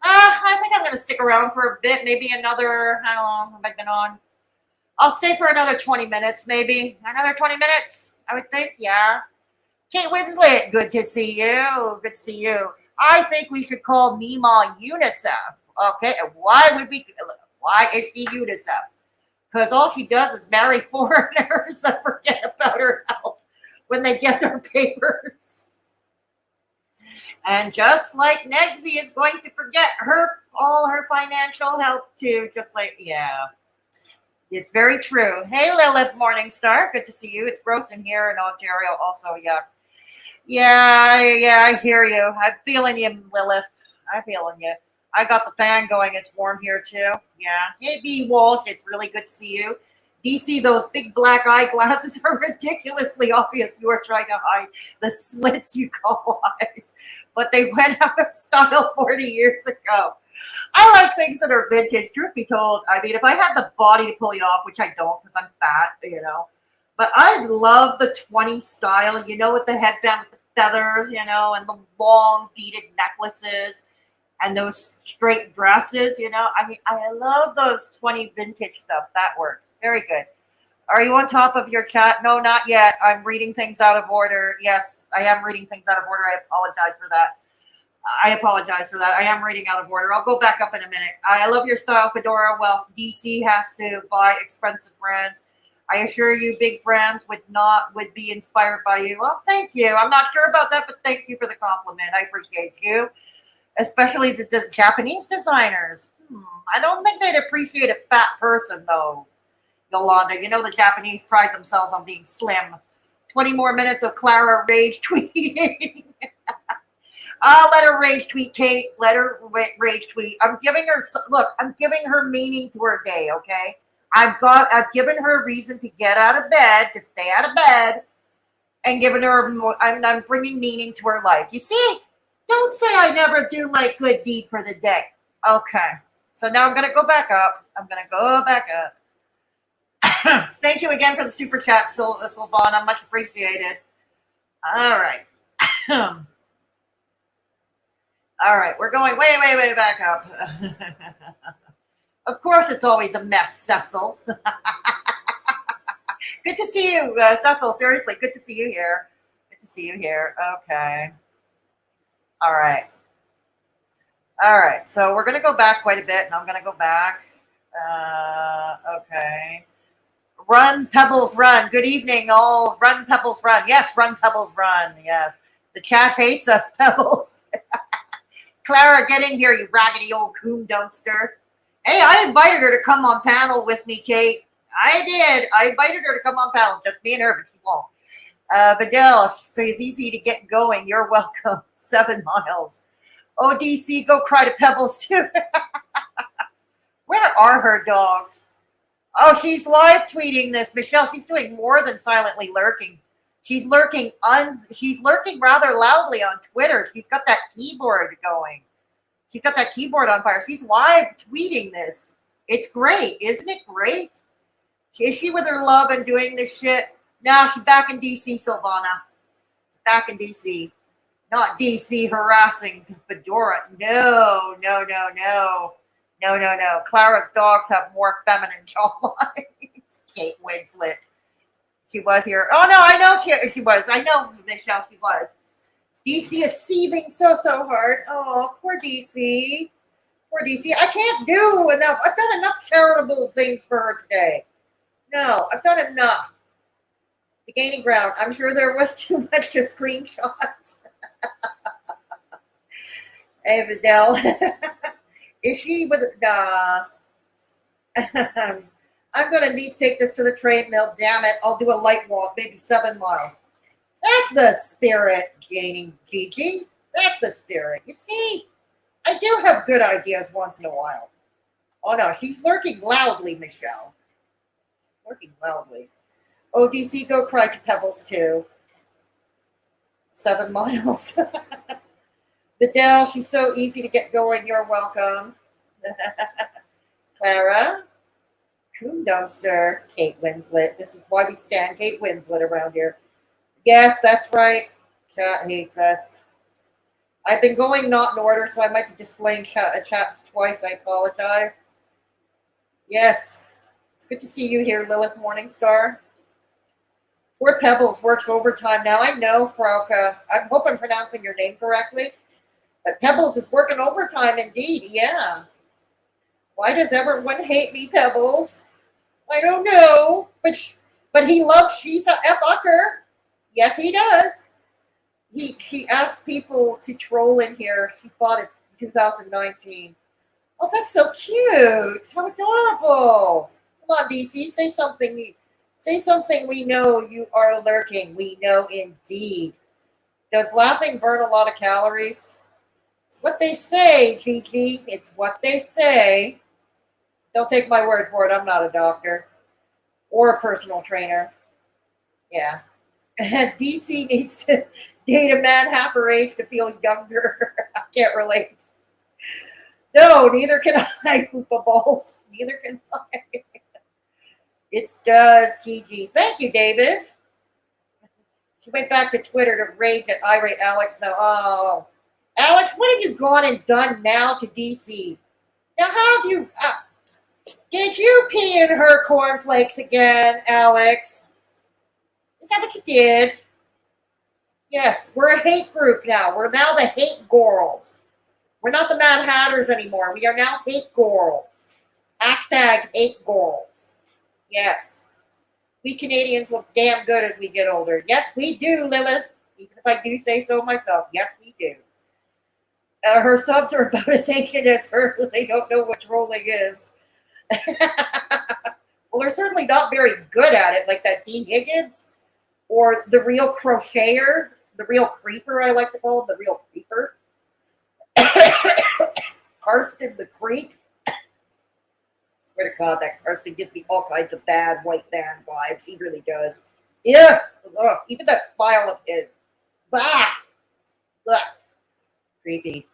I think I'm going to stick around for a bit. Maybe another, how long have I been on? I'll stay for another 20 minutes, maybe. Another 20 minutes, I would think. Yeah. Kate Winslet, good to see you. Good to see you. I think we should call Mima UNICEF. Okay. And why is she UNICEF? Because all she does is marry foreigners that forget about her help when they get their papers. And just like negz is going to forget all her financial help too, just like, yeah. It's very true. Hey, Lilith Morningstar. Good to see you. It's gross in here in Ontario also, yeah. Yeah, I hear you. I'm feeling you, Lilith. I'm feeling you. I got the fan going. It's warm here too. Yeah. Hey, B. Walsh. It's really good to see you. DC, those big black eyeglasses are ridiculously obvious. You are trying to hide the slits you call eyes. But they went out of style 40 years ago. I like things that are vintage. Truth be told, I mean, if I had the body to pull you off, which I don't because I'm fat, you know. But I love the 20s style, you know, with the headband with the feathers, you know, and the long beaded necklaces and those straight dresses, you know. I mean, I love those 20 vintage stuff. That works. Very good. Are you on top of your chat? No, not yet. I'm reading things out of order. Yes, I am reading things out of order. I apologize for that. I am reading out of order. I'll go back up in a minute. I love your style, Fedora. Well, DC has to buy expensive brands. I assure you, big brands would be inspired by you. Well, thank you. I'm not sure about that, but thank you for the compliment. I appreciate you, especially the Japanese designers. I don't think they'd appreciate a fat person, though, Yolanda. You know the Japanese pride themselves on being slim. 20 more minutes of Clara rage tweeting. I'll let her rage tweet, Kate. Let her rage tweet. I'm giving her meaning to her day, okay? I've given her a reason to get out of bed, to stay out of bed, and I'm bringing meaning to her life. You see, don't say I never do my good deed for the day. Okay. So now I'm going to go back up. Thank you again for the super chat, Silvana. Much appreciated. All right. All right, we're going way, way, way back up. Of course, it's always a mess, Cecil. Good to see you, Cecil. Seriously, good to see you here. Okay. All right. So we're going to go back quite a bit, and I'm going to go back. Okay. Run, Pebbles, run. Good evening, all. Run, Pebbles, run. Yes, run, Pebbles, run. Yes. The chat hates us, Pebbles. Clara, get in here, you raggedy old coon dumpster. Hey, I invited her to come on panel with me, Kate. I did. I invited her to come on panel, just me and her, but she won't. Vidal says easy to get going. You're welcome. 7 miles. Oh, DC, go cry to Pebbles too. Where are her dogs? Oh, she's live tweeting this. Michelle, she's doing more than silently lurking. She's lurking rather loudly on Twitter. She's got that keyboard going. She's got that keyboard on fire. She's live tweeting this. It's great. Isn't it great? Is she with her love and doing this shit? No, she's back in DC, Silvana. Back in DC. Not DC harassing Fedora. No. Clara's dogs have more feminine jawlines. Kate Winslet. She was here. Oh, no, I know she was. I know, Michelle, she was. DC is seething so hard. Oh, poor DC. I can't do enough. I've done enough charitable things for her today. No, I've done enough. The gaining ground. I'm sure there was too much to screenshots. Hey, Vidal. Is she with I'm going to need to take this to the treadmill. Damn it. I'll do a light walk, maybe 7 miles. That's the spirit, Gaining Gigi. That's the spirit. You see, I do have good ideas once in a while. Oh, no, she's lurking loudly, Michelle. Lurking loudly. Oh, DC, go cry to Pebbles, too. 7 miles. Vidal, she's so easy to get going. You're welcome. Clara. Coon dumpster. Kate Winslet. This is why we stand Kate Winslet around here. Yes, that's right. Chat hates us. I've been going not in order, so I might be displaying chats twice. I apologize. Yes, it's good to see you here, Lilith Morningstar. Poor Pebbles works overtime now. I know, Frauke. I hope I'm pronouncing your name correctly. But Pebbles is working overtime indeed, yeah. Why does everyone hate me, Pebbles? I don't know. But he loves She's a Bucker. Yes, he does. He asked people to troll in here. He thought it's 2019. Oh, that's so cute. How adorable. Come on, DC, say something. Say something we know you are lurking. We know indeed. Does laughing burn a lot of calories? It's what they say, Gigi. It's what they say. Don't take my word for it. I'm not a doctor or a personal trainer. Yeah. DC needs to date a man half her age to feel younger. I can't relate. No, neither can I, Poopa Balls. Neither can I. It does, Kiki. Thank you, David. She went back to Twitter to rage at irate Alex now. Oh, Alex, what have you gone and done now to DC? Now, how have you... did you pee in her cornflakes again, Alex? Is that what you did? Yes, we're a hate group now. We're now the hate girls. We're not the Mad Hatters anymore. We are now hate girls. Hashtag hate girls. Yes. We Canadians look damn good as we get older. Yes, we do, Lilith. Even if I do say so myself. Yes, we do. Her subs are about as ancient as her. They don't know what trolling is. Well, they're certainly not very good at it, like that D. Higgins or the real crocheter, the real creeper, I like to call him, the real creeper. Karsten the Creep. Swear to God, that Karsten gives me all kinds of bad white man vibes. He really does. Yeah. Ugh. Even that smile of his. Bah. Ugh. Creepy.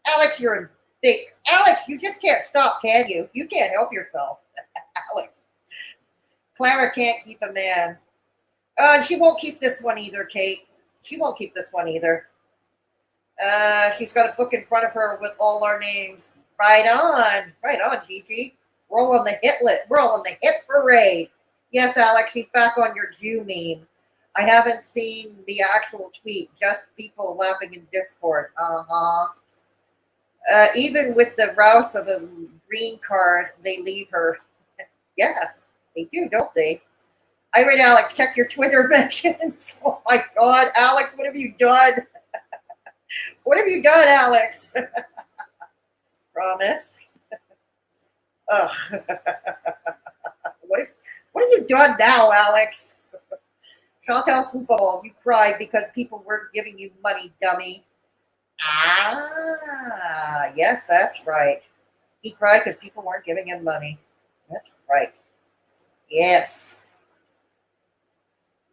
Alex, you're a big... Alex, you just can't stop, can you? You can't help yourself. Alex. Clara can't keep a man. She won't keep this one either, Kate. She won't keep this one either. She's got a book in front of her with all our names. Right on, Gigi. We're all on the hit list. We're all on the hit parade. Yes, Alex, she's back on your Jew meme. I haven't seen the actual tweet, just people laughing in Discord. Even with the rouse of a green card, they leave her. Yeah, they do, don't they? I read Alex, check your Twitter mentions. Oh my God, Alex, what have you done? What have you done, Alex? Promise. Ugh. What have you done now, Alex? Chantal's Balls, you cried because people weren't giving you money, dummy. Yes, that's right. He cried because people weren't giving him money. That's right. Yes.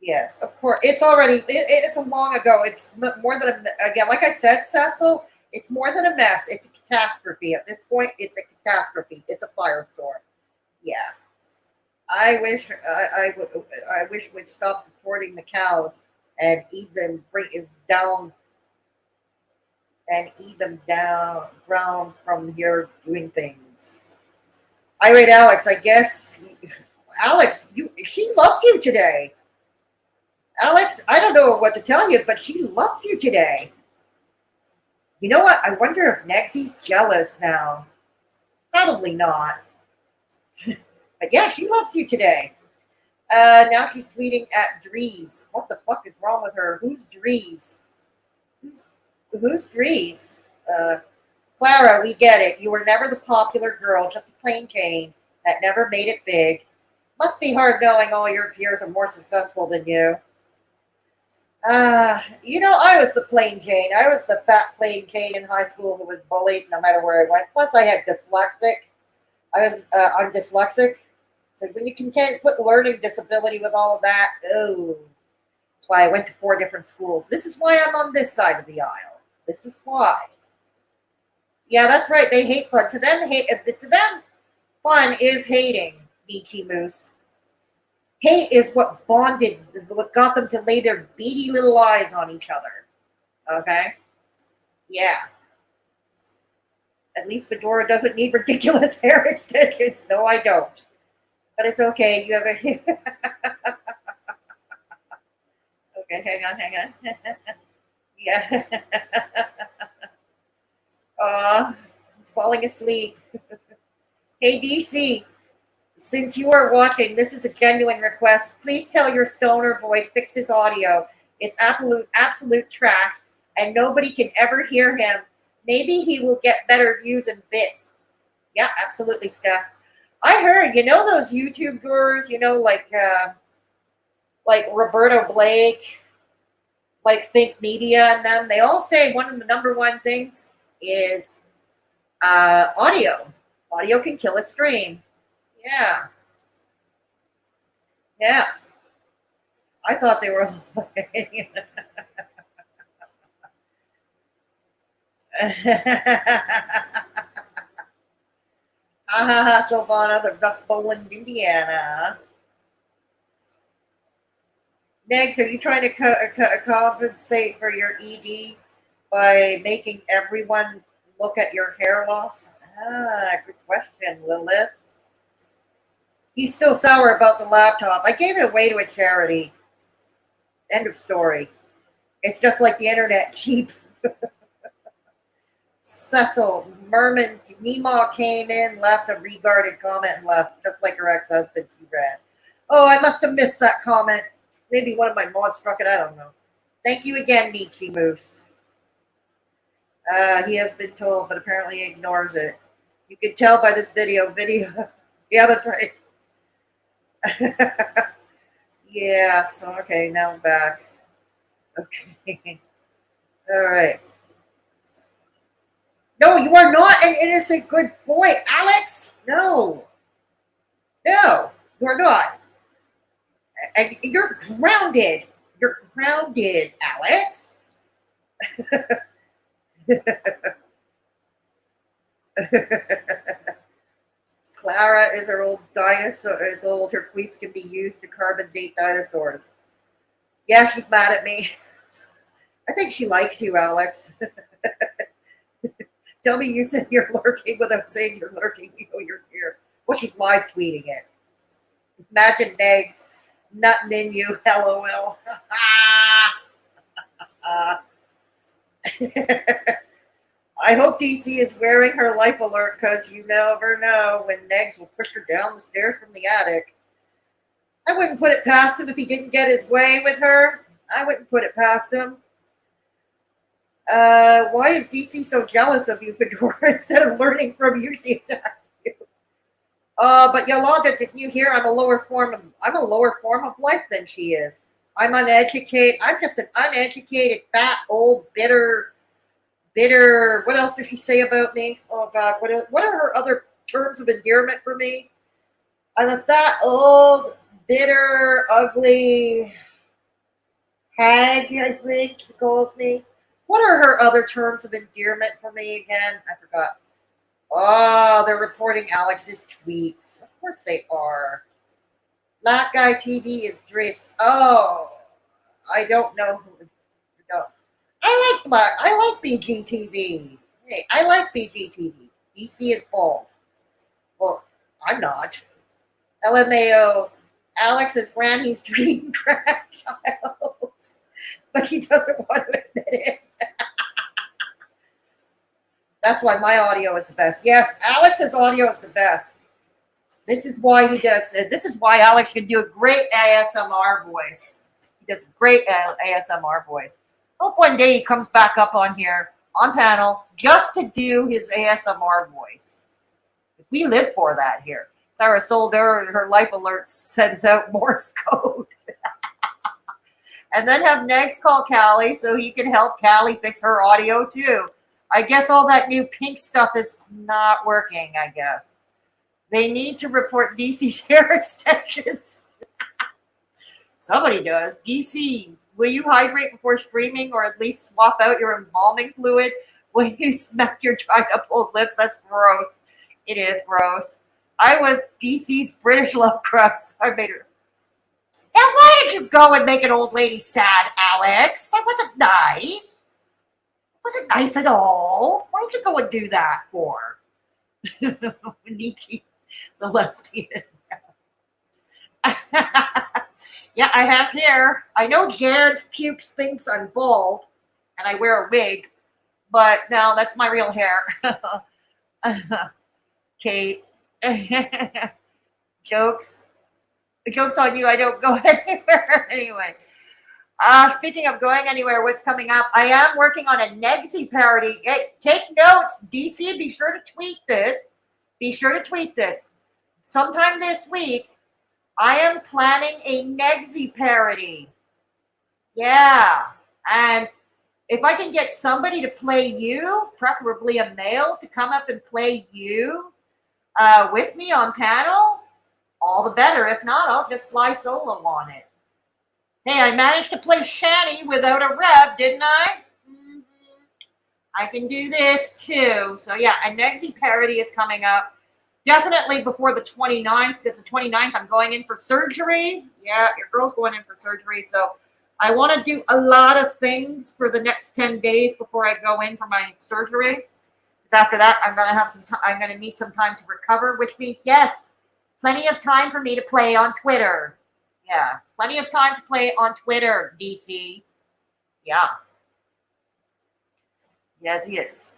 Yes, of course. It's already, it's a long ago. It's more than, again, like I said, Cecil, it's more than a mess. It's a catastrophe. At this point, it's a catastrophe. It's a firestorm. Yeah. I wish we'd stop supporting the cows and eat them, bring it down, and eat them down from here doing things. Irate Alex, I guess, Alex, she loves you today. Alex, I don't know what to tell you, but she loves you today. You know what? I wonder if Negzy's jealous now. Probably not. But yeah, she loves you today. Now she's tweeting at Dries. What the fuck is wrong with her? Who's Dries? Who's Dries? Clara, we get it. You were never the popular girl, just a plain Jane that never made it big. Must be hard knowing all your peers are more successful than you. You know, I was the plain Jane. I was the fat plain Jane in high school who was bullied no matter where I went. Plus, I had dyslexic. I'm dyslexic. So when you can put learning disability with all of that, oh, that's why I went to 4 different schools. This is why I'm on this side of the aisle. This is why. Yeah, that's right. They hate fun. To them, fun is hating. Beachy Moose. Hate is what got them to lay their beady little eyes on each other. Okay? Yeah. At least Fedora doesn't need ridiculous hair extensions. No, I don't. But it's okay. You have a. Okay, hang on. Yeah. He's falling asleep. Hey, DC, since you are watching, this is a genuine request. Please tell your stoner boy to fix his audio. It's absolute trash, and nobody can ever hear him. Maybe he will get better views and bits. Yeah, absolutely, Steph. I heard, those YouTube gurus, like Roberto Blake, like Think Media and them, they all say one of the number one things is audio. Audio can kill a stream. Yeah. Yeah. I thought they were. Silvana, the Dust Bowl in Indiana. Next, are you trying to compensate for your ED by making everyone look at your hair loss? Good question, Lilith. He's still sour about the laptop. I gave it away to a charity. End of story. It's just like the internet, cheap. Cecil, Merman, Nemo came in, left a regarded comment and left, just like her ex-husband, she ran. Oh, I must have missed that comment. Maybe one of my mods struck it, I don't know. Thank you again, Nietzsche Moose. He has been told, but apparently ignores it. You can tell by this video. Yeah, that's right. Yeah, so okay, now I'm back. Okay. All right. No, you are not an innocent good boy, Alex. No, you are not. You're grounded. You're grounded, Alex. Clara is her old dinosaur. Is old. Her queeps can be used to carbon date dinosaurs. Yeah, she's mad at me. I think she likes you, Alex. Tell me you said you're lurking without saying you're lurking. You know you're here. Well, she's live tweeting it. Imagine Negz nutting in you. LOL. I hope DC is wearing her life alert because you never know when Negz will push her down the stairs from the attic. I wouldn't put it past him if he didn't get his way with her. I wouldn't put it past him. Why is DC so jealous of you, Fedora? Instead of learning from you, she attacks you. But Yolanda, did you hear? I'm a lower form of life than she is. I'm uneducated. I'm just an uneducated, fat, old, bitter. What else did she say about me? Oh God, what are her other terms of endearment for me? I'm a fat, old, bitter, ugly hag, I think she calls me. What are her other terms of endearment for me again? I forgot. Oh, they're reporting Alex's tweets. Of course they are. Black Guy TV is Driss. Oh, I don't know who. I like BGTV. Hey, I like BGTV. DC is bald. Well, I'm not. LMAO. Alex is Granny's dream grandchild. But he doesn't want to admit it. That's why my audio is the best. Yes, Alex's audio is the best. This is why he does it. This is why Alex can do a great ASMR voice. He does a great ASMR voice. Hope one day he comes back up on here, on panel, just to do his ASMR voice. We live for that here. Sarah Solder, her life alert sends out Morse code. And then have Negz call Callie so he can help Callie fix her audio too. I guess all that new pink stuff is not working, I guess. They need to report DC's hair extensions. Somebody does. DC, will you hydrate before streaming or at least swap out your embalming fluid when you smack your dried up old lips? That's gross. It is gross. I was DC's British love crust. I made her. And why did you go and make an old lady sad, Alex? That wasn't nice. Was it I said, oh, why'd you go and do that for? Nikki, the lesbian. Yeah, I have hair. I know Jared's pukes thinks I'm bald and I wear a wig, but no, that's my real hair. Kate. Jokes on you. I don't go anywhere anyway. Speaking of going anywhere, what's coming up? I am working on a negz parody. Hey, take notes, DC. Be sure to tweet this. Be sure to tweet this. Sometime this week, I am planning a negz parody. Yeah, and if I can get somebody to play you, preferably a male, to come up and play you with me on panel, all the better. If not, I'll just fly solo on it. Hey, I managed to play Shanny without a rep, didn't I? Mm-hmm. I can do this too. So yeah, a negz parody is coming up. Definitely before the 29th, because the 29th I'm going in for surgery. Yeah, your girl's going in for surgery. So I want to do a lot of things for the next 10 days before I go in for my surgery. Because after that, I'm going to need some time to recover, which means, yes, plenty of time for me to play on Twitter. Yeah, plenty of time to play on Twitter, DC. Yeah. Yes, he is.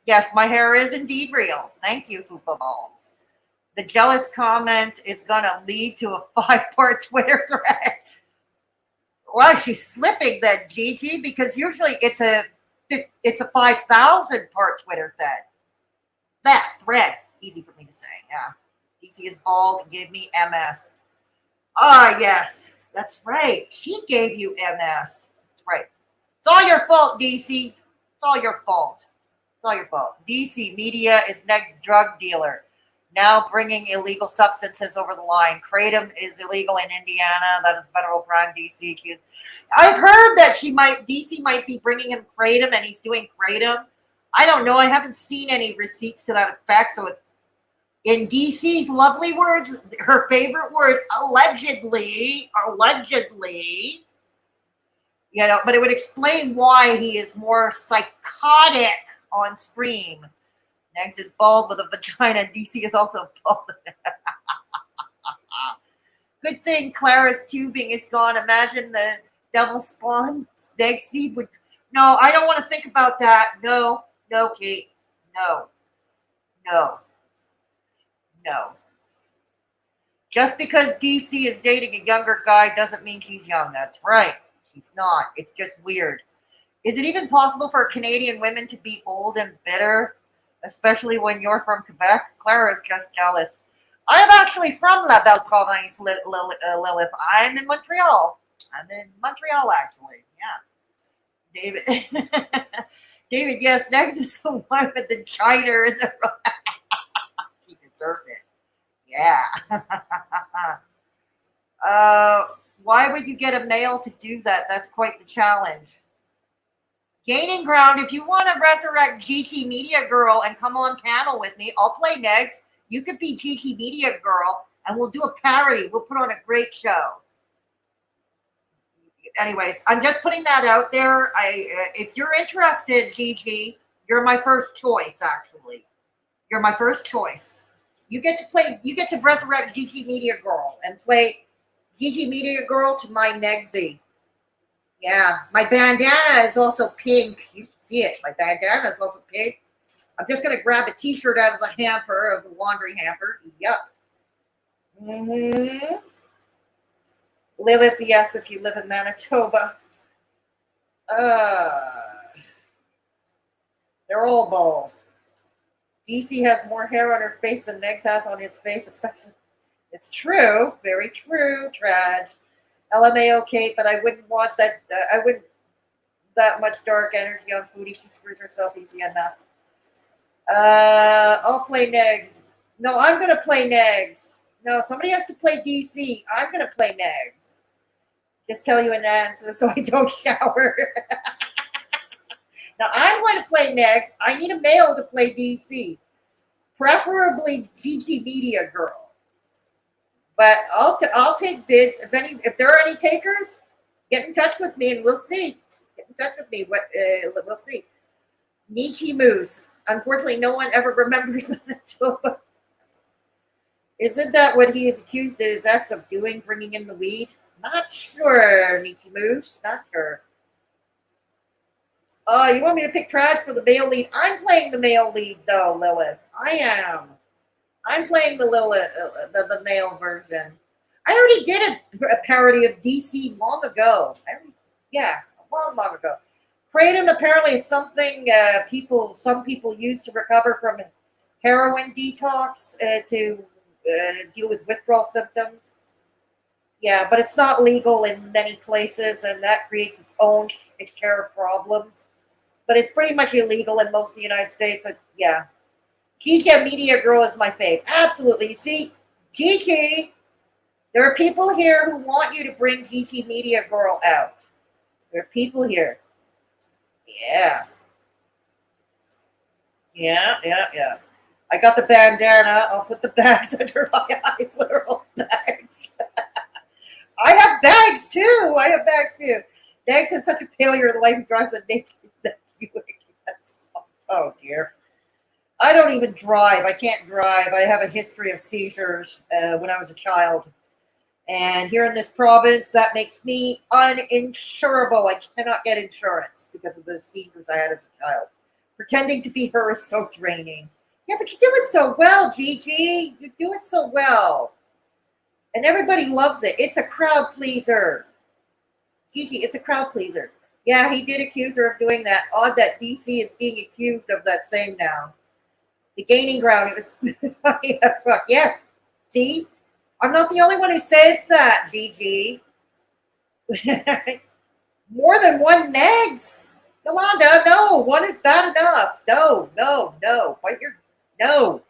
Yes, my hair is indeed real. Thank you, Fupa Balls. The jealous comment is going to lead to a 5-part Twitter thread. Well, she's slipping that, Gigi, because usually it's a 5,000-part Twitter thread. That thread, easy for me to say. Yeah, DC is bald and gave me MS. Ah, yes, that's right. She gave you MS. That's right. It's all your fault, DC. It's all your fault. It's all your fault. DC Media is next drug dealer. Now bringing illegal substances over the line. Kratom is illegal in Indiana. That is federal crime, DC. I've heard that DC might be bringing him Kratom and he's doing Kratom. I don't know. I haven't seen any receipts to that effect. So in DC's lovely words, her favorite word, allegedly, you know, but it would explain why he is more psychotic on stream. Negz is bald with a vagina. DC is also bald. Good thing Clara's tubing is gone. Imagine the devil spawn. Negz seed would. No, I don't want to think about that. No, Kate. No. Just because DC is dating a younger guy doesn't mean she's young. That's right. She's not. It's just weird. Is it even possible for Canadian women to be old and bitter? Especially when you're from Quebec? Clara is just jealous. I am actually from La Belle Province, Lilith. I'm in Montreal. Actually. Yeah. David, yes, Negz is the one with the chiner in the He deserved it. Yeah. Why would you get a male to do that? That's quite the challenge. Gaining ground, if you want to resurrect dcmediagirl and come on panel with me, I'll play Negz. You could be dcmediagirl, and we'll do a parody. We'll put on a great show. Anyways, I'm just putting that out there. If you're interested, Gigi, you're my first choice, actually. You're my first choice. You get to resurrect dcmediagirl and play dcmediagirl to my Negz. Yeah, my bandana is also pink. You can see it. My bandana is also pink. I'm just going to grab a t-shirt out of the hamper, of the laundry hamper. Yep. Mm-hmm. Lilith, yes, if you live in Manitoba. They're all bald. DC has more hair on her face than Negz has on his face, especially. It's true. Very true, Trad. LMAO Kate, but I wouldn't watch that. I wouldn't that much dark energy on Foodie. She screws herself easy enough. I'll play Negz. No, I'm going to play Negz. No, somebody has to play DC. I'm going to play Negz. Just tell you an answer so I don't shower. Now, I'm going to play Negz. I need a male to play DC. Preferably dcmediagirl. But I'll take bids. If there are any takers, get in touch with me and we'll see. Get in touch with me. We'll see. Nietzsche Moose. Unfortunately, no one ever remembers that. Isn't that what he is accused of his ex of doing, bringing in the weed? Not sure, Nietzsche Moose. Not sure. Oh, you want me to pick trash for the male lead? I'm playing the male lead, though, Lilith. I am. I'm playing the Lilith, the male version. I already did a parody of DC long ago. Long ago. Kratom apparently is something some people use to recover from heroin detox to deal with withdrawal symptoms. Yeah, but it's not legal in many places, and that creates its own share of problems. But it's pretty much illegal in most of the United States. Yeah. DCMediagirl is my fave. Absolutely. You see, Kiki, there are people here who want you to bring DCMediagirl out. There are people here. Yeah. Yeah. I got the bandana. I'll put the bags under my eyes, literal bags. I have bags too. Negz has such a failure in life drugs and makes oh dear. I don't even drive. I can't drive. I have a history of seizures when I was a child. And here in this province, that makes me uninsurable. I cannot get insurance because of the seizures I had as a child. Pretending to be her is so draining. Yeah, but you do it so well, Gigi. You do it so well. And everybody loves it. It's a crowd pleaser. Gigi, it's a crowd pleaser. Yeah, he did accuse her of doing that. Odd that DC is being accused of that same now. The gaining ground. It was yeah. See? I'm not the only one who says that, Gigi. More than one negz. Yolanda, no. One is bad enough. No. Bite your no.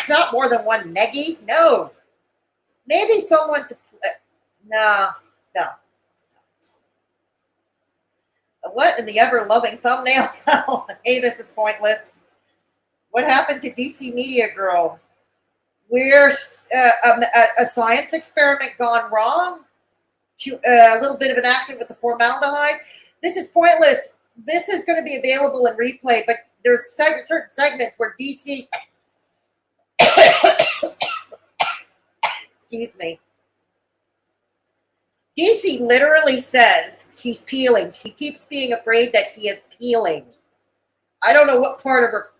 Not more than one neggy. No. Maybe someone to play. No. What in the ever-loving thumbnail? Hey, this is pointless. What happened to DCMediagirl? We're a science experiment gone wrong? A little bit of an accident with the formaldehyde? This is pointless. This is going to be available in replay, but there's certain segments where DC... Excuse me. DC literally says he's peeling. She keeps being afraid that he is peeling. I don't know what part of her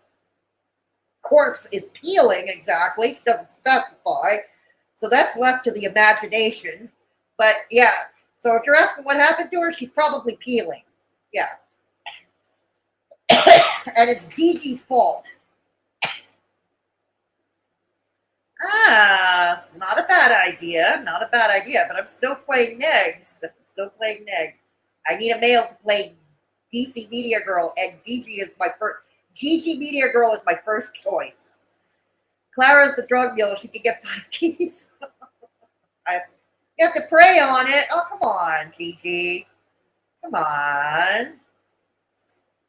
corpse is peeling exactly. She doesn't specify. So that's left to the imagination. But yeah, so if you're asking what happened to her, she's probably peeling. Yeah. And it's Gigi's fault. Not a bad idea. But I'm still playing negz. I need a male to play DCMediagirl, and Gigi is my first. DCMediagirl is my first choice. Clara's the drug dealer. She can get 5 keys. You have to pray on it. Oh, come on, Gigi. Come on.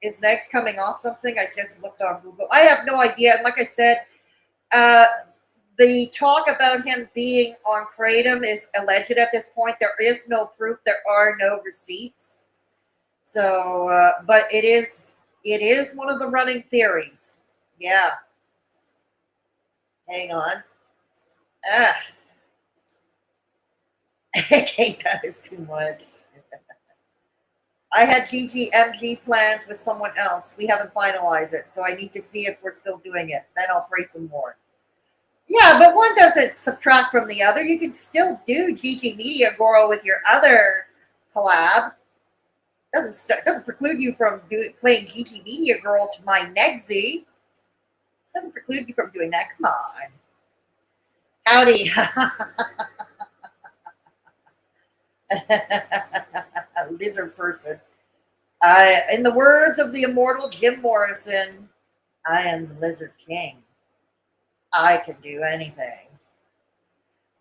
Is negz coming off something? I just looked on Google. I have no idea. And like I said, the talk about him being on Kratom is alleged at this point. There is no proof. There are no receipts. So, but it is one of the running theories. Yeah. Hang on. Okay, that is too much. I had DCMG plans with someone else. We haven't finalized it, so I need to see if we're still doing it. Then I'll pray some more. Yeah, but one doesn't subtract from the other. You can still do DCMediagirl with your other collab. Doesn't preclude you from playing DCMediagirl to my negz. Doesn't preclude you from doing that. Come on. Howdy. Lizard person. In the words of the immortal Jim Morrison, I am the Lizard King. I can do anything.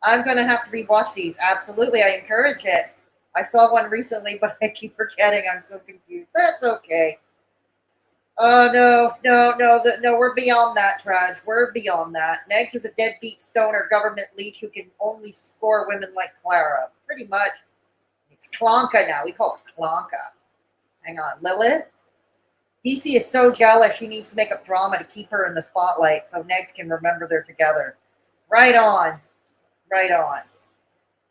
I'm going to have to rewatch these. Absolutely, I encourage it. I saw one recently, but I keep forgetting. I'm so confused. That's okay. Oh, no, we're beyond that, Traj. We're beyond that. Negz is a deadbeat stoner government leech who can only score women like Clara. Pretty much. It's Klonka now. We call it Klonka. Hang on. Lilith? DC is so jealous. She needs to make up drama to keep her in the spotlight so Negz can remember they're together. Right on. Right on.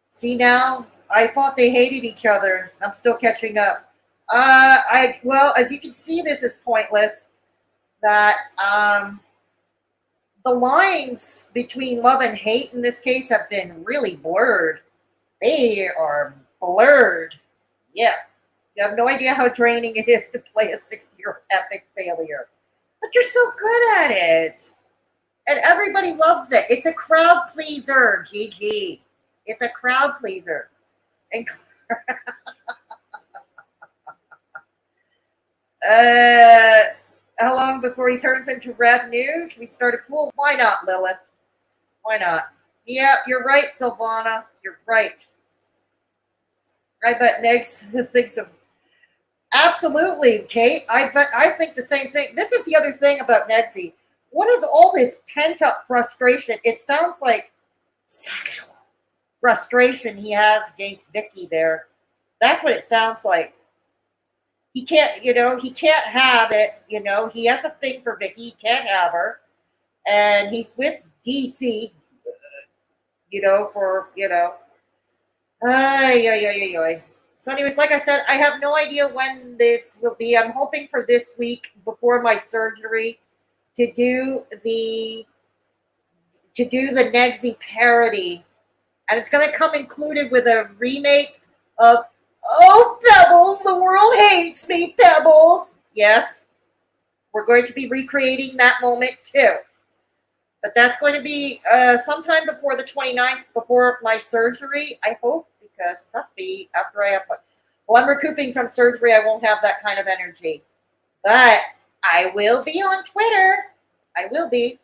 See now? I thought they hated each other. I'm still catching up. Well, as you can see, this is pointless. That the lines between love and hate in this case have been really blurred. They are blurred. Yeah. You have no idea how draining it is to play a 6-year epic failure. But you're so good at it. And everybody loves it. It's a crowd pleaser, GG. It's a crowd pleaser. And how long before he turns into Rev News? We start a pool. Why not, Lilith? Why not? Yeah, you're right, Silvana. You're right. I bet Negz thinks of. Absolutely, Kate. I think the same thing. This is the other thing about Nedzy. What is all this pent-up frustration? It sounds like sexual frustration he has against Vicky there. That's what it sounds like. He can't, he can't have it, He has a thing for Vicky. He can't have her. And he's with DC, So anyways, like I said, I have no idea when this will be. I'm hoping for this week before my surgery to do the Negzy parody. And it's going to come included with a remake of Oh, Pebbles, the world hates me, Pebbles. Yes, we're going to be recreating that moment too. But that's going to be sometime before the 29th, before my surgery, I hope, because it must be after I have I'm recouping from surgery, I won't have that kind of energy. But I will be on Twitter. I will be.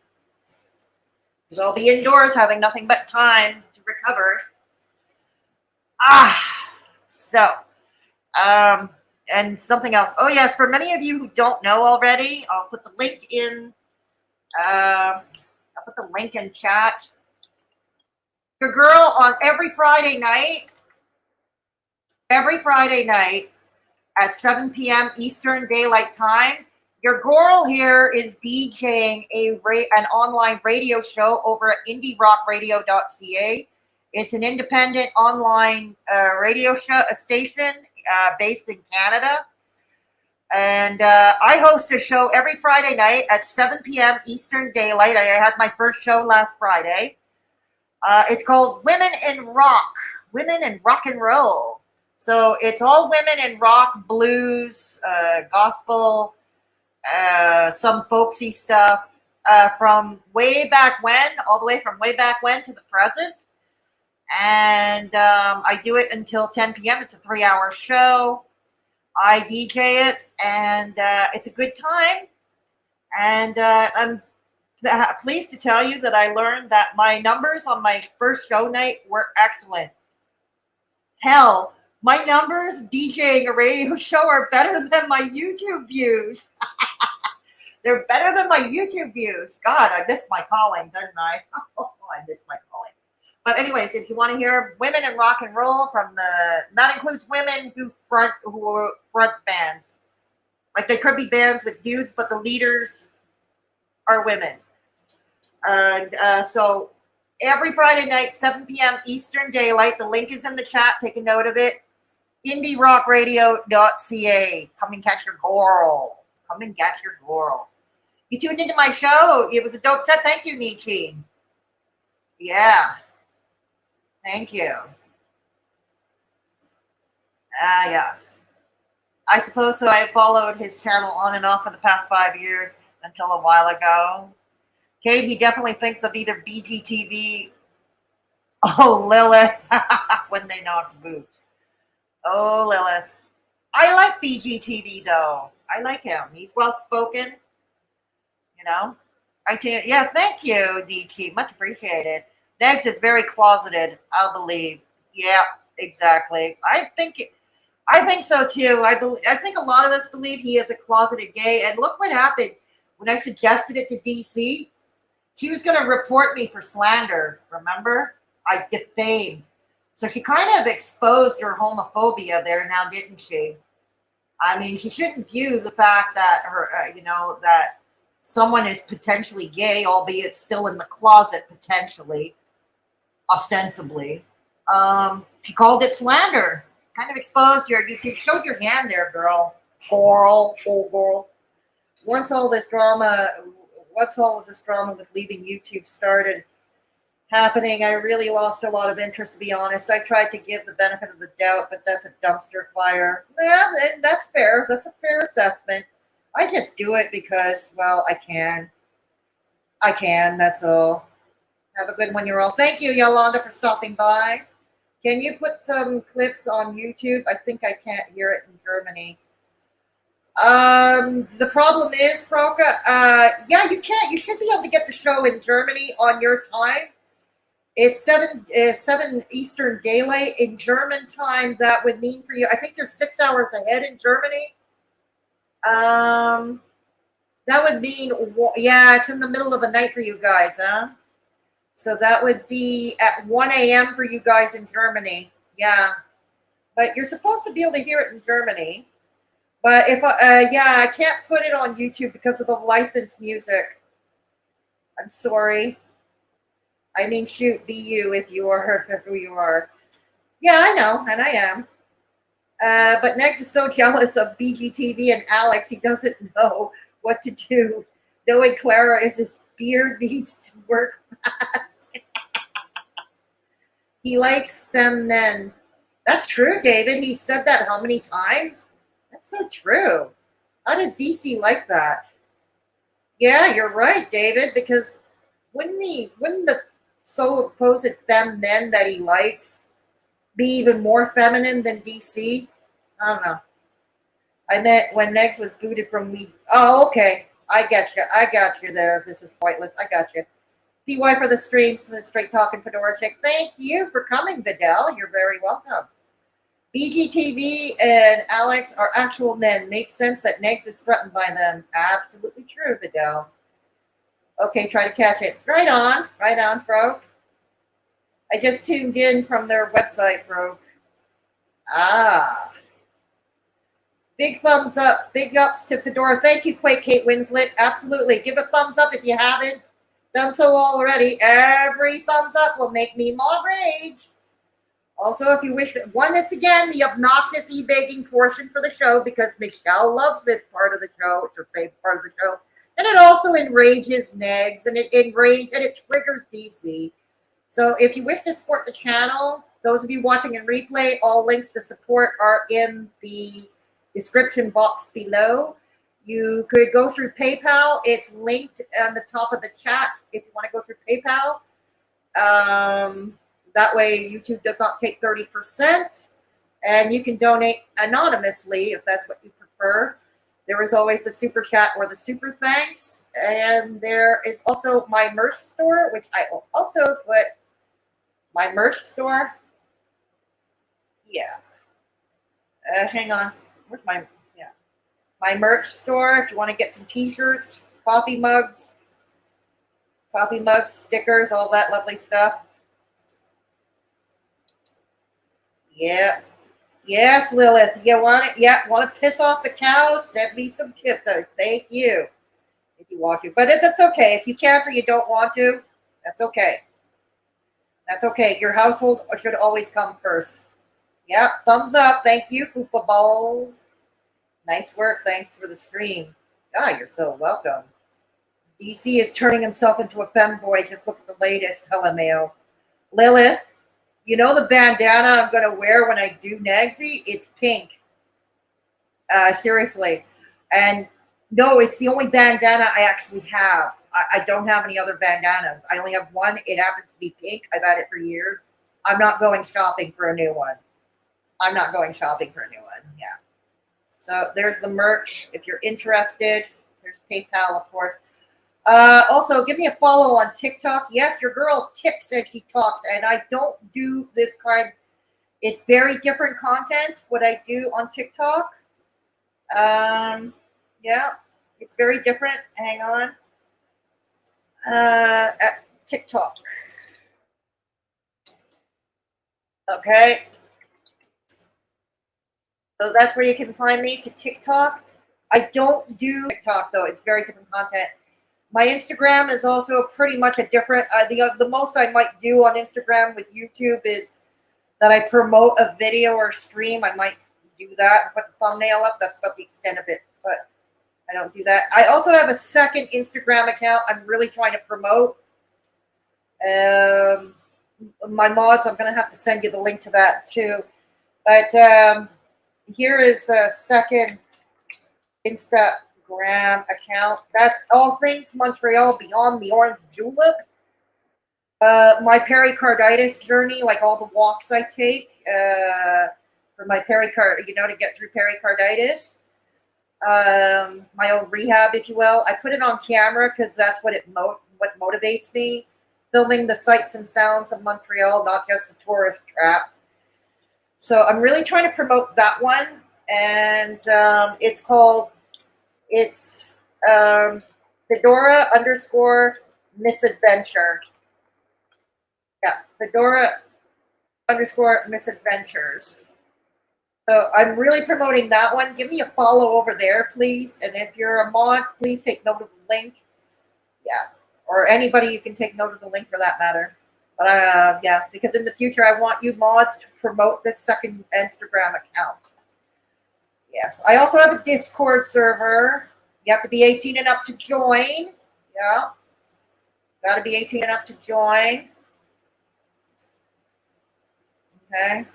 Because I'll be indoors having nothing but time to recover. And something else. Oh, yes, for many of you who don't know already, I'll put the link in. I'll put the link in chat. Your girl on every Friday night at 7 p.m. Eastern Daylight Time, your girl here is DJing an online radio show over at indierockradio.ca. It's an independent online radio station based in Canada. And I host a show every Friday night at 7 p.m. Eastern Daylight. I had my first show last Friday. It's called Women in Rock and Roll. So it's all women in rock, blues, gospel, some folksy stuff from way back when, all the way from way back when to the present. And I do it until 10 p.m. It's a 3-hour show. I DJ it, and it's a good time. And I'm pleased to tell you that I learned that my numbers on my first show night were excellent. Hell, my numbers DJing a radio show are better than my YouTube views. They're better than my YouTube views. God, I missed my calling, didn't I? Oh, I missed my calling. But anyways, if you want to hear women in rock and roll that includes women who front bands. Like they could be bands with dudes, but the leaders are women. And so every Friday night, 7 p.m. Eastern Daylight, the link is in the chat. Take a note of it. indierockradio.ca. Come and catch your girl. Come and get your girl. You tuned into my show. It was a dope set. Thank you, Nietzsche. Yeah. Thank you. Yeah. I suppose so. I followed his channel on and off for the past 5 years until a while ago. Kate, he definitely thinks of either BGTV. Oh, Lilith. When they knocked boobs. Oh, Lilith. I like BGTV, though. I like him. He's well-spoken. Yeah, thank you, DT. Much appreciated. Negz is very closeted, I'll believe. Yeah, exactly. I think so too. I think a lot of us believe he is a closeted gay. And look what happened when I suggested it to DC. She was going to report me for slander. Remember? I defamed. So she kind of exposed her homophobia there now, didn't she? I mean, she shouldn't view the fact that her, that someone is potentially gay, albeit still in the closet, potentially, ostensibly. She called it slander. Kind of exposed you showed your hand there, girl. Old girl. Once all of this drama with leaving YouTube started happening, I really lost a lot of interest, to be honest. I tried to give the benefit of the doubt, but that's a dumpster fire. Yeah, that's fair. That's a fair assessment. I just do it because, well, I can. That's all. Have a good one, you all. Thank you, Yolanda, for stopping by. Can you put some clips on YouTube? I think I can't hear it in Germany. The problem is, Proka, yeah, you can't. You should be able to get the show in Germany on your time. It's 7 Eastern Daylight. In German time, that would mean for you, I think you're 6 hours ahead in Germany. That would mean, yeah, it's in the middle of the night for you guys, huh? So that would be at 1 a.m. for you guys in Germany. Yeah. But you're supposed to be able to hear it in Germany. But if, yeah, I can't put it on YouTube because of the licensed music. I'm sorry. I mean, shoot, be you if you are who you are. Yeah, I know, and I am. But Negz is so jealous of BGTV and Alex, he doesn't know what to do. Knowing Clara is his beard needs to work fast. He likes them then. That's true, David. He said that how many times? That's so true. How does DC like that? Yeah, you're right, David, because wouldn't the supposed them men that he likes be even more feminine than DC? I don't know. I meant when Negz was booted from Weed. Oh, okay. I got you there. This is pointless. I got you. DY for the stream, for the straight talking Fedora chick. Thank you for coming, Vidal. You're very welcome. BGTV and Alex are actual men. Makes sense that Negz is threatened by them. Absolutely true, Vidal. Okay, try to catch it. Right on, bro. I just tuned in from their website, bro. Ah. Big thumbs up. Big ups to Fedora. Thank you, Quake Kate Winslet. Absolutely. Give a thumbs up if you haven't done so already. Every thumbs up will make me more rage. Also, if you wish, once again, the obnoxious e-begging portion for the show, because Michelle loves this part of the show. It's her favorite part of the show. And it also enrages Negz, and it triggers DC. So if you wish to support the channel, those of you watching in replay, all links to support are in the description box below. You could go through PayPal. It's linked on the top of the chat if you want to go through PayPal. That way YouTube does not take 30%. And you can donate anonymously if that's what you prefer. There is always the super chat or the super thanks. And there is also my merch store, which I will also put my merch store. Yeah. Hang on. Where's my merch store? If you want to get some t-shirts, coffee mugs, stickers, all that lovely stuff. Yeah. Yes, Lilith. You want it? Yeah. Want to piss off the cows? Send me some tips. Thank you. If you want to. But it's okay. If you can't or you don't want to, that's okay. That's okay. Your household should always come first. Yeah. Thumbs up. Thank you, Poopa Balls. Nice work. Thanks for the stream. God, you're so welcome. DC is turning himself into a femboy. Just look at the latest. LMAO. Lilith. You know the bandana I'm going to wear when I do Negzy? It's pink. Seriously. And no, it's the only bandana I actually have. I don't have any other bandanas. I only have one. It happens to be pink. I've had it for years. I'm not going shopping for a new one. Yeah. So there's the merch. If you're interested, there's PayPal, of course. Also, give me a follow on TikTok. Yes, your girl tips as she talks, and I don't do this kind. It's very different content, what I do on TikTok. Yeah, it's very different. Hang on. At TikTok. Okay. So that's where you can find me. To TikTok, I don't do TikTok though. It's very different content. My Instagram is also pretty much a different. The most I might do on Instagram with YouTube is that I promote a video or stream. I might do that, put the thumbnail up. That's about the extent of it, but I don't do that. I also have a second Instagram account I'm really trying to promote. My mods, I'm going to have to send you the link to that too. But here is a second Instagram account. That's All Things Montreal Beyond the Orange Julep. My pericarditis journey, like all the walks I take for my to get through pericarditis. My own rehab, if you will. I put it on camera because that's what what motivates me. Filming the sights and sounds of Montreal, not just the tourist traps. So I'm really trying to promote that one, and it's called Fedora _misadventure. Yeah, Fedora _misadventures. So I'm really promoting that one. Give me a follow over there, please. And if you're a mod, please take note of the link. Yeah, or anybody, you can take note of the link for that matter. But yeah, because in the future, I want you mods to promote this second Instagram account. Yes, I also have a Discord server. You have to be 18 and up to join. Yeah, got to be 18 and up to join. Okay.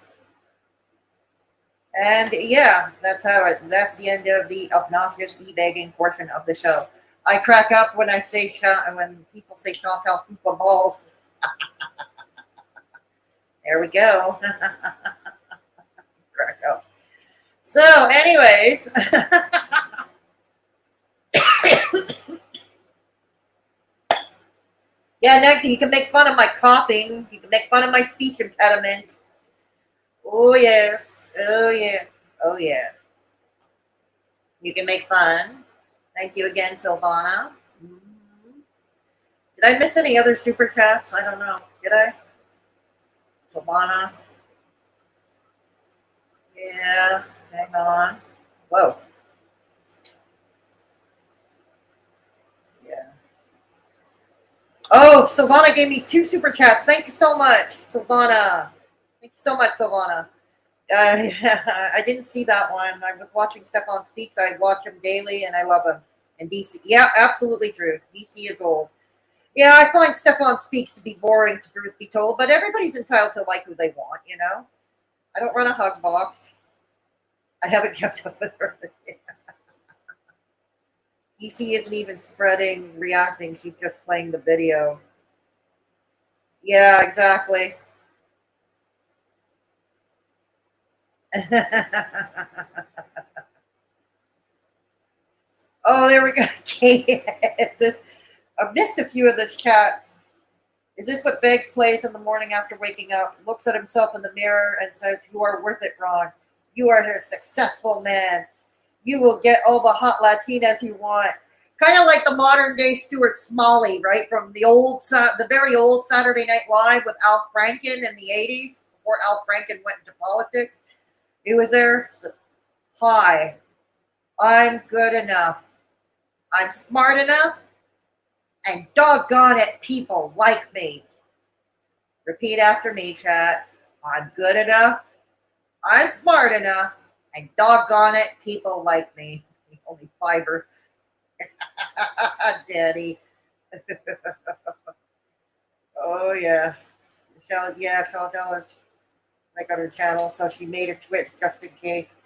And yeah, that's the end of the obnoxious e-begging portion of the show. I crack up when when people say Chantal Poopa balls. There we go. Crack up. So, anyways. Yeah, next you can make fun of my coughing. You can make fun of my speech impediment. Oh, yes. Oh, yeah. Oh, yeah. You can make fun. Thank you again, Silvana. Did I miss any other super chats? I don't know. Did I? Silvana. Yeah. Hang on. Whoa. Yeah. Oh, Silvana gave me 2 super chats. Thank you so much, Silvana. Thank you so much, Silvana. I didn't see that one. I was watching Stefan Speaks. I watch him daily, and I love him. And DC, yeah, absolutely true. DC is old. Yeah, I find Stefan Speaks to be boring, to truth be told, but everybody's entitled to like who they want, you know? I don't run a hug box. I haven't kept up with her. DC isn't even reacting. She's just playing the video. Yeah, exactly. Oh, there we go. I've missed a few of those chats. Is this what Beggs plays in the morning after waking up? Looks at himself in the mirror and says, "You are worth it, Ron. You are a successful man. You will get all the hot Latinas you want." Kind of like the modern day Stuart Smalley, right? From the very old Saturday Night Live with Al Franken in the 80s, before Al Franken went into politics. He was there. Hi, I'm good enough. I'm smart enough. And doggone it, people like me. Repeat after me, chat. I'm good enough. I'm smart enough. And doggone it, people like me. The only fiber. Daddy. Oh, yeah. Michelle Dell's like on her channel, so she made a Twitch just in case.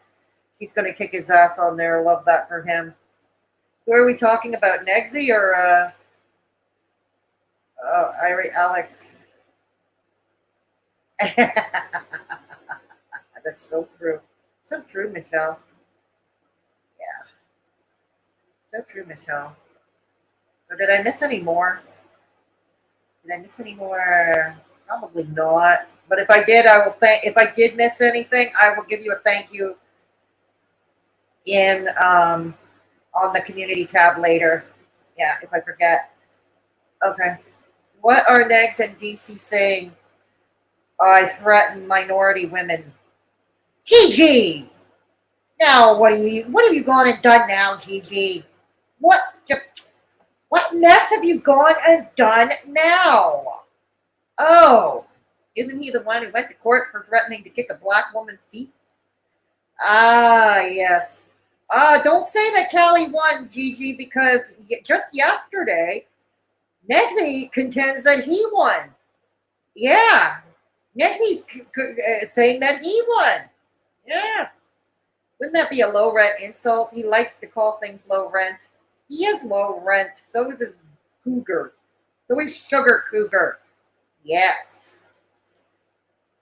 He's going to kick his ass on there. Love that for him. Who are we talking about? Negz or Alex? That's so true. So true, Michelle. Yeah. So true, Michelle. Or did I miss any more? Probably not. But if I did, if I did miss anything, I will give you a thank you in on the community tab later. Yeah, if I forget. Okay. What are Negz and DC saying? I threaten minority women. Gigi! Now, what have you gone and done now, Gigi? What mess have you gone and done now? Oh, isn't he the one who went to court for threatening to kick a black woman's teeth? Ah, yes. Don't say that Callie won, Gigi, because just yesterday, Negz contends that he won. Yeah, Negz saying that he won. Yeah. Wouldn't that be a low rent insult? He likes to call things low rent. He is low rent. So is his cougar. So is Sugar Cougar. Yes.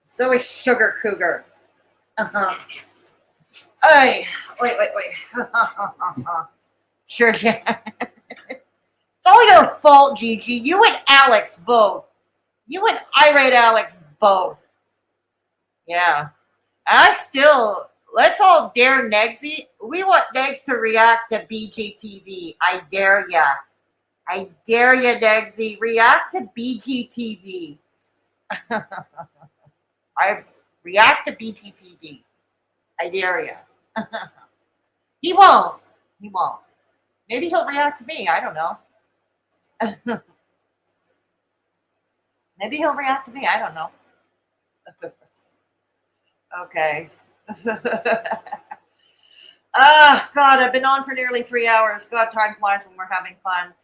So is Sugar Cougar. Uh-huh. Hey, wait. Sure. It's all your fault, Gigi. You and Alex both. You and Irate Alex both. Yeah. Let's all dare Negz. We want Negz to react to BGTV. I dare ya. I dare ya, Negz. React to BGTV. I react to BGTV. I dare ya. He won't. He won't. Maybe he'll react to me. I don't know. Maybe he'll react to me. I don't know. Okay. God, I've been on for nearly 3 hours. God, time flies when we're having fun.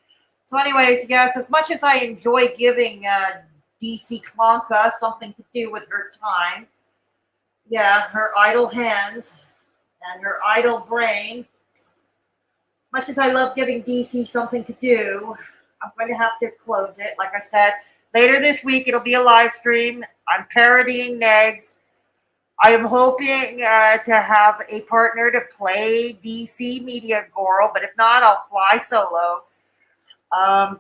So anyways, yes, as much as I enjoy giving DC Klonka something to do with her time, yeah, her idle hands and her idle brain, as much as I love giving DC something to do, I'm going to have to close it. Like I said, later this week, it'll be a live stream. I'm parodying Negz. I am hoping to have a partner to play dcmediagirl, but if not, I'll fly solo.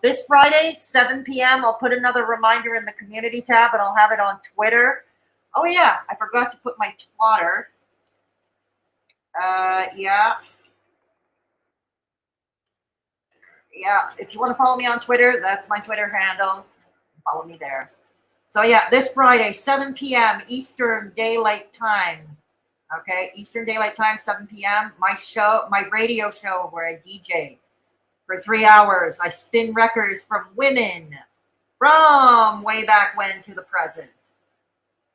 This Friday, 7 p.m., I'll put another reminder in the community tab, and I'll have it on Twitter. Oh, yeah, I forgot to put my Twitter. Yeah, if you want to follow me on Twitter, that's my Twitter handle. Follow me there. So yeah, this Friday, 7 p.m. Eastern Daylight Time. Okay, Eastern Daylight Time, 7 p.m. My radio show where I DJ for 3 hours. I spin records from women from way back when to the present.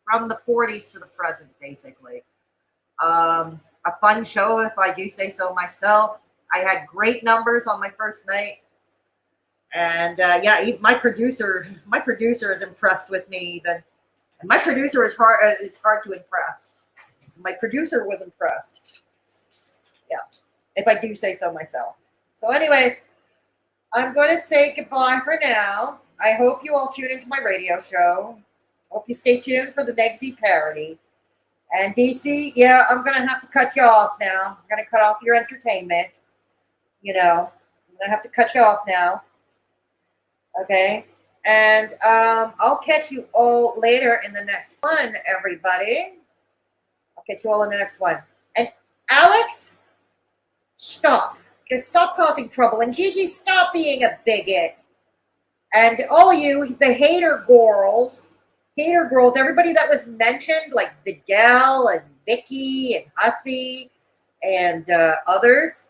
From the 40s to the present, basically. A fun show, if I do say so myself. I had great numbers on my first night. And yeah, my producer is impressed with me even. And my producer is hard to impress. My producer was impressed. Yeah, if I do say so myself. So anyways, I'm going to say goodbye for now. I hope you all tune into my radio show. Hope you stay tuned for the Negz parody. And DC, yeah, I'm going to have to cut you off now. I'm going to cut off your entertainment. You know, I'm going to have to cut you off now. Okay, and I'll catch you all later in the next one, everybody. I'll catch you all in the next one. And Alex, stop. Just stop causing trouble. And Gigi, stop being a bigot. And all you, the hater girls, everybody that was mentioned, like Miguel and Vicky and Hussey and others,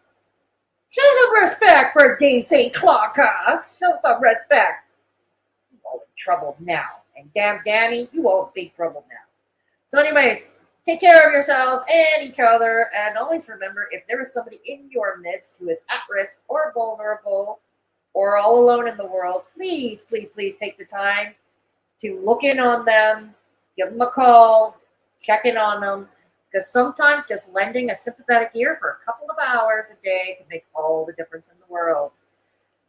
show some respect for DC Klonka. Show some respect. You all in trouble now. And damn Danny, you all in big trouble now. So anyways, take care of yourselves and each other. And always remember, if there is somebody in your midst who is at risk or vulnerable or all alone in the world, please, please, please take the time to look in on them, give them a call, check in on them. Because sometimes just lending a sympathetic ear for a couple of hours a day can make all the difference in the world.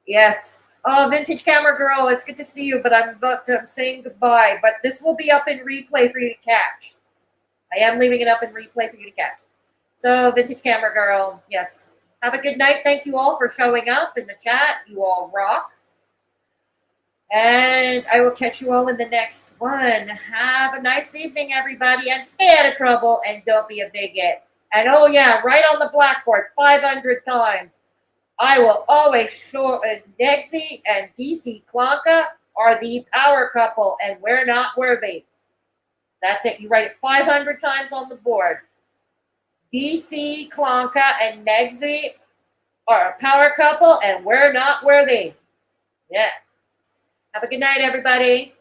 Yes. Oh, Vintage Camera Girl, it's good to see you, but I'm saying goodbye. But this will be up in replay for you to catch. I am leaving it up in replay for you to catch. So, Vintage Camera Girl, yes. Have a good night. Thank you all for showing up in the chat. You all rock. And I will catch you all in the next one. Have a nice evening, everybody, and stay out of trouble, and don't be a bigot. And oh yeah, write on the blackboard 500 times. I will always show Negz and DC Klonka are the power couple, and we're not worthy. That's it. You write it 500 times on the board. DC, Klonka, and negz are a power couple, and we're not worthy. Yeah. Have a good night, everybody.